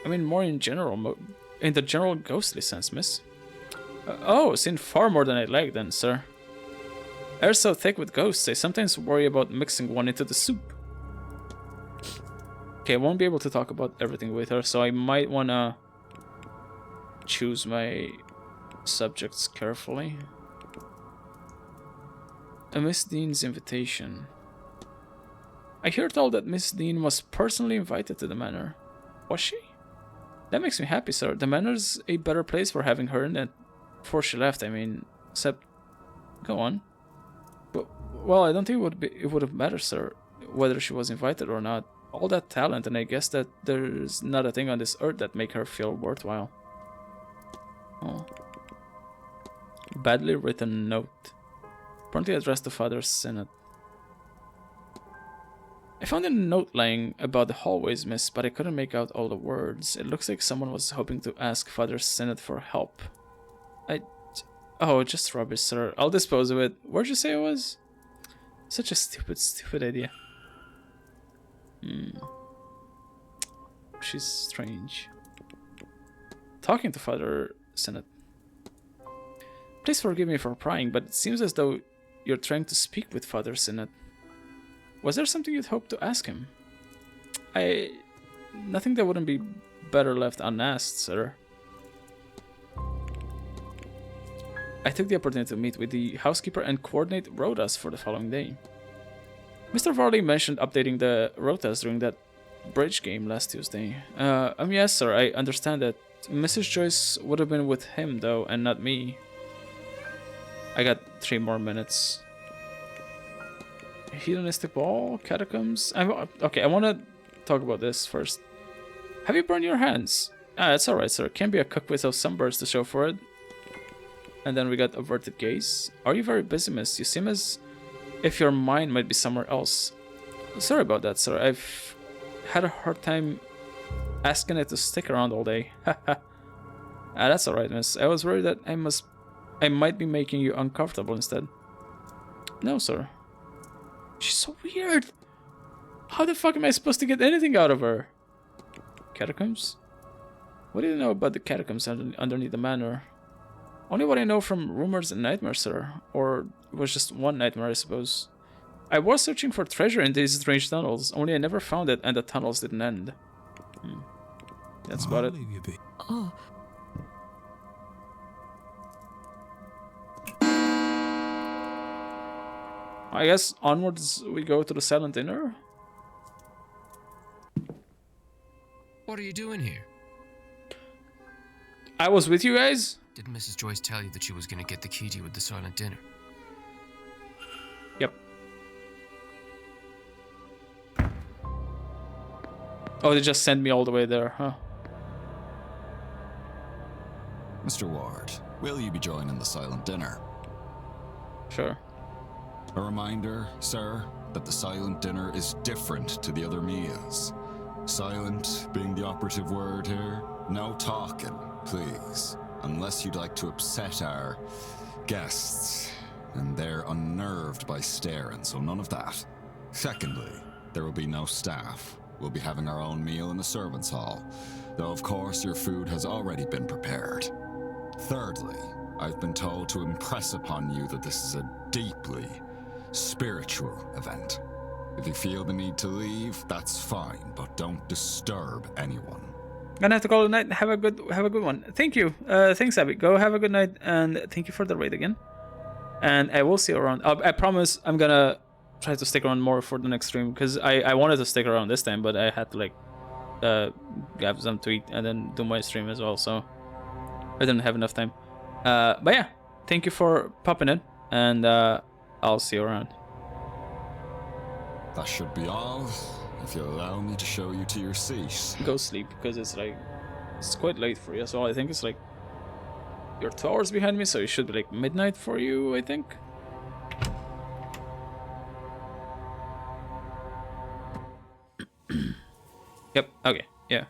I mean, more in general, in the general ghostly sense, miss. Oh, seen far more than I'd like then, sir. Air's so thick with ghosts, I sometimes worry about mixing one into the soup. Okay, I won't be able to talk about everything with her, so I might wanna choose my subjects carefully. A Miss Dean's invitation. I hear told that Miss Dean was personally invited to the manor. Was she? That makes me happy, sir. The manor's a better place for having her in it before she left, I mean. Except, go on. But, well, I don't think it would have mattered, sir, whether she was invited or not. All that talent, and I guess that there's not a thing on this earth that make her feel worthwhile. Oh. Badly written note. Apparently addressed to Father Synod. I found a note lying about the hallways, miss, but I couldn't make out all the words. It looks like someone was hoping to ask Father Synod for help. Oh, just rubbish, sir. I'll dispose of it. Where'd you say it was? Such a stupid idea. She's strange. Talking to Father Synod. Please forgive me for prying, but it seems as though you're trying to speak with Father Synod. Was there something you'd hope to ask him? Nothing that wouldn't be better left unasked, sir. I took the opportunity to meet with the housekeeper and coordinate rotas for the following day. Mr. Varley mentioned updating the rotas during that bridge game last Tuesday. Yes, sir, I understand that. Mrs. Joyce would have been with him, though, and not me. I got 3 more minutes. Hedonistic ball? Catacombs? Okay, I want to talk about this first. Have you burned your hands? It's alright, sir. Can't be a cook without sunburns to show for it. And then we got averted gaze. Are you very busy, miss? You seem as if your mind might be somewhere else. Sorry about that, sir. I've had a hard time asking it to stick around all day. That's alright, miss. I was worried that I might be making you uncomfortable instead. No, sir. She's so weird. How the fuck am I supposed to get anything out of her? Catacombs? What do you know about the catacombs underneath the manor? Only what I know from rumors and nightmares, sir. Or it was just one nightmare, I suppose. I was searching for treasure in these strange tunnels, only I never found it and the tunnels didn't end. That's about it. Oh. I guess onwards we go to the Silent Dinner. What are you doing here? I was with you guys? Did Mrs. Joyce tell you that she was going to get the key to you with the silent dinner? Yep. Oh, they just sent me all the way there, huh? Mr. Ward, will you be joining the silent dinner? Sure. A reminder, sir, that the silent dinner is different to the other meals. Silent being the operative word here. No talking, please. Unless you'd like to upset our guests. And they're unnerved by staring, so none of that. Secondly, there will be no staff. We'll be having our own meal in the servants' hall. Though, of course, your food has already been prepared. Thirdly, I've been told to impress upon you that this is a deeply spiritual event. If you feel the need to leave, that's fine, but don't disturb anyone. Gonna have to call it a night. Have a good one. Thank you. Thanks, Abby. Go have a good night, and thank you for the raid again. And I will see you around. I promise I'm gonna try to stick around more for the next stream, because I wanted to stick around this time, but I had to like have some to eat and then do my stream as well, so I didn't have enough time. But yeah, thank you for popping in, and I'll see you around. That should be all. If you'll allow me to show you to your seat. Go sleep, because it's quite late for you, so I think it's like you're 2 hours behind me, so it should be like midnight for you, I think. Yep. Okay. Yeah.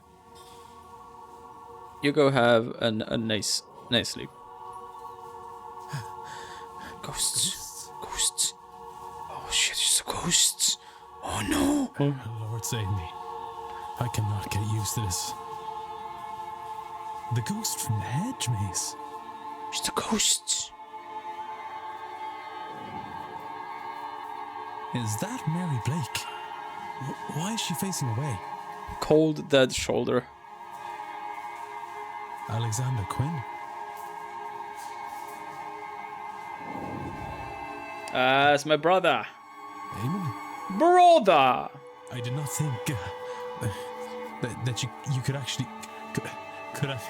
You go have a nice sleep. Ghosts. Oh shit! It's ghosts. Oh no! Oh, Lord save me. I cannot get used to this. The ghost from the hedge maze. It's the ghosts. Is that Mary Blake? Why is she facing away? Cold dead shoulder. Alexander Quinn? It's my brother. Eamon? Brother! I did not think that you could actually could have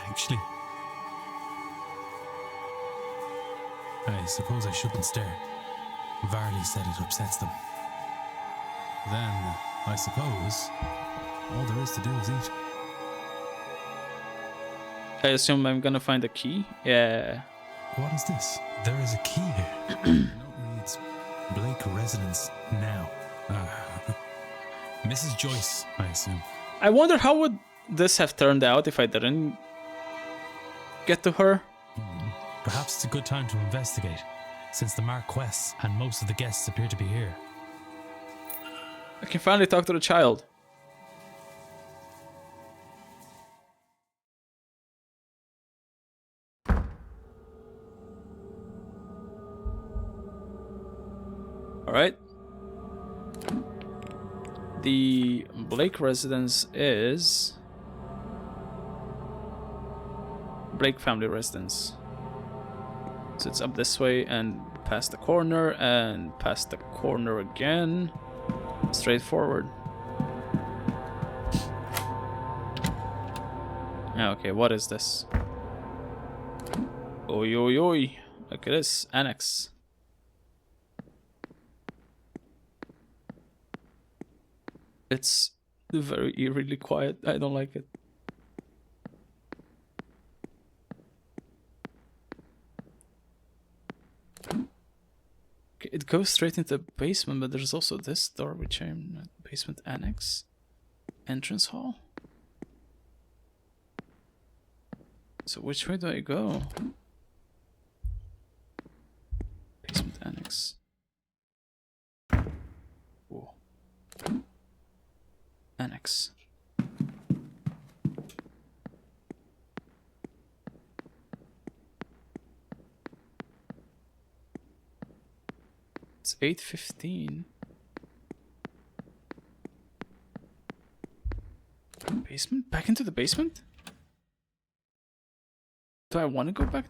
actually. I suppose I shouldn't stare. Varley said it upsets them. Then, I suppose, all there is to do is eat. I assume I'm gonna find a key? Yeah. What is this? There is a key here. Note reads, Blake residence now. Mrs. Joyce, I assume. I wonder how would this have turned out if I didn't get to her? Perhaps it's a good time to investigate, since the Marquess and most of the guests appear to be here. I can finally talk to the child. Alright. The Blake residence is... Blake family residence. So it's up this way and past the corner and past the corner again. Straight forward. Okay, what is this? Oi, oi, oi. Look at this. Annex. It's very eerily quiet. I don't like it. Okay, it goes straight into the basement, but there's also this door, which I'm not. Basement annex. Entrance hall. So which way do I go? Basement annex. Whoa. Annex. It's 8:15. Basement? Back into the basement? Do I want to go back?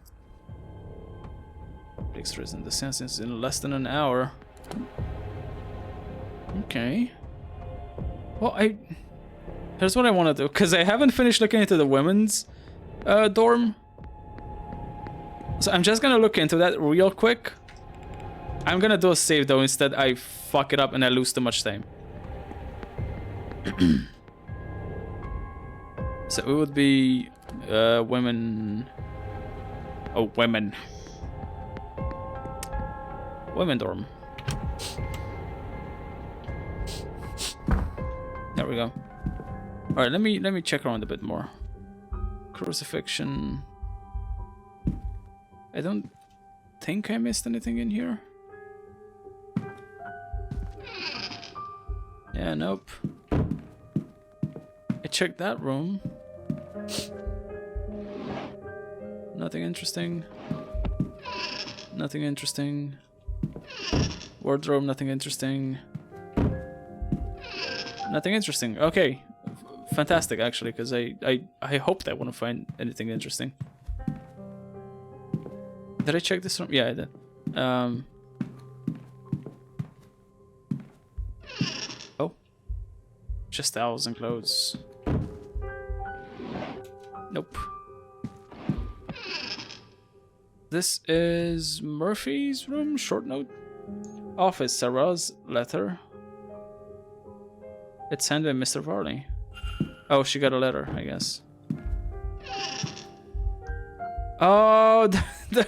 Blake's risen. The Séance is in less than an hour. Okay. Well, here's what I want to do, because I haven't finished looking into the women's dorm. So I'm just gonna look into that real quick. I'm gonna do a save though, instead I fuck it up and I lose too much time. So it would be women. Oh, women. Women dorm. There we go. All right, let me check around a bit more. Crucifixion. I don't think I missed anything in here. Yeah, nope. I checked that room. Nothing interesting. Nothing interesting. Wardrobe, nothing interesting. Nothing interesting. Okay. Fantastic, actually, because I hoped I wouldn't find anything interesting. Did I check this room? Yeah, I did. Oh. Just towels and clothes. Nope. This is Murphy's room? Short note? Office, Sarah's letter. It's sent by Mr. Varley. Oh, she got a letter, I guess. Oh,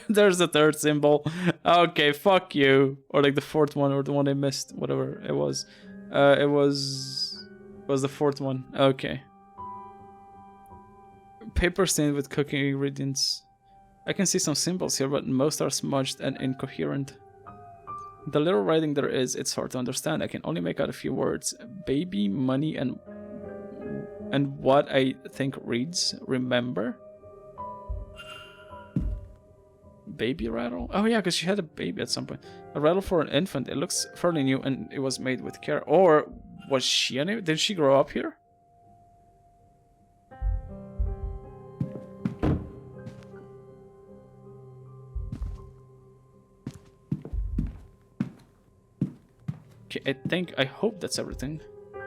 there's the third symbol. Okay, fuck you. Or like the fourth one, or the one I missed. Whatever it was. It was the fourth one. Okay. Paper stained with cooking ingredients. I can see some symbols here, but most are smudged and incoherent. The little writing there is, it's hard to understand. I can only make out a few words. Baby, money, and what I think reads, remember? Baby rattle? Oh yeah, because she had a baby at some point. A rattle for an infant. It looks fairly new and it was made with care. Or was she did she grow up here? Okay, I hope that's everything.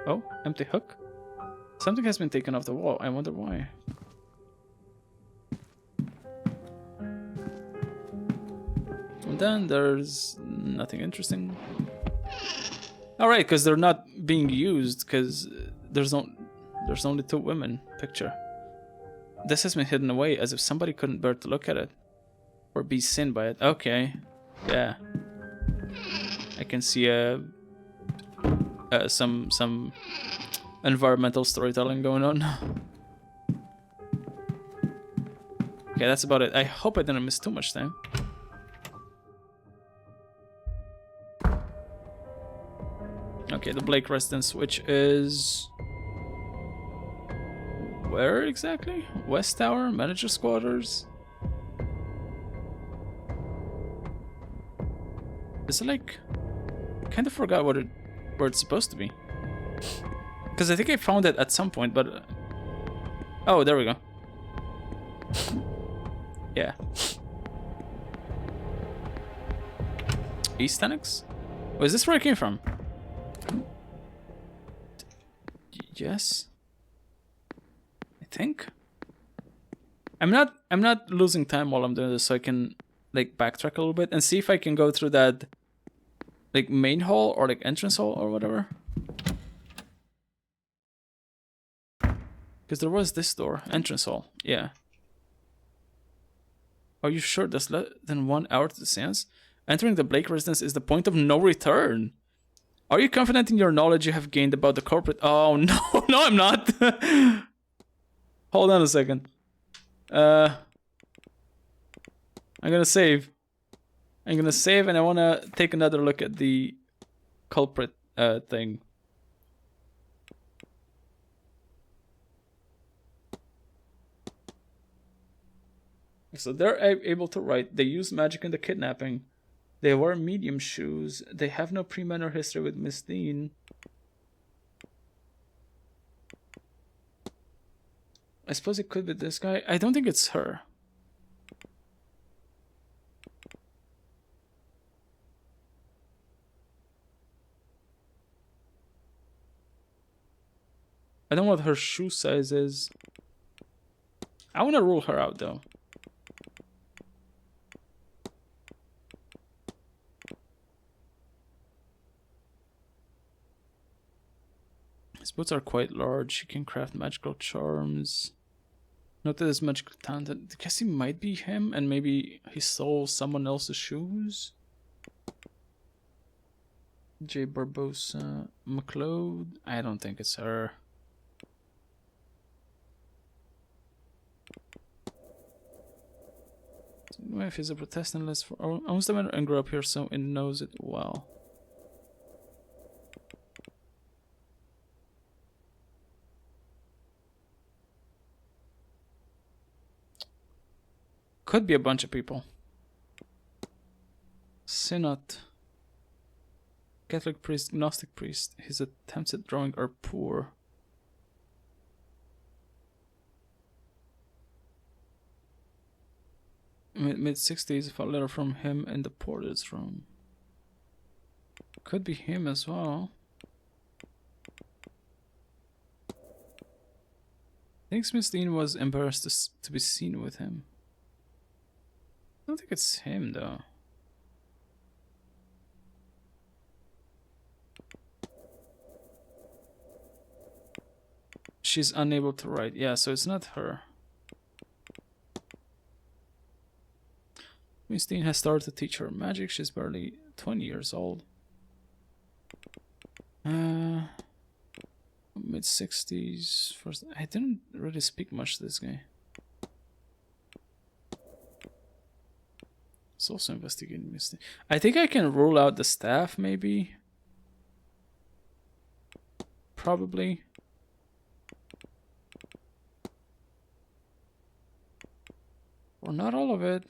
Oh, empty hook. Something has been taken off the wall. I wonder why. And then there's nothing interesting. Alright, because they're not being used, because there's only 2 women picture. This has been hidden away as if somebody couldn't bear to look at it. Or be seen by it. Okay. Yeah. I can see some environmental storytelling going on. Okay, that's about it. I hope I didn't miss too much time. Okay, the Blake residence, which is... where exactly? West Tower? Manager's quarters? Is it like... I kind of forgot where it's supposed to be. Because I think I found it at some point, but... oh, there we go. Yeah. East Annex? Oh, is this where I came from? Yes. I think. I'm not losing time while I'm doing this, so I can like backtrack a little bit and see if I can go through that like main hall or like entrance hall or whatever. Because there was this door, entrance hall. Yeah. Are you sure there's less than 1 hour to the seance? Entering the Blake residence is the point of no return. Are you confident in your knowledge you have gained about the corporate? Oh no, no, I'm not. Hold on a second. I'm gonna save. I'm gonna save, and I wanna take another look at the culprit thing. So they're able to write. They use magic in the kidnapping. They wear medium shoes. They have no pre-Manor history with Miss Dean. I suppose it could be this guy. I don't think it's her. I don't know what her shoe size is. I want to rule her out though. His boots are quite large. He can craft magical charms. Not that his magical talent. I guess he might be him, and maybe he stole someone else's shoes. J. Barbosa. McLeod. I don't think it's her. If he's a Protestant, let's for owns the Manor and grew up here, so it knows it well. Could be a bunch of people. Synod. Catholic priest, Gnostic priest. His attempts at drawing are poor. Mid-60s, a letter from him in the porter's room. Could be him as well. Thinks Miss Dean was embarrassed to be seen with him. I don't think it's him though. She's unable to write. Yeah, so it's not her. Miss Dean has started to teach her magic. She's barely 20 years old. Mid-60s. First, I didn't really speak much to this guy. It's also investigating Miss Dean. I think I can rule out the staff, maybe. Probably. Or not all of it.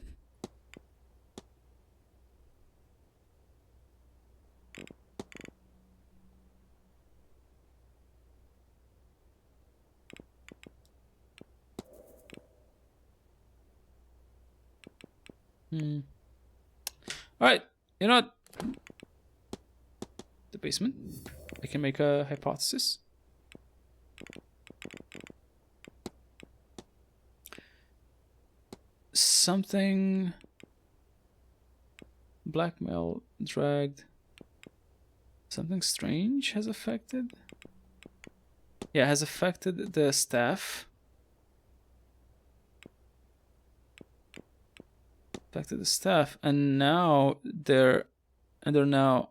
Alright, you know what? basement. I can make a hypothesis. Something... blackmail, dragged. Something strange has affected? Yeah, has affected the staff. Affected the staff, and now they're now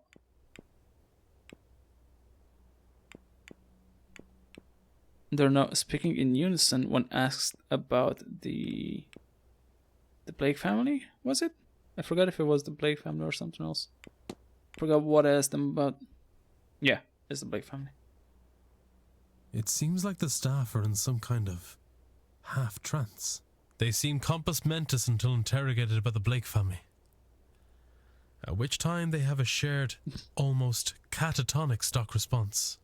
speaking in unison when asked about the Blake family. Was it? I forgot if it was the Blake family or something else. Forgot what I asked them about. Yeah, it's the Blake family. It seems like the staff are in some kind of half-trance. They seem compos mentis until interrogated about the Blake family. At which time they have a shared, almost catatonic stock response.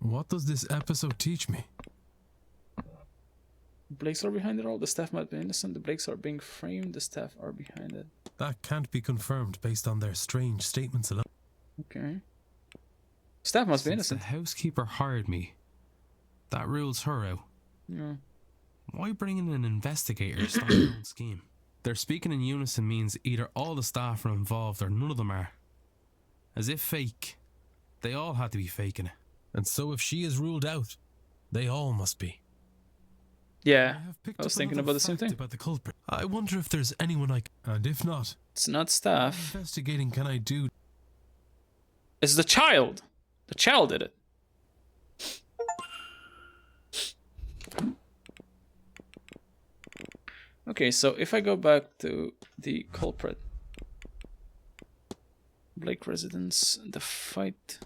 What does this episode teach me? Blakes are behind it all. The staff might be innocent. The Blakes are being framed. The staff are behind it. That can't be confirmed based on their strange statements alone. Okay. Staff must be Since innocent. the housekeeper hired me, that rules her out. Yeah. Why bring in an investigator to start their own scheme? Their speaking in unison means either all the staff are involved or none of them are. As if fake. They all had to be faking it. And so if she is ruled out, they all must be. Yeah, have picked I was up thinking another about the same fact thing. about the culprit. I wonder if there's anyone I can... And if not, It's not what staff. investigating can I do? It's the child. The child did it. Okay, so if I go back to the culprit, Blake residence, the fight.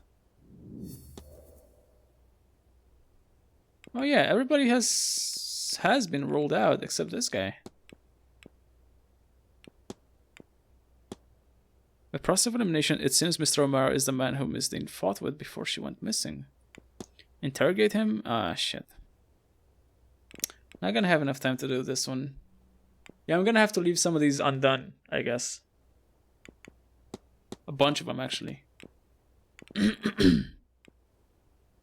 Oh yeah, everybody has been ruled out except this guy. The process of elimination, it seems Mr. O'Mara is the man who Miss Dean fought with before she went missing. Interrogate him? Ah, shit. Not gonna have enough time to do this one. Yeah, I'm gonna have to leave some of these undone, I guess. A bunch of them, actually.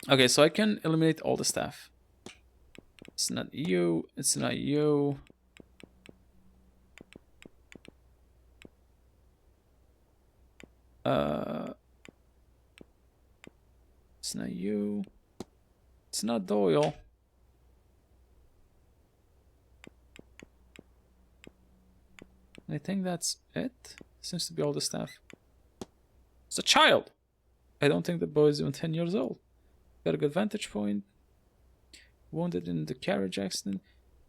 Okay, so I can eliminate all the staff. It's not you. It's not you. It's not you. It's not Doyle. I think that's it. Seems to be all the staff. It's a child. I don't think the boy is even 10 years old. Got a good vantage point. Wounded in the carriage accident.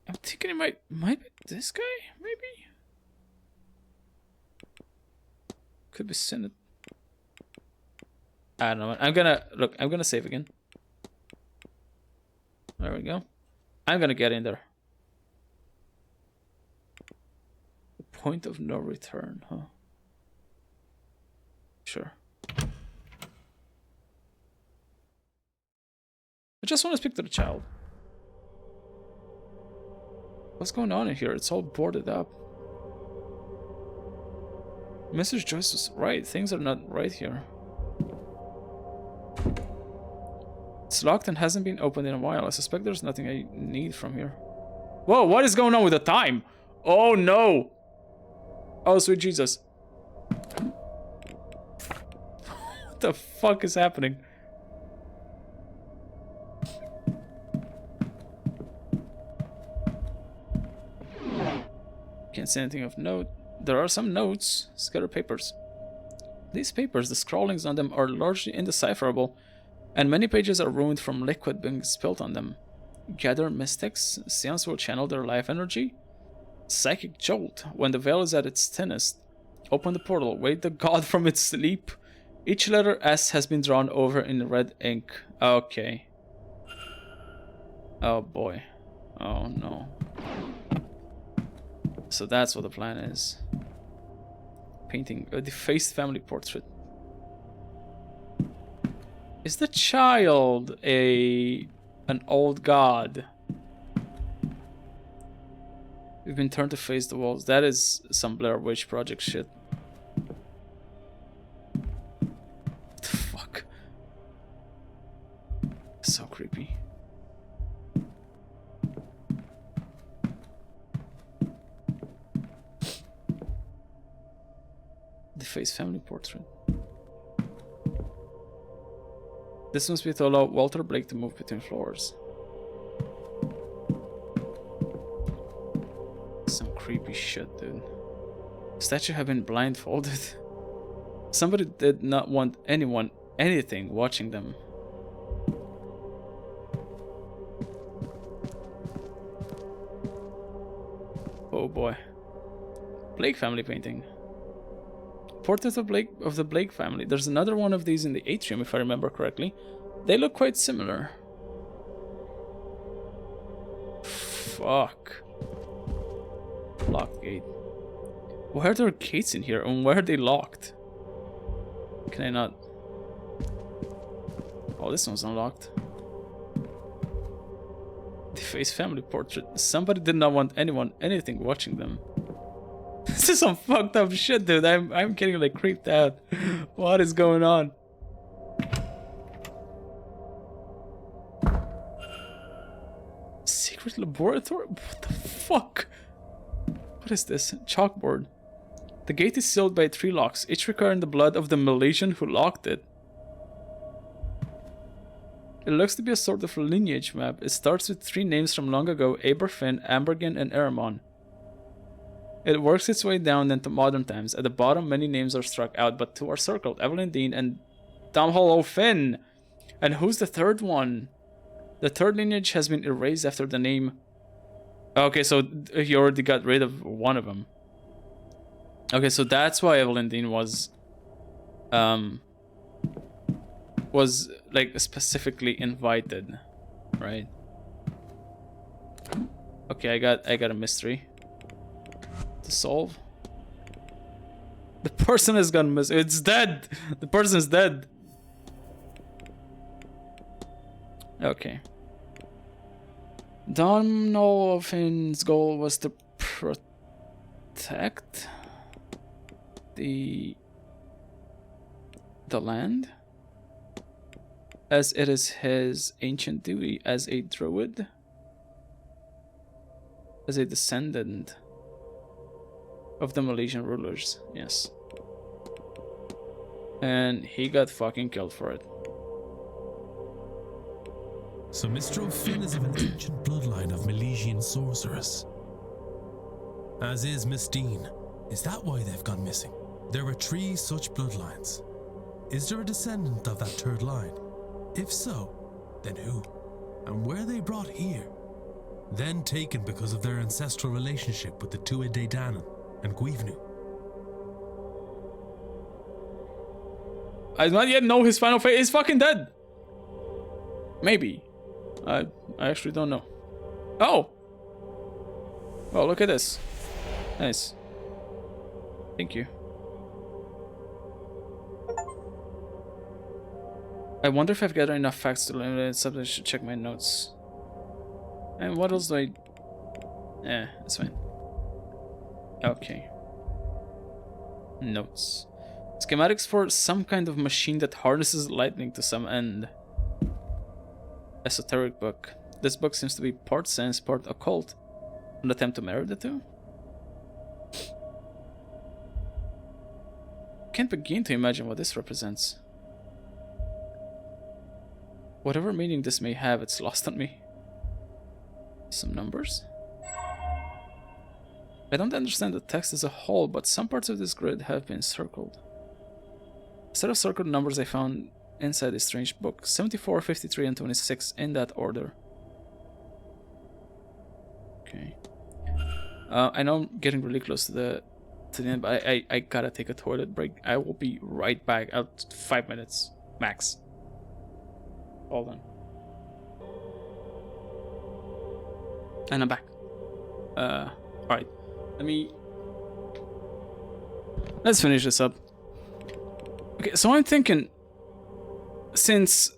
I'm thinking it might be this guy, maybe? Could be Senate. I don't know. I'm gonna save again. There we go. I'm gonna get in there. The point of no return, huh? Sure. I just want to speak to the child. What's going on in here? It's all boarded up. Mrs. Joyce was right. Things are not right here. It's locked and hasn't been opened in a while. I suspect there's nothing I need from here. Whoa, what is going on with the time? Oh no! Oh, sweet Jesus. What the fuck is happening? Can't see anything of note. There are some notes, scattered papers. These papers, the scrawlings on them are largely indecipherable, and many pages are ruined from liquid being spilled on them. Gather mystics, Séance will channel their life energy. Psychic jolt, when the veil is at its thinnest. Open the portal, wake the god from its sleep. Each letter S has been drawn over in red ink. Okay. Oh boy. Oh no. So that's what the plan is. Painting a defaced family portrait. Is the child an old god? We've been turned to face the walls. That is some Blair Witch Project shit. What the creepy. The face family portrait. This must be to allow Walter Blake to move between floors. Some creepy shit, dude. Statue have been blindfolded. Somebody did not want anything watching them. Oh boy. Blake family painting. Portrait of the Blake family. There's another one of these in the atrium, if I remember correctly. They look quite similar. Fuck. Locked gate. Why are there gates in here, and why are they locked? Can I not? Oh, this one's unlocked. The face family portrait. Somebody did not want anything watching them. This is some fucked up shit, dude. I'm getting like creeped out. What is going on? Secret laboratory? What the fuck? What is this? Chalkboard. The gate is sealed by 3 locks, each requiring the blood of the Malaysian who locked it. It looks to be a sort of lineage map. It starts with 3 names from long ago: Aberfin, Ambergen, and Aramon. It works its way down into modern times. At the bottom, many names are struck out, but 2 are circled: Evelyn Dean and Domhnall O'Finn. And who's the third one? The third lineage has been erased after the name. Okay, so he already got rid of one of them. Okay, so that's why Evelyn Dean was like specifically invited, right? Okay, I got a mystery to solve. The person has gone missing. It's dead. The person is dead. Okay. Domhnall O'Finn's goal was to protect the land, as it is his ancient duty as a druid, as a descendant of the Malaysian rulers. Yes. And he got fucking killed for it. So Mr. O'Finn is of an ancient bloodline of Milesian sorcerers. As is Miss Dean. Is that why they've gone missing? There were 3 such bloodlines. Is there a descendant of that third line? If so, then who? And were they brought here? Then taken because of their ancestral relationship with the Tuatha Dé Danann and Guivnu? I do not yet know his final fate. He's fucking dead. Maybe. I actually don't know. Oh! Oh, look at this. Nice. Thank you. I wonder if I've gathered enough facts to learn it. Something I should check my notes. And what else do I... it's fine. Okay. Notes. Schematics for some kind of machine that harnesses lightning to some end. Esoteric book. This book seems to be part science, part occult. An attempt to marry the two? Can't begin to imagine what this represents. Whatever meaning this may have, it's lost on me. Some numbers? I don't understand the text as a whole, but some parts of this grid have been circled. A set of circled numbers I found inside this strange book. 74, 53, and 26, in that order. Okay. I know I'm getting really close to the end, but I gotta take a toilet break. I will be right back. 5 minutes max. Hold on. And I'm back. Alright. Let's finish this up. Okay, so I'm thinking, since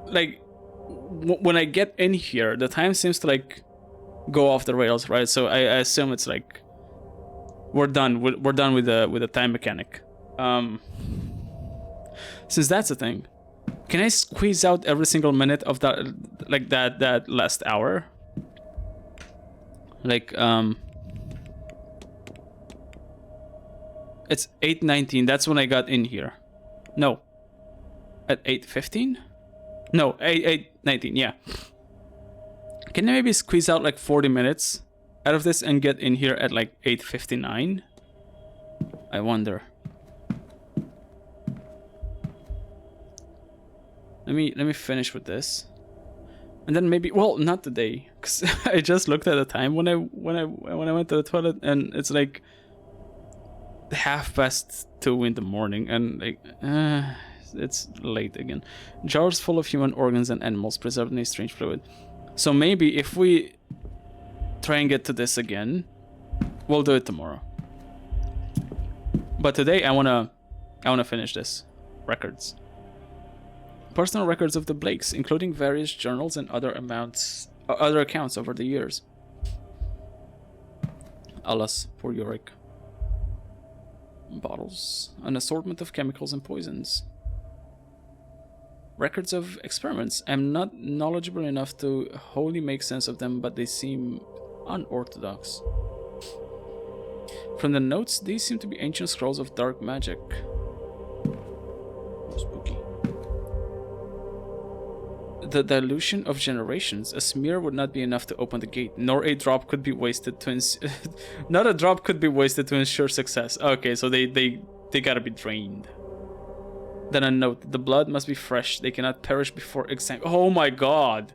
like when I get in here, the time seems to like go off the rails, right? So I assume it's like we're done with the time mechanic. Since that's a thing, Can I squeeze out every single minute of that, like that last hour? Like, it's 8:19. That's when I got in here. No. At 8:15? No, 8:19, yeah. Can I maybe squeeze out like 40 minutes out of this and get in here at like 8:59? I wonder. Let me finish with this. And then maybe, well, not today, cuz I just looked at the time when I went to the toilet, and it's like 2:30 in the morning, and like it's late again. Jars full of human organs and animals preserved in a strange fluid. So maybe if we try and get to this again, we'll do it tomorrow. But today I wanna finish this. Records. Personal records of the Blakes, including various journals and other accounts over the years. Alas, poor Yorick. Bottles, an assortment of chemicals and poisons. Records of experiments. I'm not knowledgeable enough to wholly make sense of them, but they seem unorthodox. From the notes, these seem to be ancient scrolls of dark magic. Oh, spooky. The dilution of generations. A smear would not be enough to open the gate, nor a drop could be wasted to not a drop could be wasted to ensure success. Okay, so they gotta be drained. Then a note: the blood must be fresh. They cannot perish before exam. Oh my god!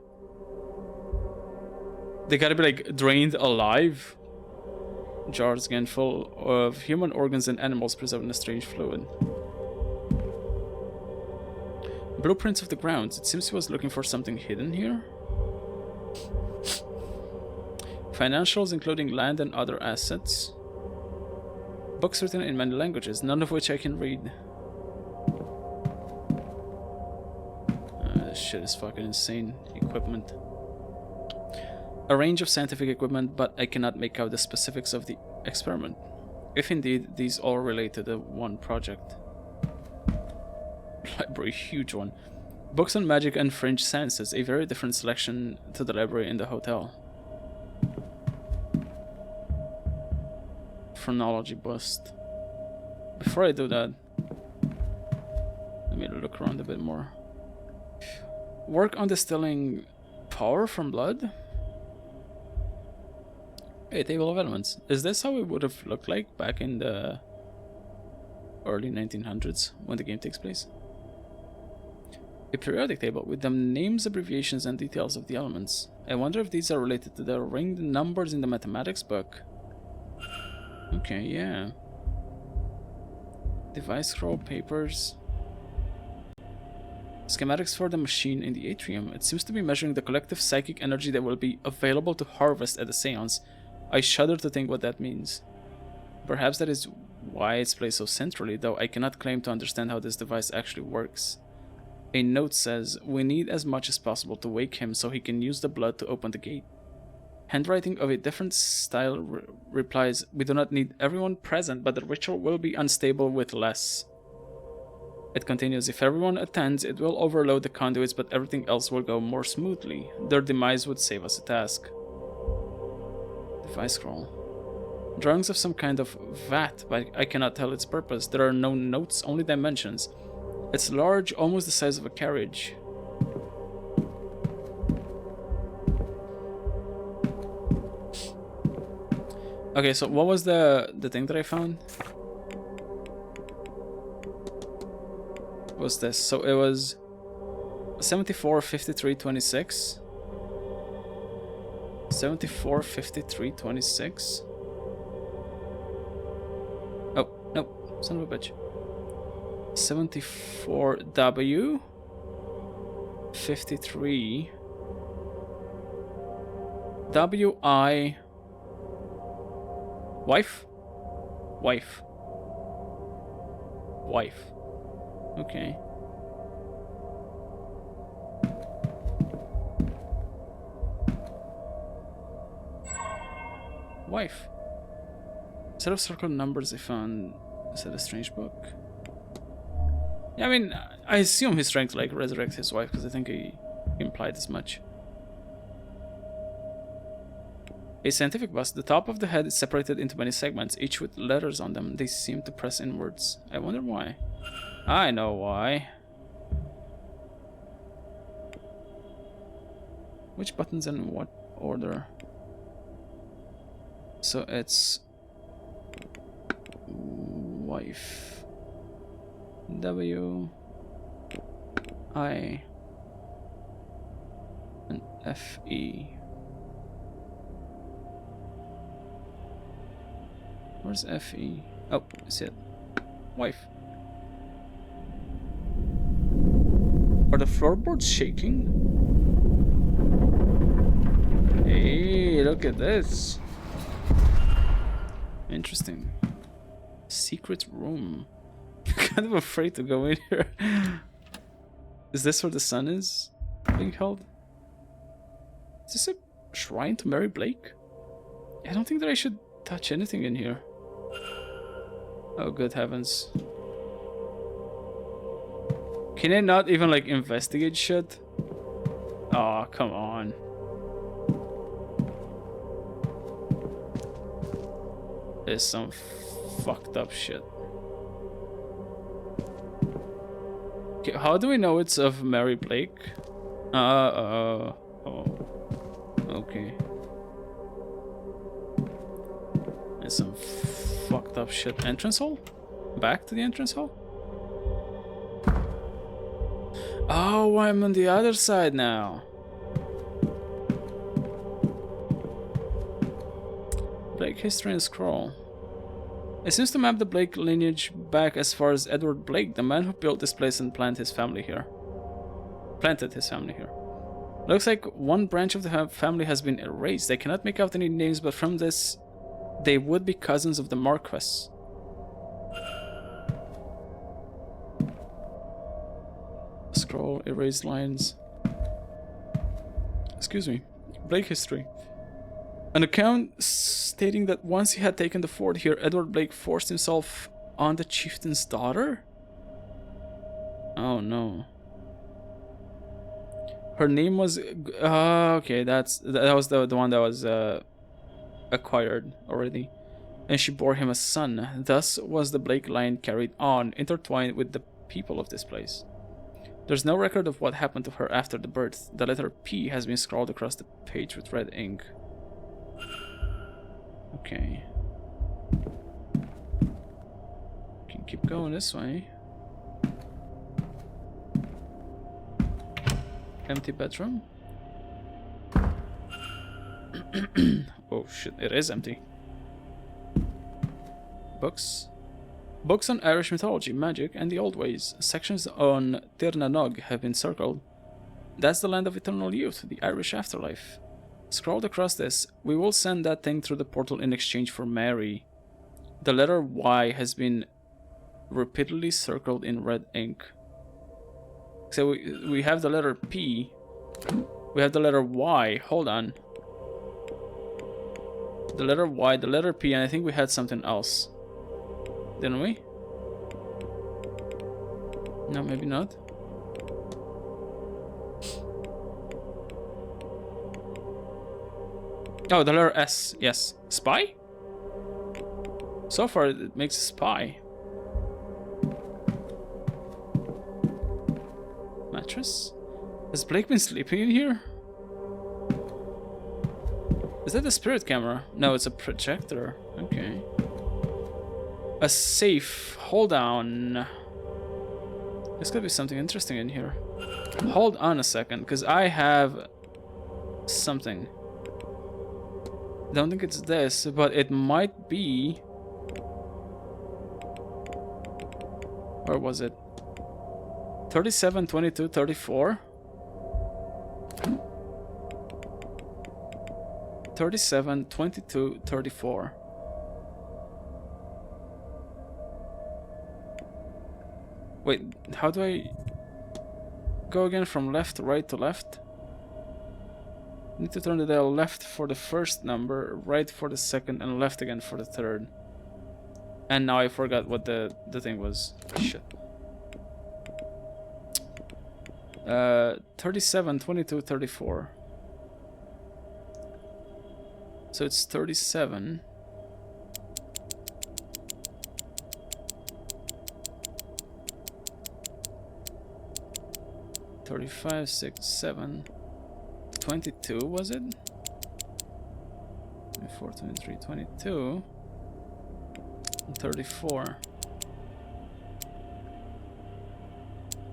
They gotta be like drained alive. Jars again full of human organs and animals preserved in a strange fluid. Blueprints of the grounds. It seems he was looking for something hidden here. Financials including land and other assets. Books written in many languages, none of which I can read. This shit is fucking insane. Equipment. A range of scientific equipment, but I cannot make out the specifics of the experiment. If indeed these all relate to the one project. Library, huge one. Books on magic and fringe sciences, a very different selection to the library in the hotel. Phrenology bust. Before I do that, let me look around a bit more. Work on distilling power from blood? Hey, table of elements. Is this how it would have looked like back in the early 1900s when the game takes place? A periodic table with the names, abbreviations, and details of the elements. I wonder if these are related to the ringed numbers in the mathematics book. Okay, yeah. Device scroll, papers. Schematics for the machine in the atrium. It seems to be measuring the collective psychic energy that will be available to harvest at the seance. I shudder to think what that means. Perhaps that is why it's placed so centrally, though I cannot claim to understand how this device actually works. A note says, we need as much as possible to wake him so he can use the blood to open the gate. Handwriting of a different style replies, we do not need everyone present, but the ritual will be unstable with less. It continues, if everyone attends, it will overload the conduits, but everything else will go more smoothly. Their demise would save us a task. Device scroll. Drawings of some kind of vat, but I cannot tell its purpose. There are no notes, only dimensions. It's large, almost the size of a carriage. Okay, so what was the thing that I found? What was this? So it was 74, 53, 26. 74, 53, 26. Oh, no, son of a bitch. 74W 53 WI wife. Okay. Wife. Set of circle numbers I found. Is that a strange book? Yeah, I mean, I assume he's trying to like resurrect his wife because I think he implied as much. A scientific bust. The top of the head is separated into many segments, each with letters on them. They seem to press inwards. I wonder why. I know why. Which buttons and what order? So it's wife. W I and F E. Where's F-E? Oh, I see it. Wife. Are the floorboards shaking? Hey, look at this. Interesting. Secret room. Kind of afraid to go in here. Is this where the sun is being held? Is this a shrine to Mary Blake? I don't think that I should touch anything in here. Oh, good heavens. Can I not even, like, investigate shit? Oh, come on. There's some fucked up shit. Okay, how do we know it's of Mary Blake? Oh. Okay. There's some fucked up shit. Entrance hall? Back to the entrance hall? Oh, I'm on the other side now. Blake history and scroll. It seems to map the Blake lineage back as far as Edward Blake, the man who built this place and planted his family here. Looks like one branch of the family has been erased. I cannot make out any names, but from this, they would be cousins of the Marquess. Scroll, erased lines. Excuse me. Blake history. An account stating that once he had taken the fort here, Edward Blake forced himself on the chieftain's daughter? Oh no. Her name was... okay, that was the one that was acquired already. And she bore him a son. Thus was the Blake line carried on, intertwined with the people of this place. There's no record of what happened to her after the birth. The letter P has been scrawled across the page with red ink. Okay. Can keep going this way. Empty bedroom. Oh shit, it is empty. Books. Books on Irish mythology, magic, and the old ways. Sections on Tir na Nog have been circled. That's the land of eternal youth, the Irish afterlife. Scrolled across this, we will send that thing through the portal in exchange for Mary. The letter Y has been repeatedly circled in red ink. So we have the letter P. We have the letter Y. Hold on. The letter Y, the letter P, and I think we had something else. Didn't we? No, maybe not. Oh, the letter S. Yes. Spy? So far, it makes spy. Mattress? Has Blake been sleeping in here? Is that the spirit camera? No, it's a projector. Okay. A safe. Hold on. There's gotta be something interesting in here. Hold on a second, because I have something. Don't think it's this, but it might be. Where was it? 37, 22, 34. 37, 22, 34. Wait, how do I go again from left to right to left? Need to turn the dial left for the first number, right for the second, and left again for the third. And now I forgot what the thing was. Shit. 37, 22, 34. So it's 37. $35, 6, 7, 22 was it? 24, 23, 22, and 34.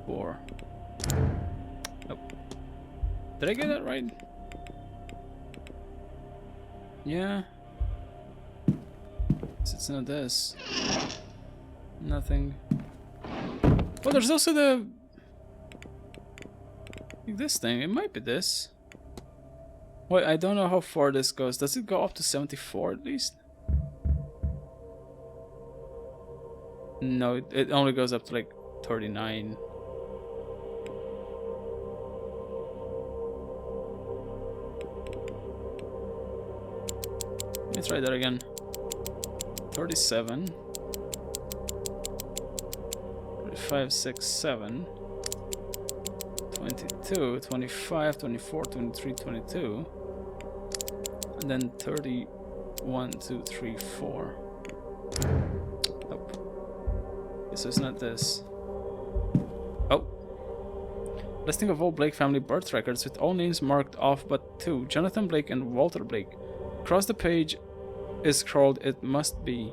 4. Nope. Did I get that right? Yeah. It's not this. Nothing. Well, there's also the... this thing. It might be this. Wait, I don't know how far this goes. Does it go up to 74 at least? No, it only goes up to like 39. Let's try that again. 37. 35, 6, 7. 22, 25, 24, 23, 22. And then 30, 1, 2, 3, 4. Nope. Okay, so it's not this. Oh. Listing of all Blake family birth records with all names marked off but 2. Jonathan Blake and Walter Blake. Across the page is scrolled, it must be.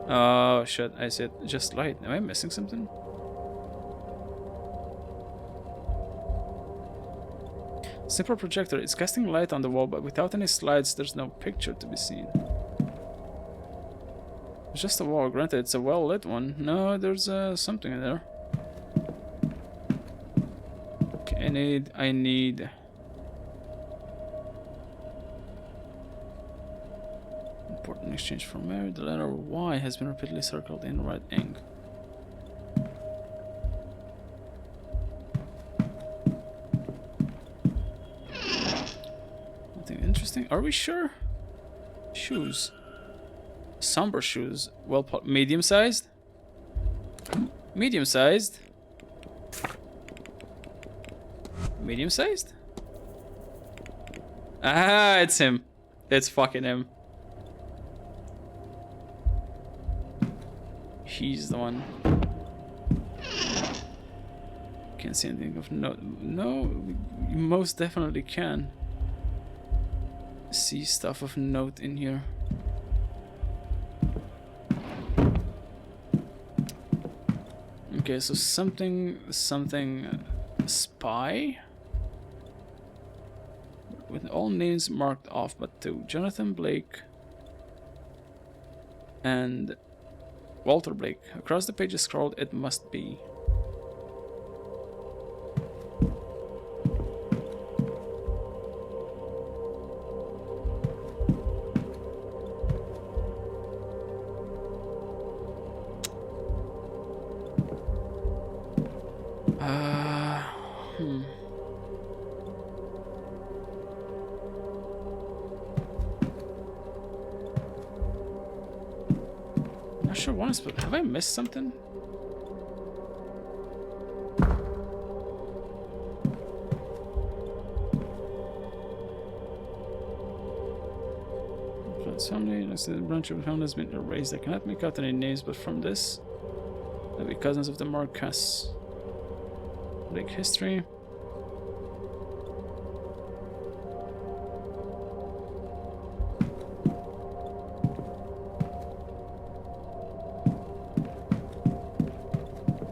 Oh shit, I said just Lyte. Am I missing something? Simple projector. It's casting light on the wall, but without any slides, there's no picture to be seen. It's just a wall. Granted, it's a well-lit one. No, there's something in there. Okay, I need... Important exchange for Mary. The letter Y has been repeatedly circled in red ink. Nothing interesting. Are we sure? Shoes. Somber shoes. Well, medium-sized? Medium-sized? Medium-sized? Ah, it's him. It's fucking him. He's the one. Can't see anything of note. No, you most definitely can see stuff of note in here. Okay, so something spy with all names marked off but 2. Jonathan Blake and Walter Blake. Across the page is scrolled, it must be. Not sure once, but have I missed something? Family, looks like the branch of the family has been erased. I cannot make out any names, but from this, they'll be cousins of the Marcus. Blake history.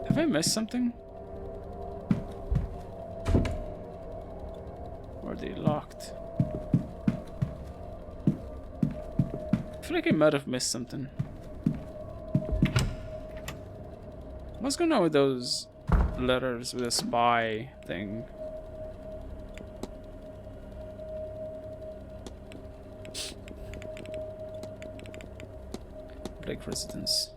Have I missed something? Or are they locked? I feel like I might have missed something. What's going on with those letters with a spy thing? Blake residence.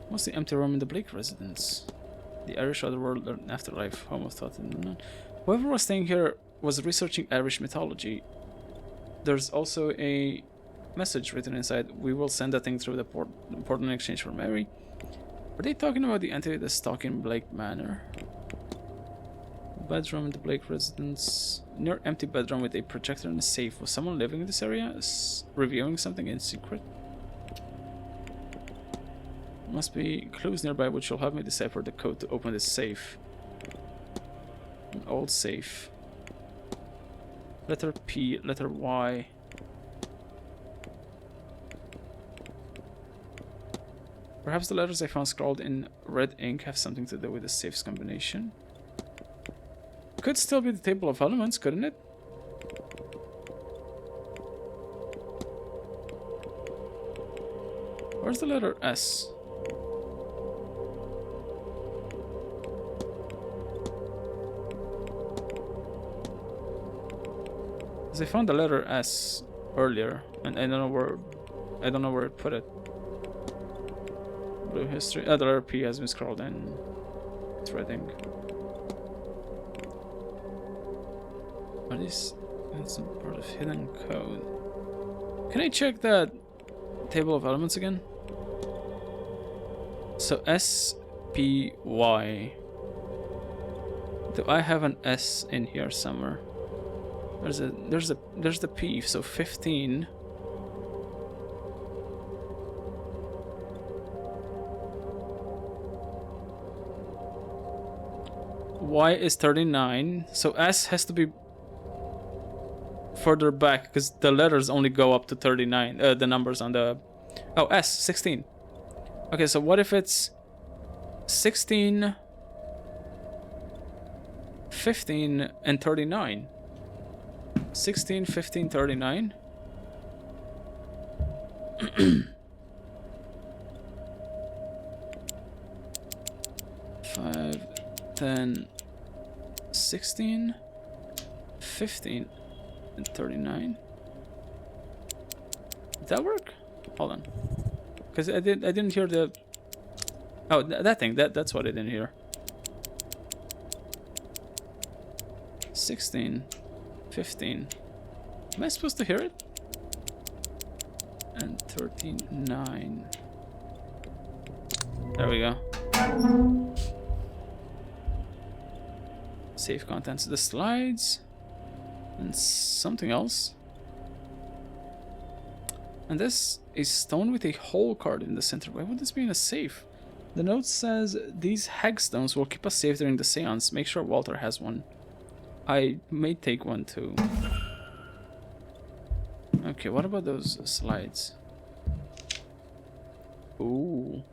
What's the empty room in the Blake residence? The Irish otherworld and afterlife, home of thought and unknown. Whoever was staying here was researching Irish mythology. there's also a message written inside. We will send that thing through the portal in exchange for Mary. Are they talking about the entity that's stalking Blake Manor? Bedroom in the Blake residence. Near empty bedroom with a projector and a safe. Was someone living in this area? Reviewing something in secret? Must be clues nearby which will help me decipher the code to open this safe. An old safe. Letter P, letter Y. Perhaps the letters I found scrawled in red ink have something to do with the safe's combination. Could still be the table of elements, couldn't it? Where's the letter S? Because I found the letter S earlier, and I don't know where it put it. Blue history. The letter P has been scrolled in. It's red ink. Are these? That's some part of hidden code. Can I check that table of elements again? So S P Y. Do I have an S in here somewhere? There's the P. So 15. Y is 39. So S has to be further back because the letters only go up to 39. The numbers on the S 16. Okay, so what if it's 16, 15, and 39? 16, 15, 39. 5, 10, 16, 15, and 39. Did that work? Hold on, because I didn't hear the. Oh, that thing. That's what I didn't hear. 16, 15. Am I supposed to hear it? And 13, 9. There we go. Save contents, the slides, and something else. And this is stone with a hole card in the center. Why would this be in a safe? The note says these hagstones will keep us safe during the seance. Make sure Walter has one. I may take one too. Okay, what about those slides? Ooh.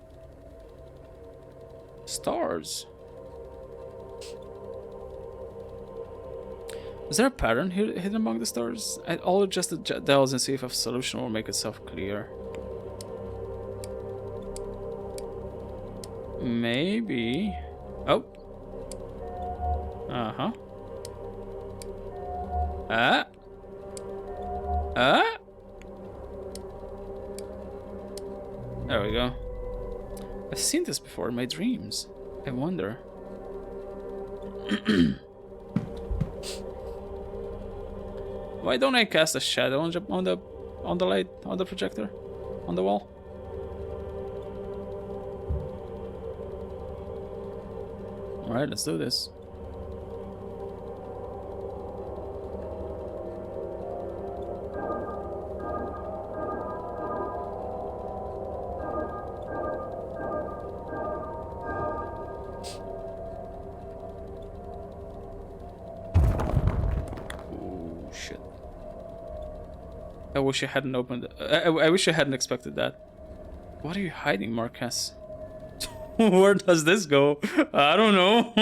Stars. Is there a pattern hidden among the stars? I'll adjust the dials and see if a solution will make itself clear. Maybe. Oh. Uh-huh. There we go. I've seen this before in my dreams. I wonder. Why don't I cast a shadow on the light, on the projector, on the wall? All right, let's do this. I wish I hadn't opened. I wish I hadn't expected that. What are you hiding, Marquez? Where does this go? I don't know.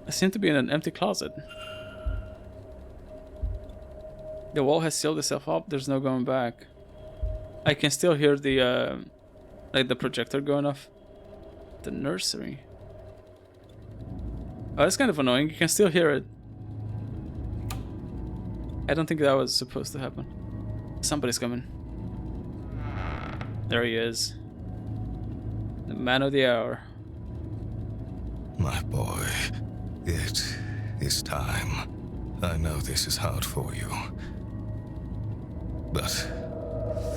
I seem to be in an empty closet. The wall has sealed itself up. There's no going back. I can still hear the like the projector going off. The nursery. Oh, that's kind of annoying. You can still hear it. I don't think that was supposed to happen. Somebody's coming. There he is. The man of the hour. My boy, it is time. I know this is hard for you. But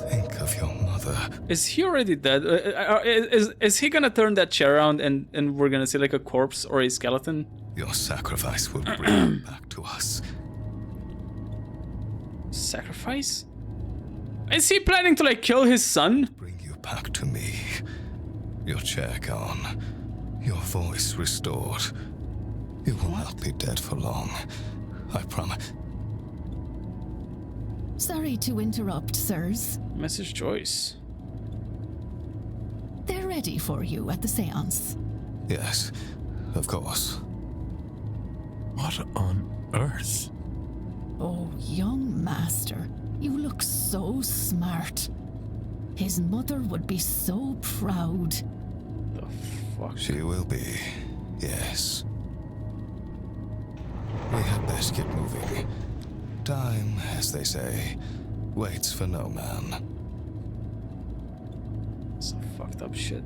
think of your mother. Is he already dead? Is he gonna turn that chair around and we're gonna see like a corpse or a skeleton? Your sacrifice will bring her back to us. Sacrifice? Is he planning to like kill his son? Bring you back to me. Your chair gone. Your voice restored. You will not be dead for long. I promise. Sorry to interrupt, sirs. Message choice. They're ready for you at the seance. Yes, of course. What on earth? Oh, young master, you look so smart. His mother would be so proud. The fuck? She will be, yes. We had best get moving. Time, as they say, waits for no man. Some fucked up shit.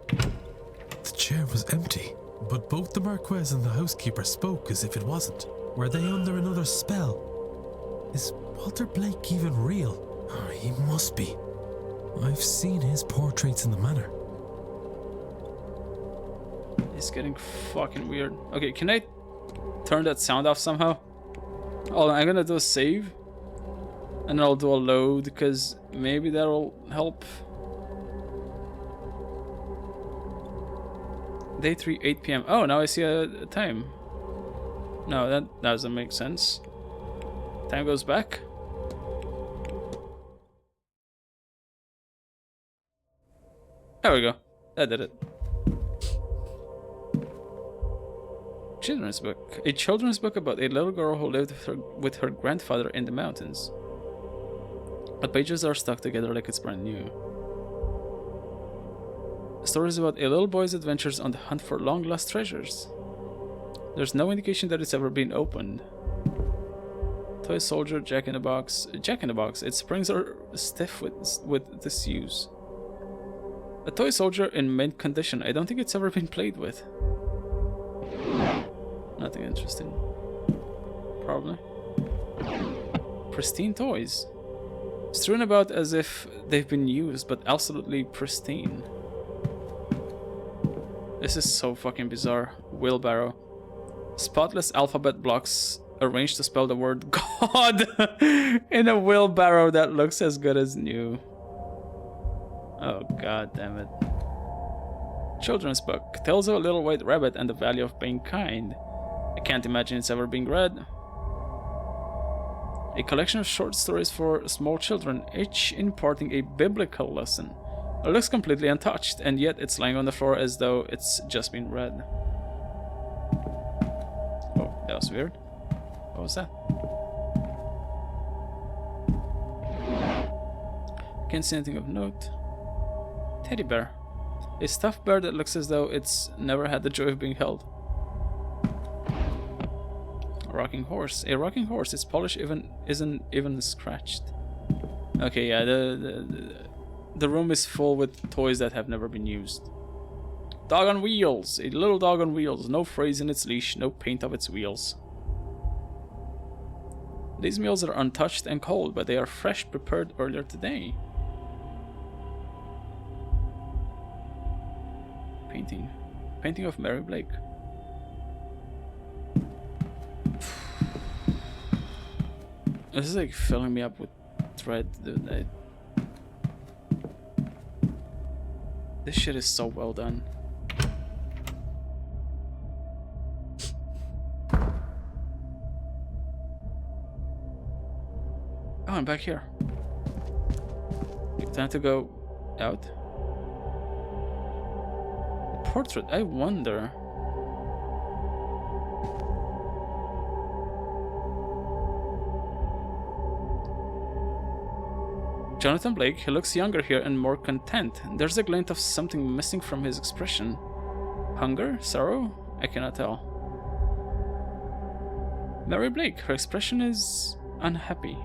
The chair was empty, but both the Marquez and the housekeeper spoke as if it wasn't. Were they under another spell? Is Walter Blake even real? Oh, he must be. I've seen his portraits in the manor. It's getting fucking weird. Okay, can I turn that sound off somehow? Oh, I'm gonna do a save. And then I'll do a load, because maybe that'll help. Day 3, 8 p.m. Oh, now I see a time. No, that doesn't make sense. Time goes back. There we go. That did it. Children's book. A children's book about a little girl who lived with her grandfather in the mountains. The pages are stuck together like it's brand new. Stories about a little boy's adventures on the hunt for long-lost treasures. There's no indication that it's ever been opened. Toy soldier, Jack in the Box. Jack in the Box. Its springs are stiff with disuse. A toy soldier in mint condition. I don't think it's ever been played with. Nothing interesting. Probably. Pristine toys. Strewn about as if they've been used, but absolutely pristine. This is so fucking bizarre. Wheelbarrow. Spotless alphabet blocks arranged to spell the word God in a wheelbarrow that looks as good as new. Oh, god damn it. Children's book. Tales of a Little White Rabbit and the Value of Being Kind. I can't imagine it's ever being read. A collection of short stories for small children, each imparting a biblical lesson. It looks completely untouched, and yet it's lying on the floor as though it's just been read. Oh, that was weird. What was that? Can't see anything of note. Teddy bear. A stuffed bear that looks as though it's never had the joy of being held. A rocking horse. A rocking horse. Its polish isn't even scratched. Okay, yeah, the room is full with toys that have never been used. Dog on wheels. A little dog on wheels. No phrase in its leash. No paint of its wheels. These meals are untouched and cold, but they are fresh, prepared earlier today. Painting. Painting of Mary Blake. This is like filling me up with dread, dude. This shit is so well done. Oh, I'm back here. Time to go out. Portrait, I wonder. Jonathan Blake, he looks younger here and more content. There's a glint of something missing from his expression. Hunger? Sorrow? I cannot tell. Mary Blake, her expression is unhappy.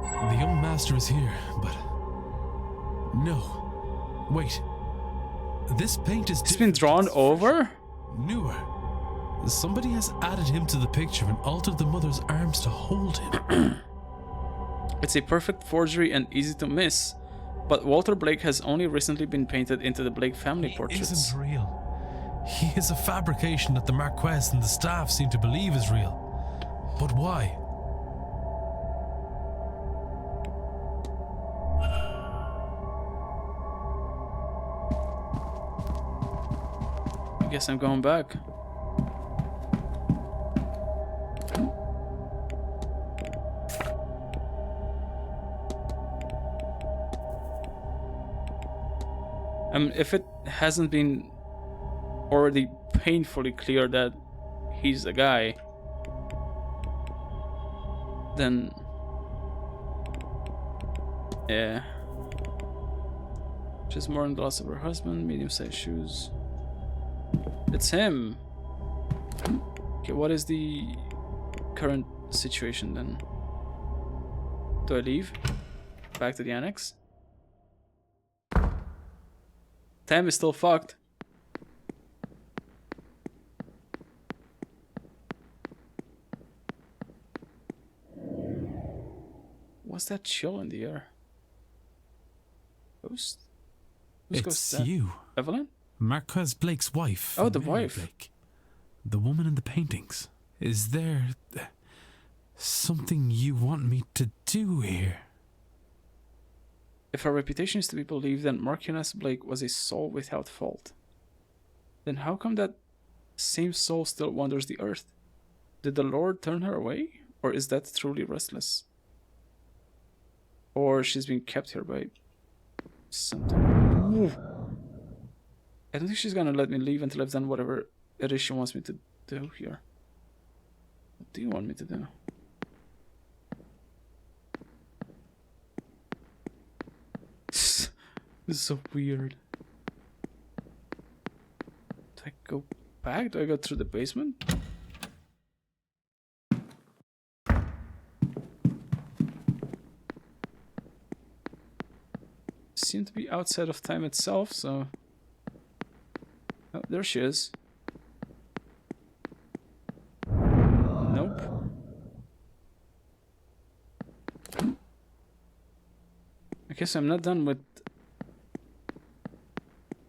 The young master is here, but no, Wait. This paint is It's been drawn over? newer. Somebody has added him to the picture and altered the mother's arms to hold him. It's a perfect forgery and easy to miss, but Walter Blake has only recently been painted into the Blake family He portraits. isn't real. He is a fabrication that the Marquess and the staff seem to believe is real. But why? I guess I'm going back. If it hasn't been already painfully clear that he's a guy, then yeah. She's mourning the loss of her husband, medium-sized shoes. It's him. Okay, what is the current situation then? Do I leave? Back to the annex? Tam is still fucked. What's that chill in the air? Ghost? Who's ghost It's that? you. Evelyn? Marquez Blake's wife. Oh, the Mary wife. Blake. The woman in the paintings. Is there something you want me to do here? If her reputation is to be believed, then Marquez Blake was a soul without fault. Then how come that same soul still wanders the earth? Did the Lord turn her away? Or is that truly restless? Or she's being kept here by something. Ooh. I don't think she's gonna let me leave until I've done whatever it is she wants me to do here. What do you want me to do? This is so weird. Do I go back? Do I go through the basement? Seem to be outside of time itself, so... Oh, there she is. Nope. I guess I'm not done with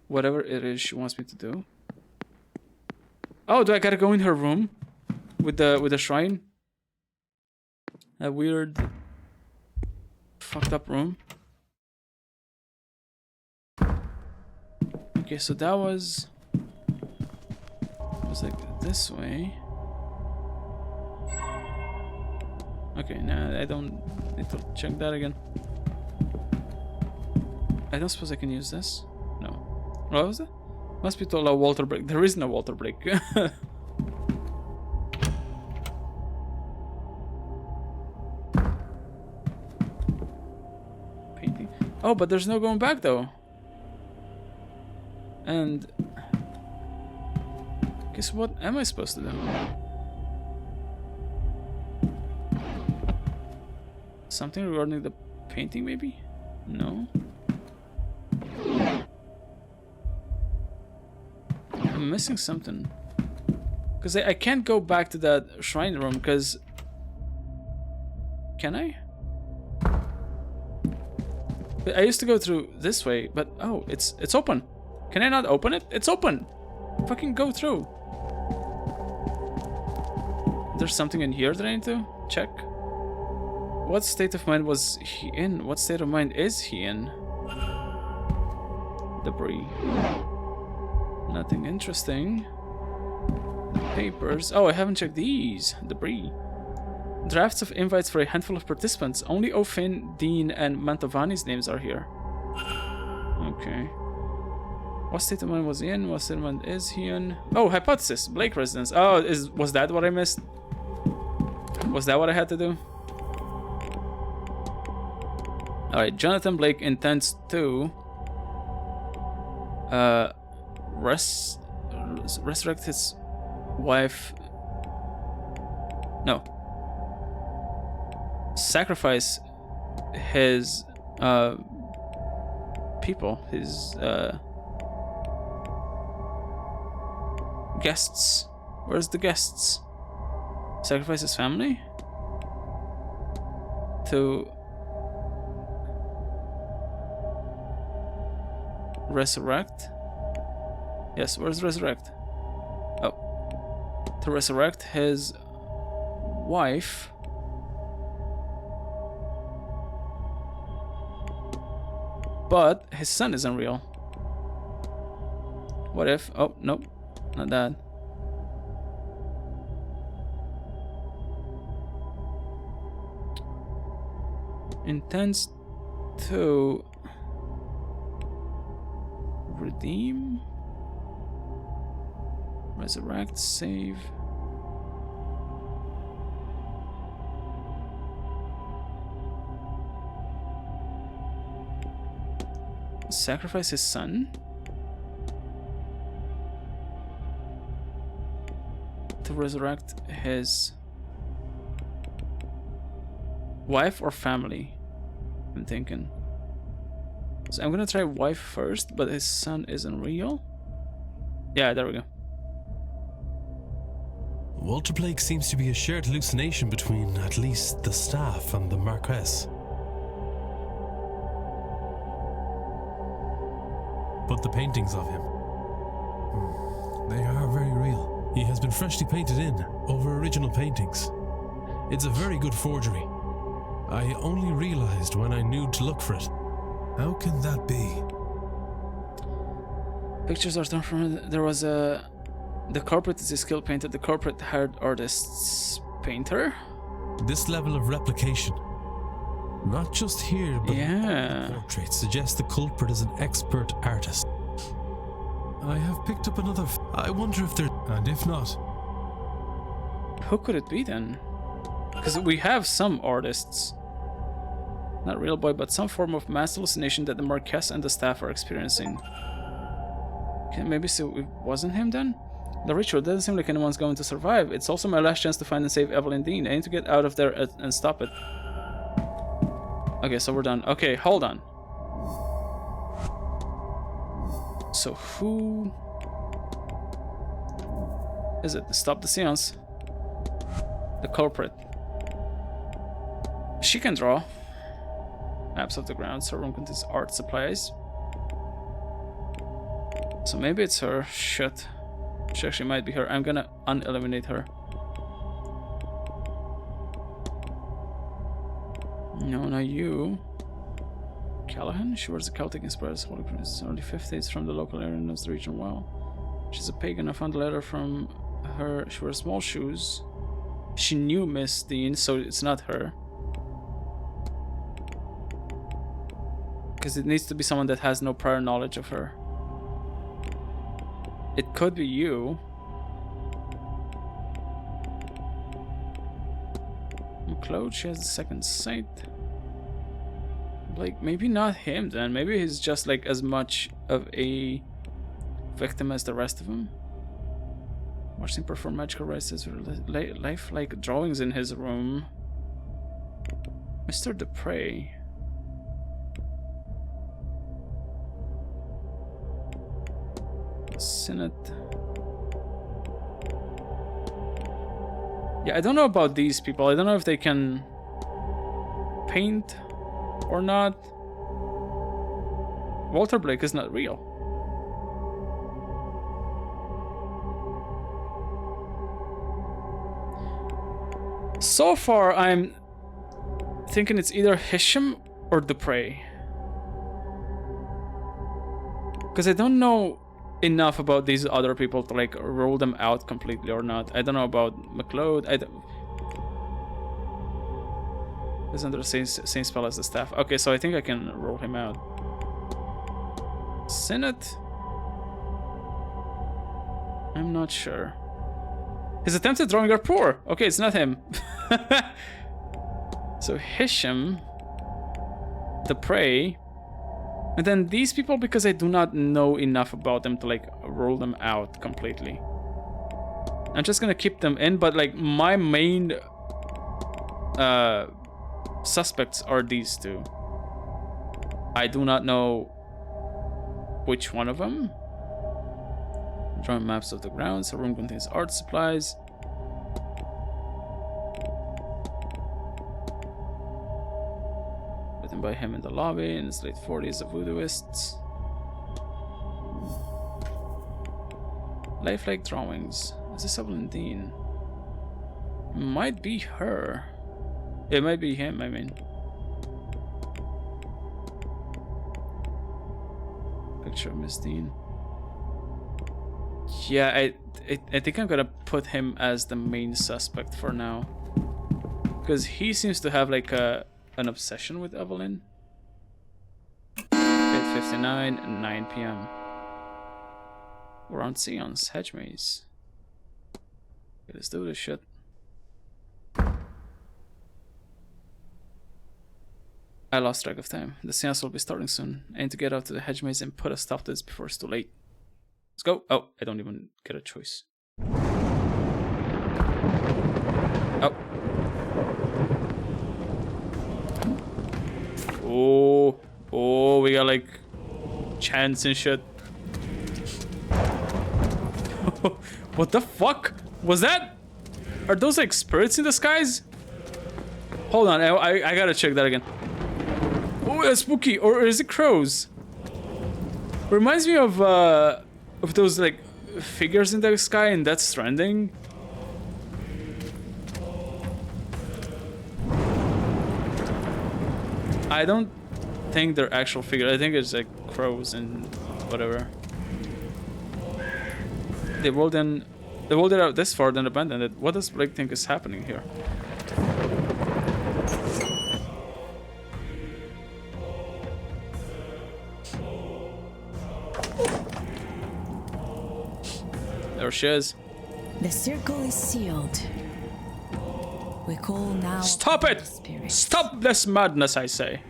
whatever it is she wants me to do. Oh, do I gotta go in her room with the shrine? A weird, fucked up room. Okay, so that was like this way. Okay, now I don't need to check that again. I don't suppose I can use this. No. What was it? Must be to allow Walter break. There is no Walter break. Painting. Oh, but there's no going back though. And guess what am I supposed to do? Something regarding the painting, maybe? No. I'm missing something. Because I can't go back to that shrine room, because... Can I? I used to go through this way, but... Oh, it's open. Can I not open it? It's open! Fucking go through. There's something in here that I need to check. What state of mind was he in? What state of mind is he in? Debris. Nothing interesting. Papers. Oh, I haven't checked these. Debris. Drafts of invites for a handful of participants. Only O'Finn, Dean, and Mantovani's names are here. Okay. What state of mind was he in? What state of mind is he in? Oh, hypothesis. Blake residence. Oh, was that what I missed? Was that what I had to do? Alright, Jonathan Blake intends to resurrect his wife. No. Sacrifice his people, his guests. Where's the guests? Sacrifice his family? To resurrect? Yes, where's resurrect? Oh. To resurrect his wife. But his son isn't real. What if? Oh, nope. Not that. Intends to redeem, resurrect, save. Sacrifice his son to resurrect his wife or family. I'm thinking. So I'm gonna try wife first, but his son isn't real. Yeah, there we go. Walter Blake seems to be a shared hallucination between at least the staff and the Marquess. But the paintings of him, they are very real. He has been freshly painted in over original paintings. It's a very good forgery. I only realized when I knew to look for it. How can that be? Pictures are done from. There was a. The corporate is a skilled painter. The corporate hired artists painter. This level of replication, not just here, but yeah, in the portrait, suggests the culprit is an expert artist. I have picked up another. I wonder if they're. And if not, who could it be then? Because we have some artists. Not real boy, but some form of mass hallucination that the Marquess and the staff are experiencing. Okay, maybe so it wasn't him then? The ritual doesn't seem like anyone's going to survive. It's also my last chance to find and save Evelyn Dean. I need to get out of there and stop it. Okay, so we're done. Okay, hold on. So who is it? Stop the seance. The culprit. She can draw. Maps of the grounds. Her room contains art supplies. So maybe it's her. Shit. She actually might be her. I'm gonna uneliminate her. No, not you. Callahan? She wears a Celtic inspired holy prince. Early 50s from the local area and knows the region well. She's a pagan. I found a letter from her. She wears small shoes. She knew Miss Dean, so it's not her. Because it needs to be someone that has no prior knowledge of her. It could be you. McLeod, she has the second sight. Like, maybe not him then. Maybe he's just like as much of a victim as the rest of them. Watching perform magical rites with lifelike drawings in his room. Mr. Dupre. Senate. Yeah, I don't know about these people. I don't know if they can paint or not. Walter Blake is not real. So far, I'm thinking it's either Hisham or Dupre. Because I don't know enough about these other people to like rule them out completely or not. I don't know about McLeod. He's under the same spell as the staff. Okay, so I think I can rule him out. Senate? I'm not sure. His attempts at drawing are poor. Okay, it's not him. So Hisham, Dupre, and then these people, because I do not know enough about them to like rule them out completely. I'm just gonna keep them in, but like my main suspects are these two. I do not know which one of them? Drawing maps of the grounds. A room contains art supplies. Written by him in the lobby in his late 40s, a voodooist. Lifelike drawings. Is this Evelyn Dean? Might be her. It might be him, I mean. Picture of Miss Dean. Yeah, I think I'm gonna put him as the main suspect for now. Because he seems to have like an obsession with Evelyn. 8:59 and 9 p.m. We're on Séance, Hedge Maze. Okay, let's do this shit. I lost track of time. The seance will be starting soon. I need to get out to the hedge maze and put a stop to this before it's too late. Let's go. Oh, I don't even get a choice. Oh. Oh, we got like chants and shit. What the fuck was that? Are those like spirits in the skies? Hold on, I gotta check that again. Oh, it's spooky. Or is it crows? Reminds me of those like figures in the sky in Death Stranding. I don't think they're actual figures. I think it's like crows and whatever. They rolled it out this far, then abandoned it. What does Blake think is happening here? There she is. The circle is sealed. We call now. Stop it! Stop this madness, I say.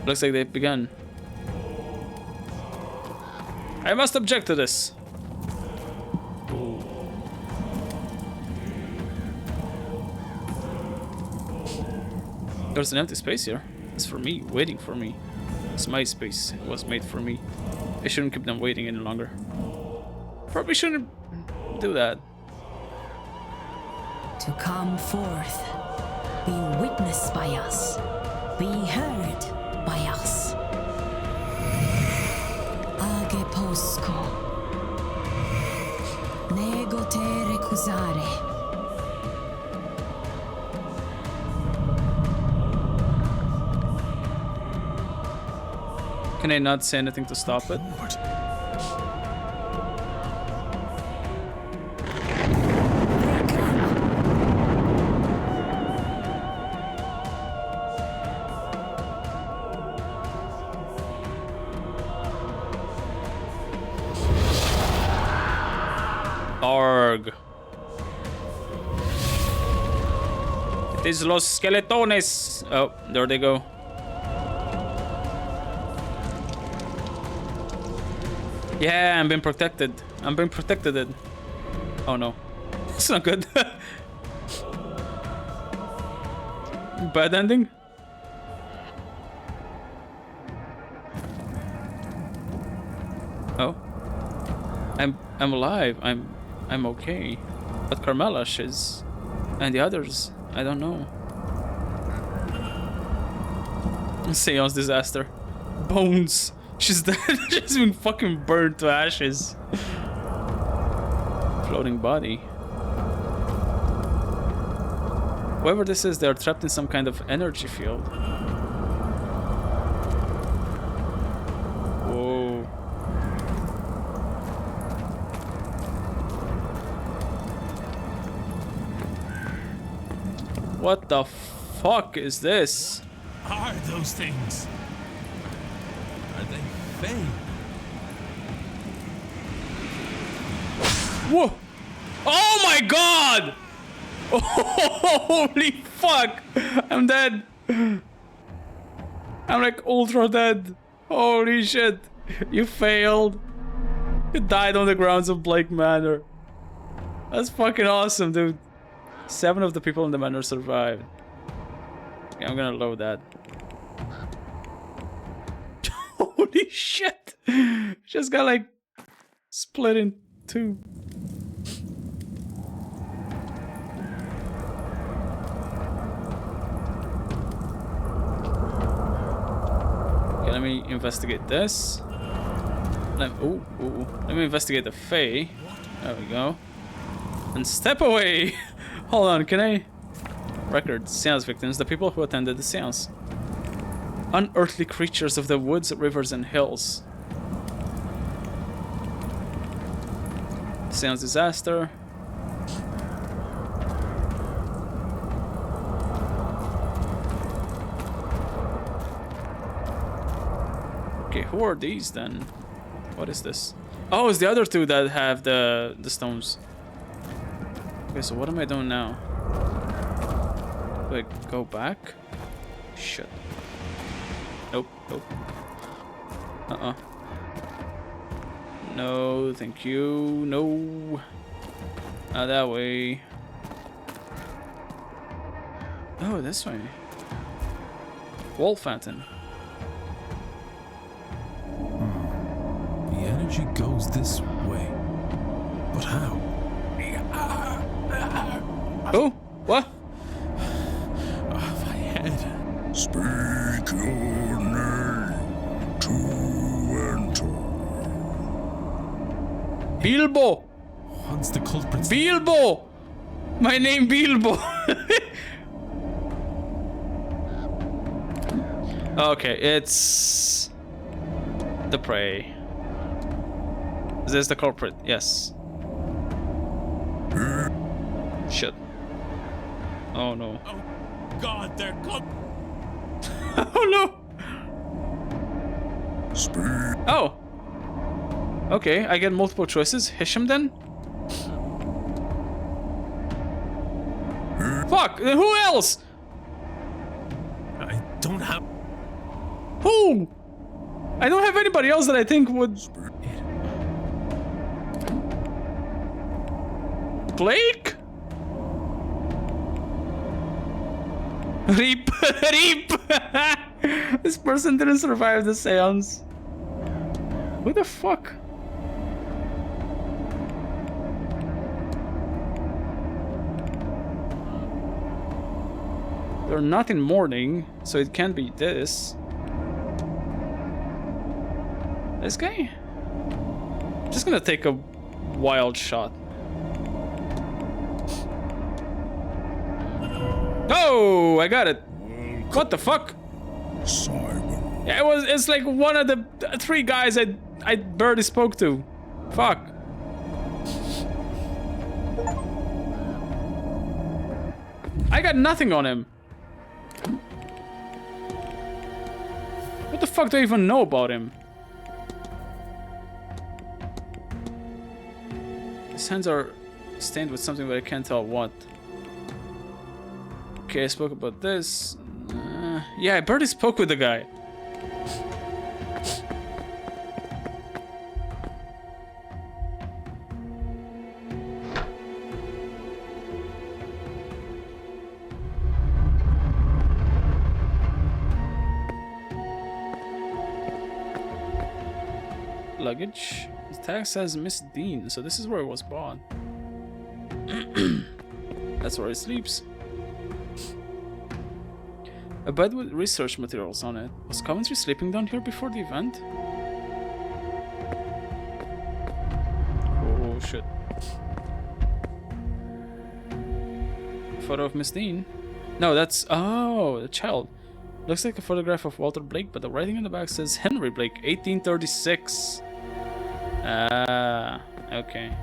Looks like they've begun. I must object to this. There's an empty space here. It's for me, waiting for me. It's my space. It was made for me. I shouldn't keep them waiting any longer. Probably shouldn't do that. To come forth, be witnessed by us, be heard by us. Age posco, nego te recusare. Can I not say anything to stop it? Arg. It is los skeletones. Oh, there they go. Yeah, I'm being protected. I'm being protected. Oh no. It's not good. Bad ending? Oh. I'm alive. I'm okay. But Carmela, she's... And the others, I don't know. Séance disaster. Bones. She's dead. She's been fucking burned to ashes. Floating body. Whoever this is, they're trapped in some kind of energy field. Whoa. What the fuck is this? Are those things? Are they fake? Whoa! Oh my god! Oh, holy fuck! I'm dead. I'm like ultra dead. Holy shit! You failed. You died on the grounds of Blake Manor. That's fucking awesome, dude. 7 of the people in the manor survived. Okay, I'm gonna load that. Holy shit! Just got like split in two. Okay, let me investigate this. Let me investigate the Fae. There we go. And step away! Hold on, can I? Record. Seance victims, the people who attended the seance. Unearthly creatures of the woods, rivers, and hills. Seance disaster. Okay, who are these then? What is this? Oh, it's the other two that have the stones. Okay, so what am I doing now? Do I go back? Shit. Nope, nope. No, thank you. No. Not that way. Oh, this way. Wall fountain. The energy goes this way. But how? Oh, what? Oh, my head. Speak your name to enter. Bilbo! Once the culprits. Bilbo! My name Bilbo! Okay, it's the prey. Is this the culprit? Yes. Shit. Oh no. Oh, God, they're coming. Oh no! Speak. Oh! Okay, I get multiple choices. Hisham then? Fuck! Who else? I don't have. Who? I don't have anybody else that I think would. Blake? Reap! Reap! This person didn't survive the seance. Who the fuck? They're not in mourning, so it can't be this. This guy? I'm just gonna take a wild shot. Oh, I got it. What the fuck? Simon. Yeah, it's like one of the three guys I barely spoke to. Fuck. I got nothing on him. What the fuck do I even know about him? His hands are stained with something, but I can't tell what. Okay, I spoke about this. Yeah, I barely spoke with the guy. Luggage. The tag says Miss Dean, so this is where it was bought. That's where he sleeps. A bed with research materials on it. Was Coventry sleeping down here before the event? Oh shit. Photo of Miss Dean. No, that's... Oh, the child. Looks like a photograph of Walter Blake, but the writing on the back says Henry Blake, 1836. Ah, okay.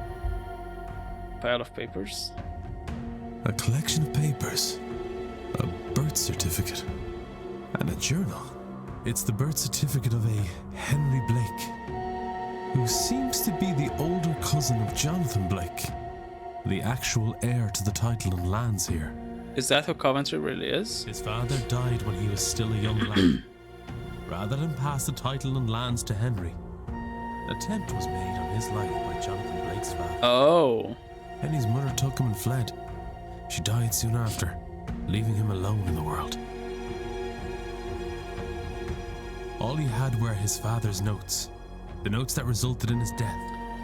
Pile of papers. A collection of papers. A birth certificate. And a journal. It's the birth certificate of a Henry Blake, who seems to be the older cousin of Jonathan Blake, the actual heir to the title and lands here. Is that who Coventry really is? His father died when he was still a young lad. Rather than pass the title and lands to Henry, an attempt was made on his life by Jonathan Blake's father. Oh. Henry's mother took him and fled. She died soon after, leaving him alone in the world. All he had were his father's notes, The notes that resulted in his death.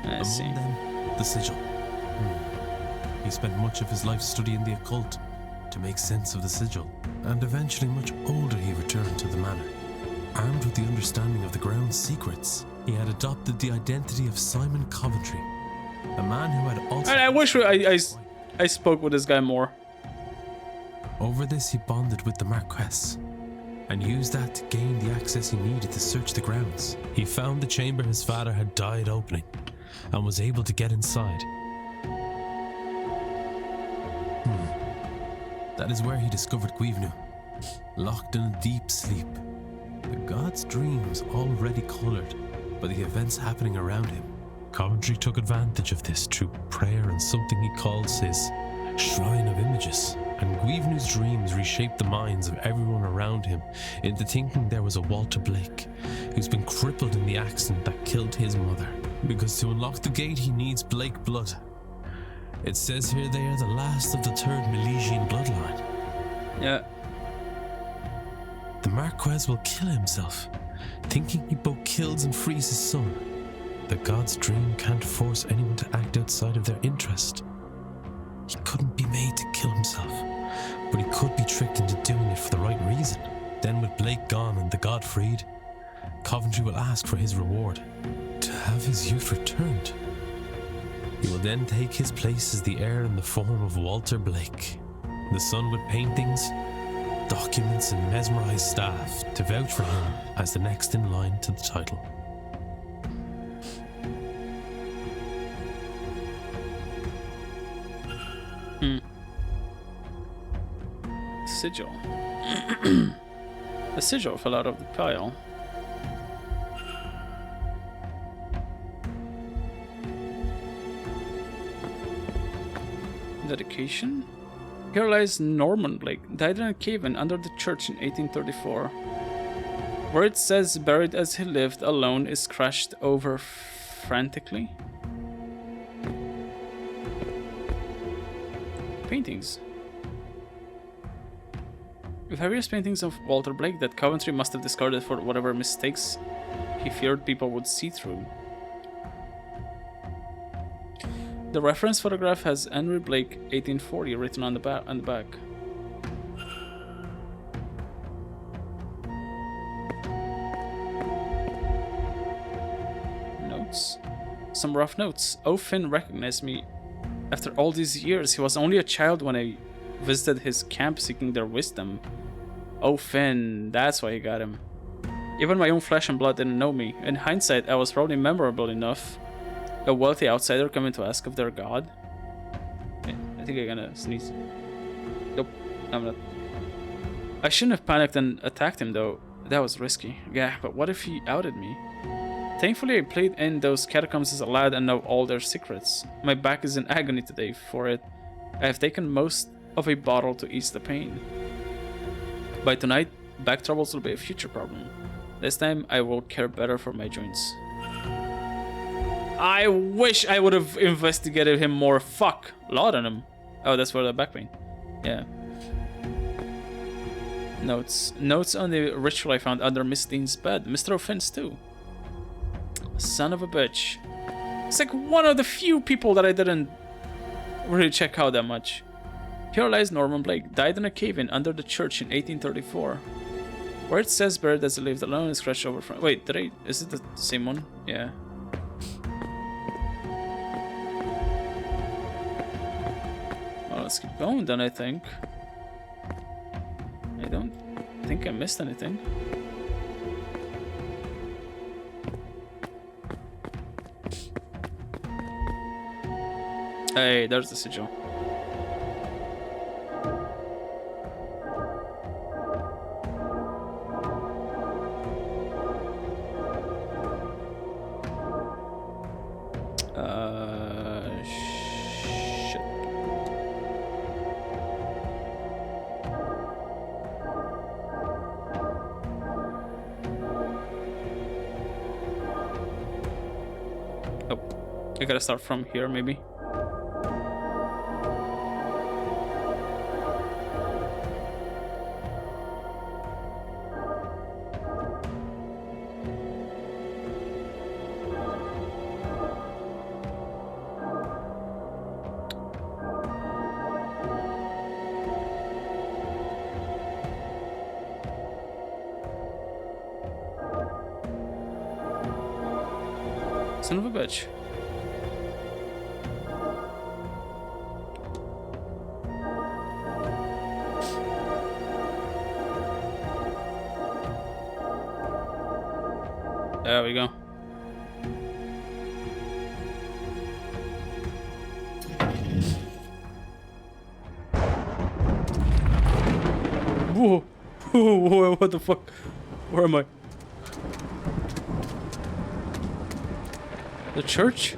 I see. Among them, the sigil. He spent much of his life studying the occult to make sense of the sigil, and eventually, much older, he returned to the manor. Armed with the understanding of the ground's secrets, he had adopted the identity of Simon Coventry, a man who had also... I wish I spoke with this guy more. Over this, he bonded with the Marquess, and used that to gain the access he needed to search the grounds. He found the chamber his father had died opening, and was able to get inside. That is where he discovered Guivnu, locked in a deep sleep. The god's dream was already coloured by the events happening around him. Coventry took advantage of this through prayer and something he calls his Shrine of Images, and Guivnu's dreams reshaped the minds of everyone around him into thinking there was a Walter Blake who's been crippled in the accident that killed his mother. Because to unlock the gate he needs Blake blood. It says here they are the last of the third Milesian bloodline. Yeah. The Marquess will kill himself, thinking he both kills and frees his son. The god's dream can't force anyone to act outside of their interest. He couldn't be made to kill himself, but he could be tricked into doing it for the right reason. Then with Blake gone and the god freed, Coventry will ask for his reward, to have his youth returned. He will then take his place as the heir in the form of Walter Blake, the son with paintings, documents and mesmerized staff to vouch for him as the next in line to the title. Sigil. The sigil fell out of the pile. Dedication? Here lies Norman Blake, died in a cave-in under the church in 1834. Where it says buried as he lived alone is scratched over frantically. Paintings. Various paintings of Walter Blake that Coventry must have discarded for whatever mistakes he feared people would see through. The reference photograph has Henry Blake 1840 written on the back. Notes. Some rough notes. Oh, Finn recognized me. After all these years, he was only a child when I visited his camp seeking their wisdom. Oh, Finn, that's why he got him. Even my own flesh and blood didn't know me. In hindsight, I was probably memorable enough. A wealthy outsider coming to ask of their god. I think I'm gonna sneeze. Nope, I'm not. I shouldn't have panicked and attacked him though. That was risky. Yeah, but what if he outed me? Thankfully, I played in those catacombs as a lad and know all their secrets. My back is in agony today for it. I have taken most of a bottle to ease the pain. By tonight, back troubles will be a future problem. This time, I will care better for my joints. I wish I would have investigated him more. Fuck. Laudanum. Oh, that's for the back pain. Yeah. Notes. Notes on the ritual I found under Miss Dean's bed. Mr. O'Finn's too. Son of a bitch. It's like one of the few people that I didn't really check out that much. Here lies Norman Blake, died in a cave-in under the church in 1834. Where it says buried as he lived alone is scratched over from... Wait, is it the same one? Yeah. Well, let's keep going then, I think. I don't think I missed anything. Hey, there's the sigil. Shit. Oh, I gotta start from here, maybe. Son of a bitch. There we go. Whoa. Whoa, what the fuck? Where am I? The church?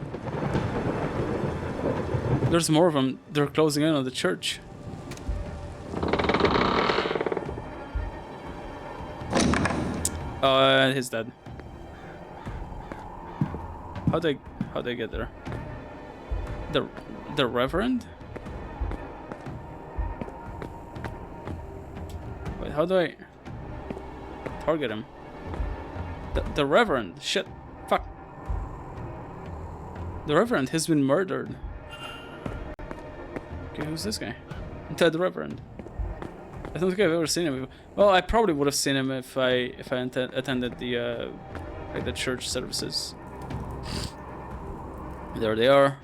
There's more of them. They're closing in on the church. Oh, he's dead. How'd I get there? The Reverend? Wait, how do I target him? The Reverend. Shit. Fuck. The Reverend has been murdered. Okay, who's this guy? The Reverend. I don't think I've ever seen him before. Well, I probably would have seen him if I attended the like the church services. There they are.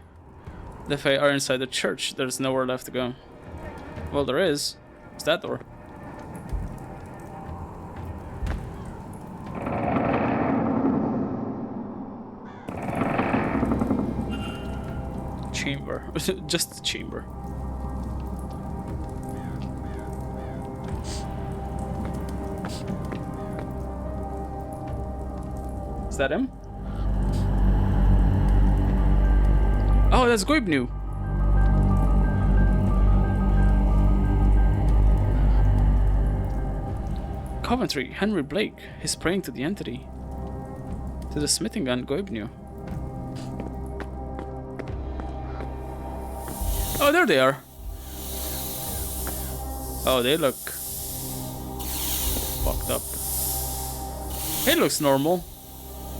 If they are inside the church, there's nowhere left to go. Well, there is. It's that door. Chamber. Just the chamber. Is that him? Oh, that's Goibnu. Coventry, Henry Blake. He's praying to the entity. To the smithing gun, Goibnu. Oh, there they are. Oh, they look fucked up. He looks normal.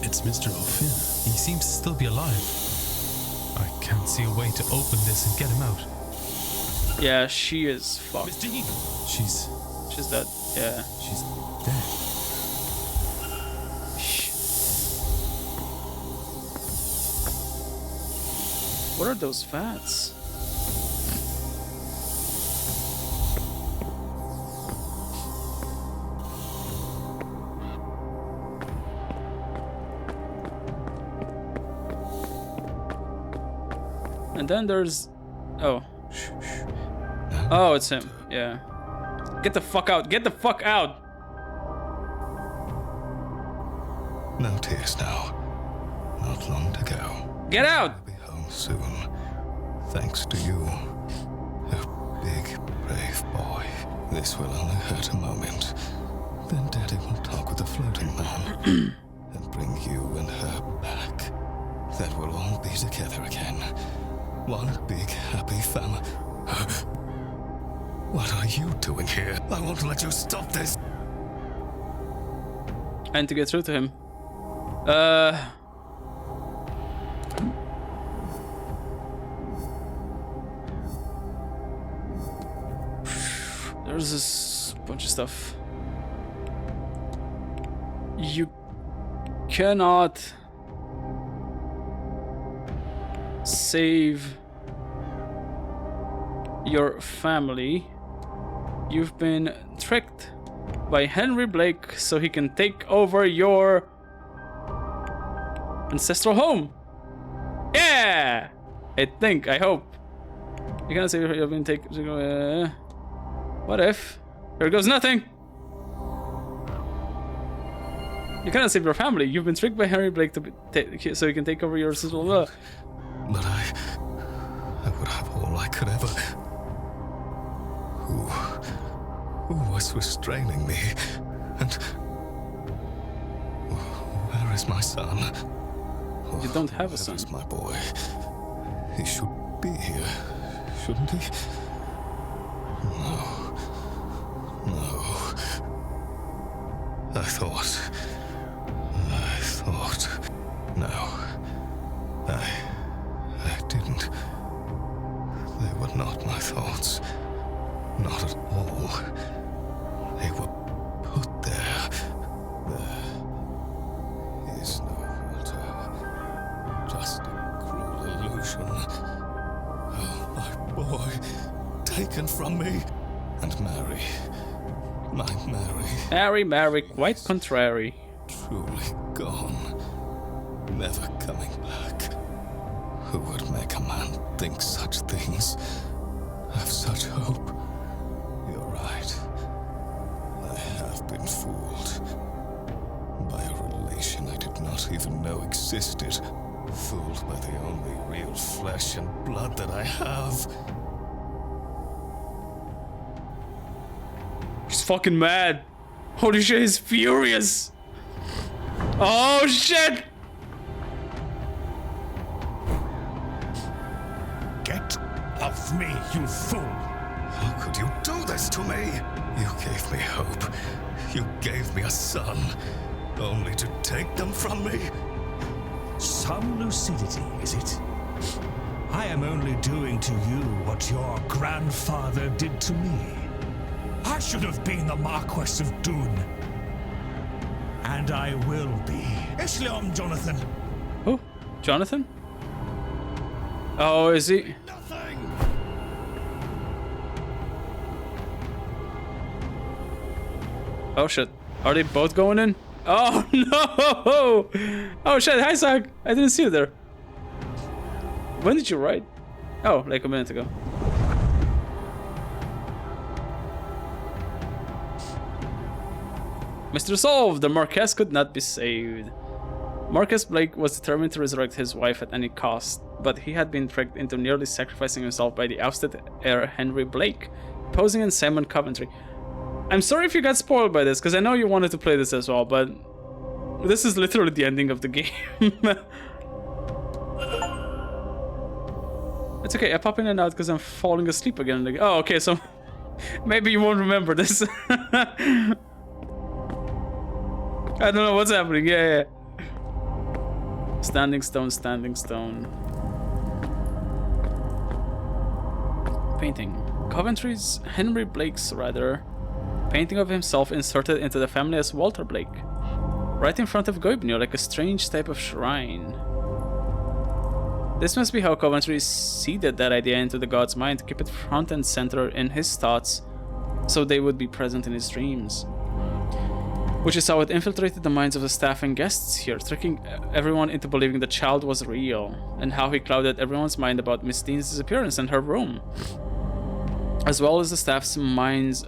It's Mr. O'Finn. He seems to still be alive. I can't see a way to open this and get him out. Yeah, she is fucked. Miss Dean! She's dead. Yeah. She's dead. What are those fats? And then there's... Oh. Oh, it's him. Yeah. Get the fuck out. Get the fuck out. No tears now. Not long to go. Get out. I'll be home soon. Thanks to you. A big, brave boy. This will only hurt a moment. Then Daddy will talk with the floating man and bring you and her back. Then we'll all be together again. One big, happy family. What are you doing here? I won't let you stop this. I need to get through to him. There's this bunch of stuff. You cannot save your family. You've been tricked by Henry Blake so he can take over your ancestral home. Yeah! I hope. You cannot say you've been taken. What if? Here goes nothing. You cannot save your family. You've been tricked by Henry Blake to so he can take over your ancestral. But I would have all I could ever. Who was restraining me? And where is my son? You don't have a son. Where is my boy? He should be here, shouldn't he? No. I thought. No. I didn't. They were not my thoughts. Not at all. They were put there. There is no Walter. illusion. Oh, my boy, taken from me. And Mary, my Mary. Mary, quite contrary. Truly gone. Never coming back. Who would make a man think such things? Have such hope? You're right. I have been fooled. By a relation I did not even know existed. Fooled by the only real flesh and blood that I have. He's fucking mad. Holy shit, he's furious. Oh shit! Get off me, you fool! How could you do this to me? You gave me hope. You gave me a son. Only to take them from me? Some lucidity, is it? I am only doing to you what your grandfather did to me. I should have been the Marquess of Doon. And I will be. Islam, Jonathan. Who? Jonathan? Oh, is he? Nothing! Oh shit. Are they both going in? Oh no! Oh shit, hi Zach! I didn't see you there. When did you write? Oh, like a minute ago. Mr. Solve! The Marquess could not be saved. Marcus Blake was determined to resurrect his wife at any cost, but he had been tricked into nearly sacrificing himself by the ousted heir Henry Blake, posing in Simon Coventry. I'm sorry if you got spoiled by this, because I know you wanted to play this as well, but this is literally the ending of the game. It's okay, I pop in and out because I'm falling asleep again. Oh, okay, so maybe you won't remember this. I don't know what's happening. Yeah. Standing stone, standing stone. Painting. Coventry's Henry Blake's rather. Painting of himself inserted into the family as Walter Blake. Right in front of Goibnio, like a strange type of shrine. This must be how Coventry seeded that idea into the god's mind to keep it front and center in his thoughts, so they would be present in his dreams. Which is how it infiltrated the minds of the staff and guests here, tricking everyone into believing the child was real, and how he clouded everyone's mind about Miss Dean's disappearance in her room, as well as the staff's minds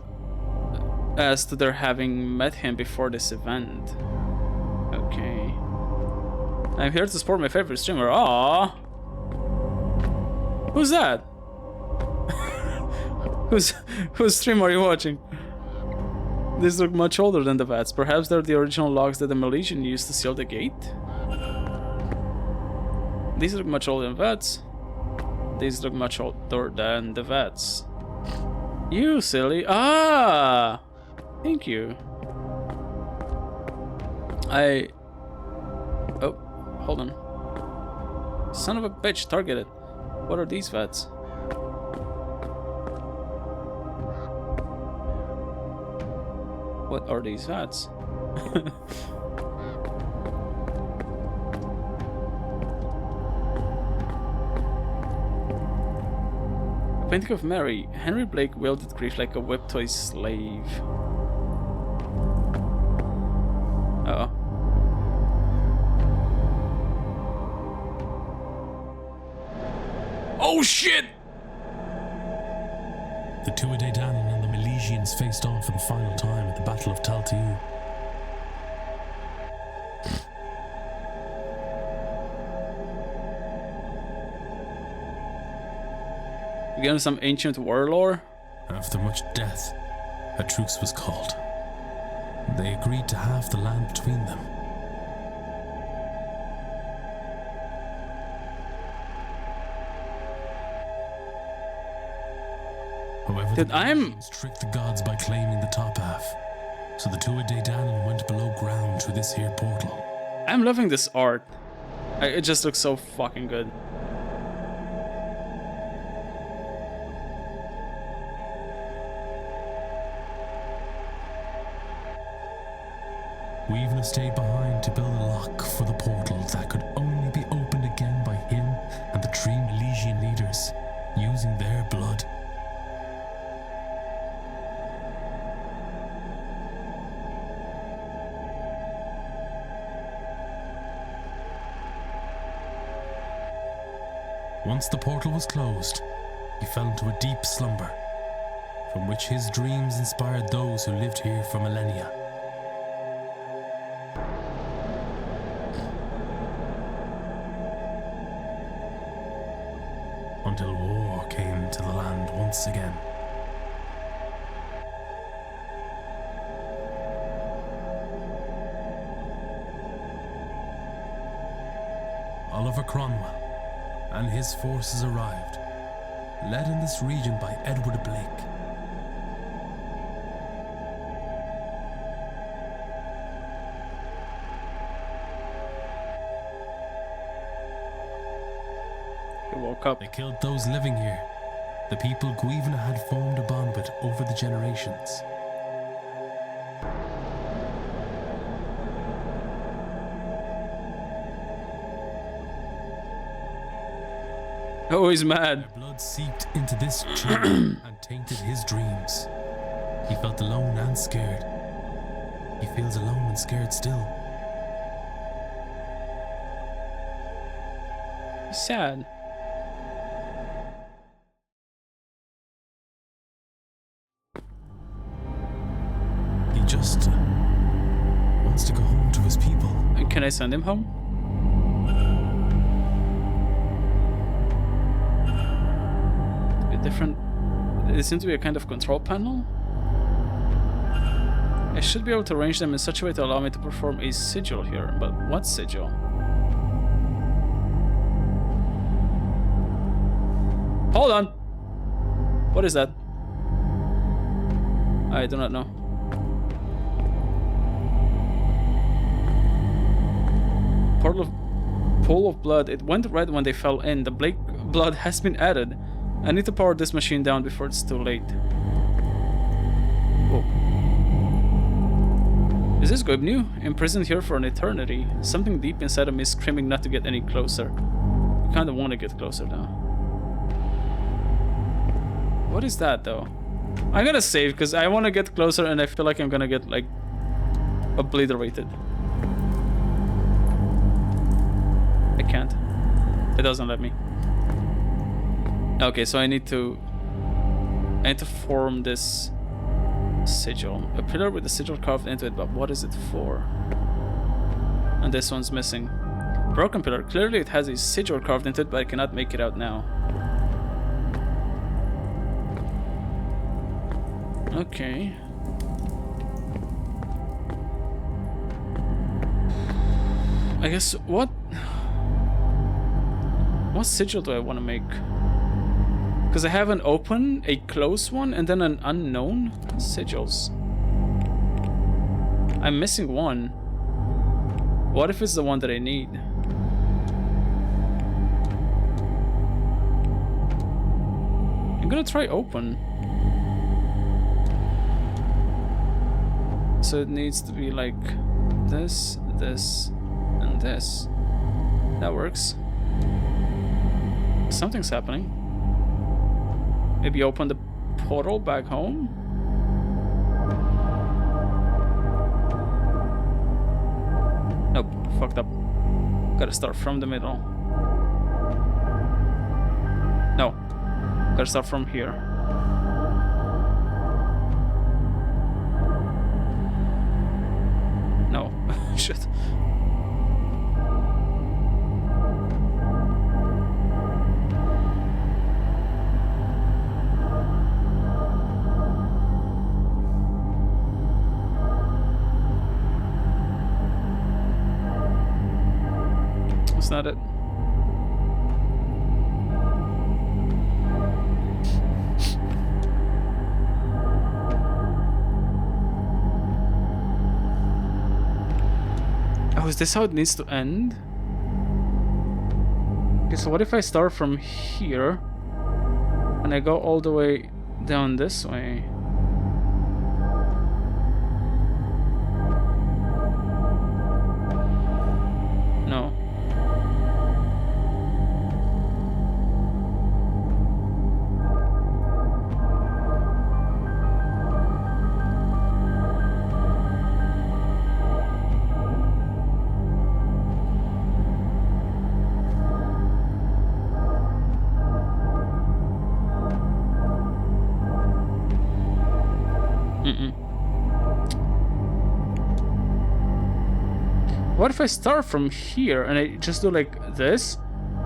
as to their having met him before this event. Okay. I'm here to support my favorite streamer. Aww. Who's that? Whose stream are you watching? These look much older than the vats. Perhaps they're the original logs that the Milesian used to seal the gate? These look much older than vats. These look much older than the vats. You silly. Ah! Thank you. Oh, hold on. Son of a bitch, targeted. What are these vats? What are these vats? A painting of Mary. Henry Blake wielded grief like a whip toy slave. Uh-oh. Oh shit! The Tuatha Danann and the Milesians faced off for the final time at the Battle of Taltiu. You getting some ancient war lore? After much death, a truce was called. They agreed to halve the land between them. However, the Milesians tricked the gods by claiming the top half, so the Tuatha Danann went below ground through this here portal. I'm loving this art. It just looks so fucking good. We even stayed behind to build a lock for the portal that could only be opened again by him and the 3 Once the portal was closed, he fell into a deep slumber, from which his dreams inspired those who lived here for millennia. Until war came to the land once again. Oliver Cromwell and his forces arrived, led in this region by Edward Blake. He woke up. They killed those living here, the people Guivna had formed a bond with over the generations. Oh, he's mad. Their blood seeped into this chamber and tainted his dreams. He felt alone and scared. He feels alone and scared still. He's sad. He just wants to go home to his people. Can I send him home? Different. It seems to be a kind of control panel. I should be able to arrange them in such a way to allow me to perform a sigil here, but what sigil? Hold on! What is that? I do not know. Pool of blood. It went red when they fell in. The Blake blood has been added. I need to power this machine down before it's too late. Whoa. Is this Guibnu? Imprisoned here for an eternity. Something deep inside of me is screaming not to get any closer. I kinda want to get closer now. What is that though? I'm gonna save because I want to get closer and I feel like I'm gonna get like obliterated. I can't. It doesn't let me. Okay, so I need to form this sigil. A pillar with a sigil carved into it, but what is it for? And this one's missing. Broken pillar. Clearly it has a sigil carved into it, but I cannot make it out now. Okay. I guess what sigil do I want to make? Because I have an open, a close one, and then an unknown sigils. I'm missing one. What if it's the one that I need? I'm gonna try open. So it needs to be like this, this, and this. That works. Something's happening. Maybe open the portal back home? Nope, fucked up. Gotta start from the middle. No. Gotta start from here. No. Shit. That's not it. Oh, is this how it needs to end? Okay, so what if I start from here and I go all the way down this way? No. What if I start from here and I just do like this?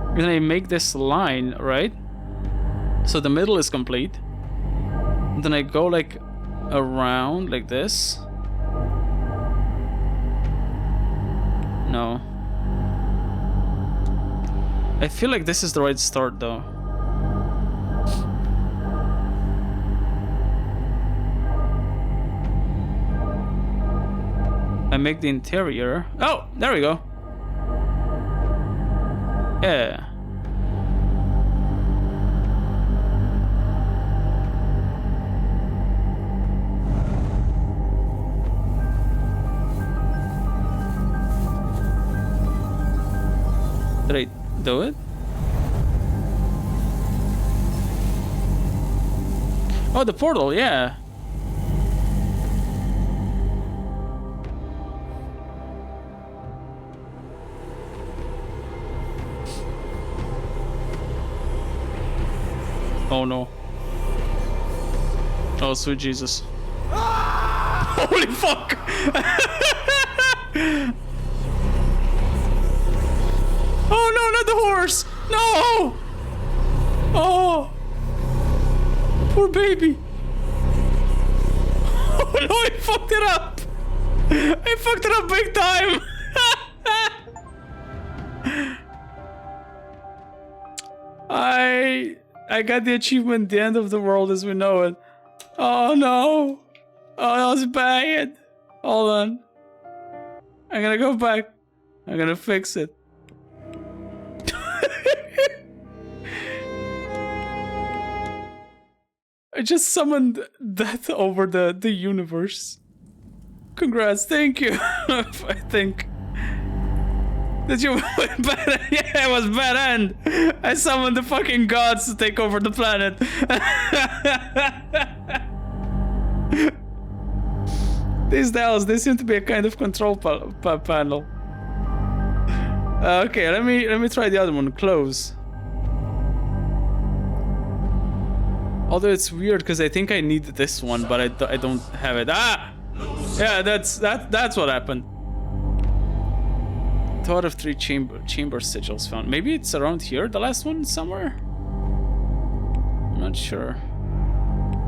And then I make this line, right? So the middle is complete. And then I go like around like this. No. I feel like this is the right start though. I make the interior. Oh, there we go. Yeah. Did I do it? Oh, the portal, yeah. Oh no. Oh, sweet Jesus. Holy fuck! Oh no, not the horse! No! Oh! Poor baby! Oh no, I fucked it up! I fucked it up big time! I got the achievement, the end of the world as we know it. Oh no! Oh, that was bad! Hold on. I'm gonna go back. I'm gonna fix it. I just summoned death over the universe. Congrats, thank you. I think. Did you bad? Yeah, it was bad end. I summoned the fucking gods to take over the planet. These dials, they seem to be a kind of control panel. Okay, let me try the other one. Close. Although it's weird because I think I need this one, but I don't have it. Ah, yeah, that's what happened. 2 out of 3 chamber sigils found. Maybe it's around here. The last one somewhere. I'm not sure.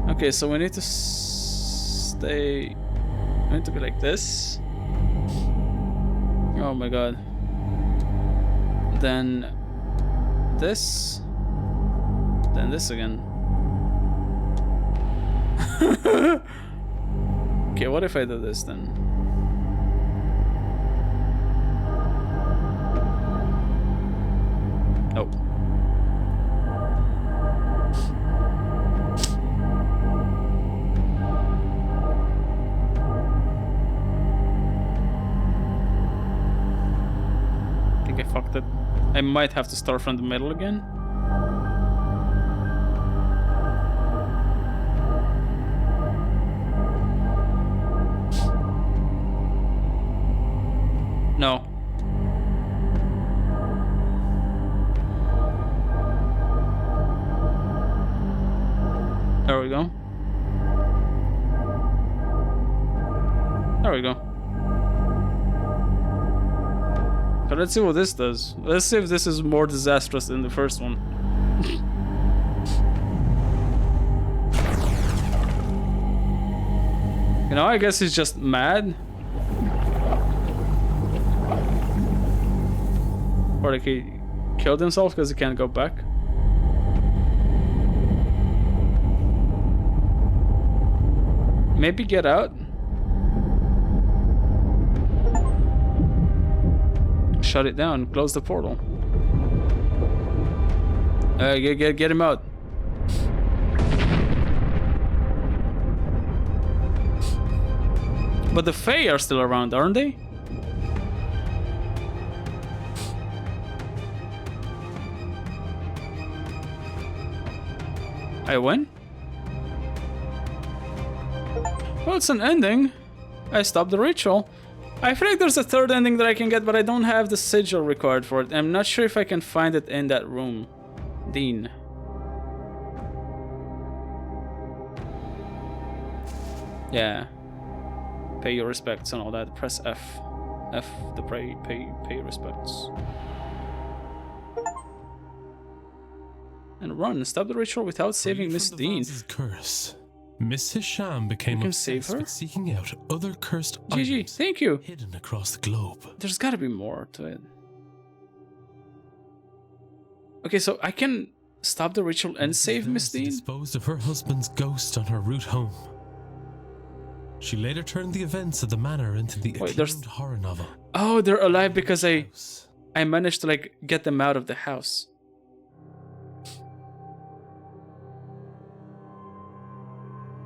Okay, so we need to stay. I need to be like this. Oh my god. Then this. Then this again. Okay, what if I do this then? Oh. I think I fucked it. I might have to start from the middle again. No. There we go. There we go. So let's see what this does. Let's see if this is more disastrous than the first one. You know, I guess he's just mad. Or like he killed himself because he can't go back. Maybe get out. Shut it down. Close the portal. Get him out. But the Fae are still around, aren't they? I win? Well, it's an ending. I stopped the ritual. I feel like there's a third ending that I can get, but I don't have the sigil required for it. I'm not sure if I can find it in that room. Dean. Yeah. Pay your respects and all that. Press F. F the pay respects. And run. Stop the ritual without saving Miss Dean. Curse. Miss Hisham became obsessed with seeking out other cursed items thank you. hidden across the globe. There's gotta be more to it. Okay, so I can stop the ritual and save Miss Dean? Disposed of her husband's ghost on her route home. She later turned the events of the manor into the acclaimed horror novel. Oh, they're alive because I managed to like get them out of the house.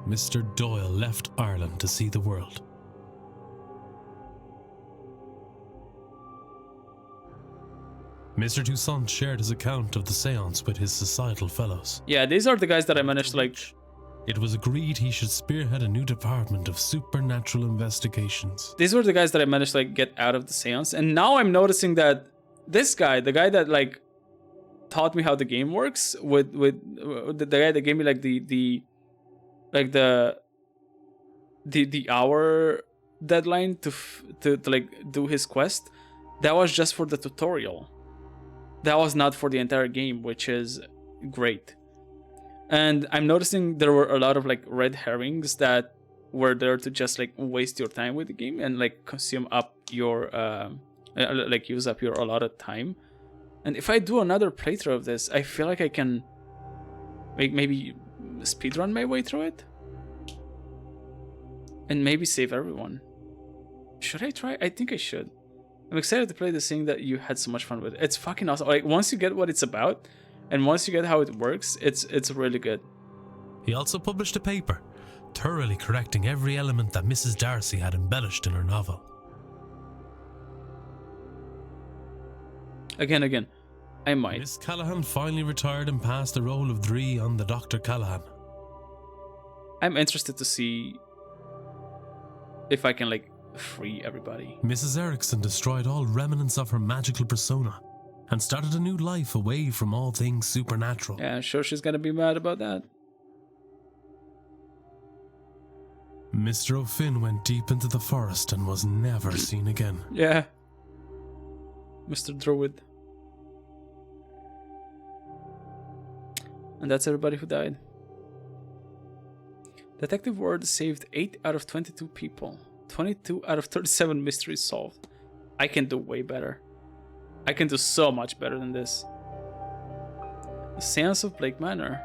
Mr. Doyle left Ireland to see the world. Mr. Toussaint shared his account of the seance with his societal fellows. Yeah, these are the guys that I managed to like... It was agreed he should spearhead a new department of supernatural investigations. These were the guys that I managed to like get out of the seance. And now I'm noticing that this guy, the guy that like taught me how the game works, with the guy that gave me like the hour deadline to like do his quest, that was just for the tutorial. That was not for the entire game, which is great. And I'm noticing there were a lot of like red herrings that were there to just like waste your time with the game and like consume up your like use up your allotted time. And if I do another playthrough of this, I feel like I can maybe speedrun my way through it and maybe save everyone. Should I try? I think I should. I'm excited to play this thing that you had so much fun with. It's fucking awesome. Like once you get what it's about and once you get how it works, it's really good. He also published a paper, thoroughly correcting every element that Mrs. Darcy had embellished in her novel. Again, I might. Miss Callahan finally retired and passed the role of Dree on the Dr. Callahan. I'm interested to see if I can like free everybody. Mrs. Erickson destroyed all remnants of her magical persona and started a new life away from all things supernatural. Yeah, I'm sure she's gonna be mad about that. Mr. O'Finn went deep into the forest and was never seen again. Yeah. Mr. Druid. And that's everybody who died. Detective Ward saved 8 out of 22 people. 22 out of 37 mysteries solved. I can do way better. I can do so much better than this. The Séance of Blake Manor.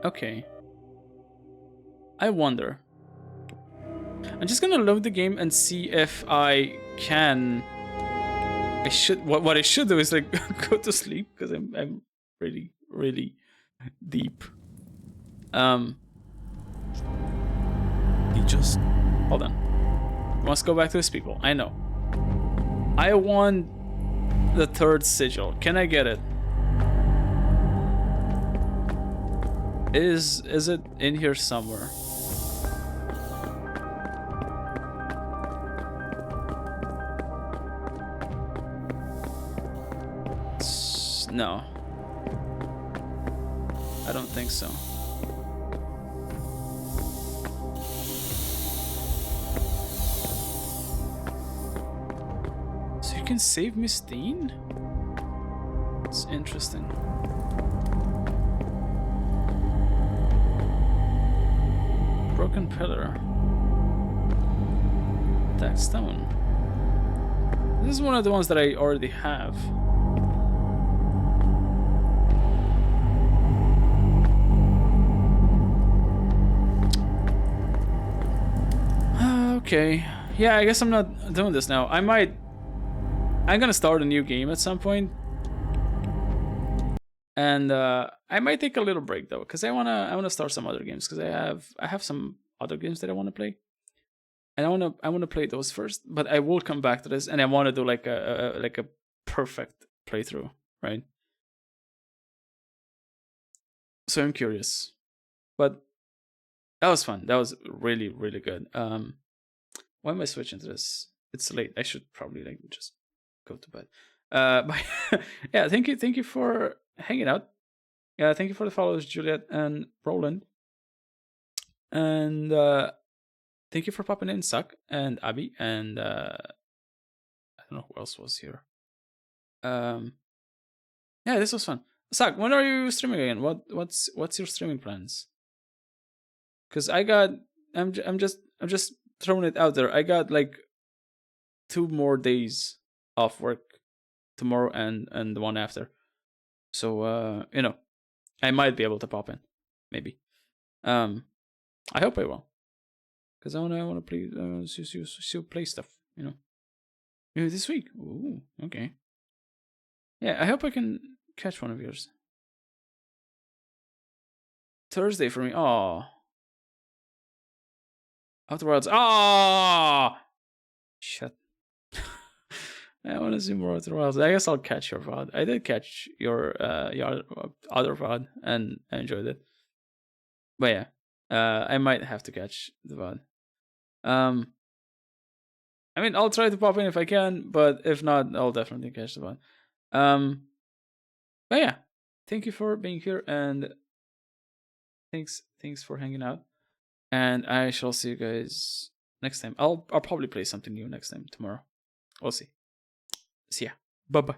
Okay. I wonder. I'm just gonna load the game and see if I can... What I should do is like go to sleep because I'm really deep. He just... Hold on. He wants to go back to his people. I know. I want the 3rd sigil. Can I get it? Is it in here somewhere? No. I don't think so. So you can save Miss Dean? It's interesting. Broken pillar. Attack stone. This is one of the ones that I already have. Okay. Yeah, I guess I'm not doing this now. I'm gonna start a new game at some point. And I might take a little break though, because I wanna start some other games, because I have some other games that I wanna play. And I wanna play those first, but I will come back to this, and I wanna do like a perfect playthrough, right? So I'm curious. But that was fun. That was really, really good. Why am I switching to this? It's late. I should probably like just go to bed. But yeah, thank you for hanging out. Yeah, thank you for the follows, Juliet and Roland. And thank you for popping in, Suck and Abby, and I don't know who else was here. Yeah, this was fun. Suck, when are you streaming again? What's your streaming plans? Because I'm just throwing it out there. I got like 2 more days off work, tomorrow and the one after. So you know, I might be able to pop in, maybe. I hope I will, because I wanna play play stuff. You know, maybe this week. Ooh, okay. Yeah, I hope I can catch one of yours. Thursday for me. Oh, Outer Wilds. Ah, shit. I want to see more Outer Wilds. I guess I'll catch your VOD. I did catch your other VOD and I enjoyed it. But yeah, I might have to catch the VOD. I mean, I'll try to pop in if I can, but if not, I'll definitely catch the VOD. But yeah, thank you for being here, and thanks for hanging out. And I shall see you guys next time. I'll probably play something new next time tomorrow. We'll see. See ya. Bye bye.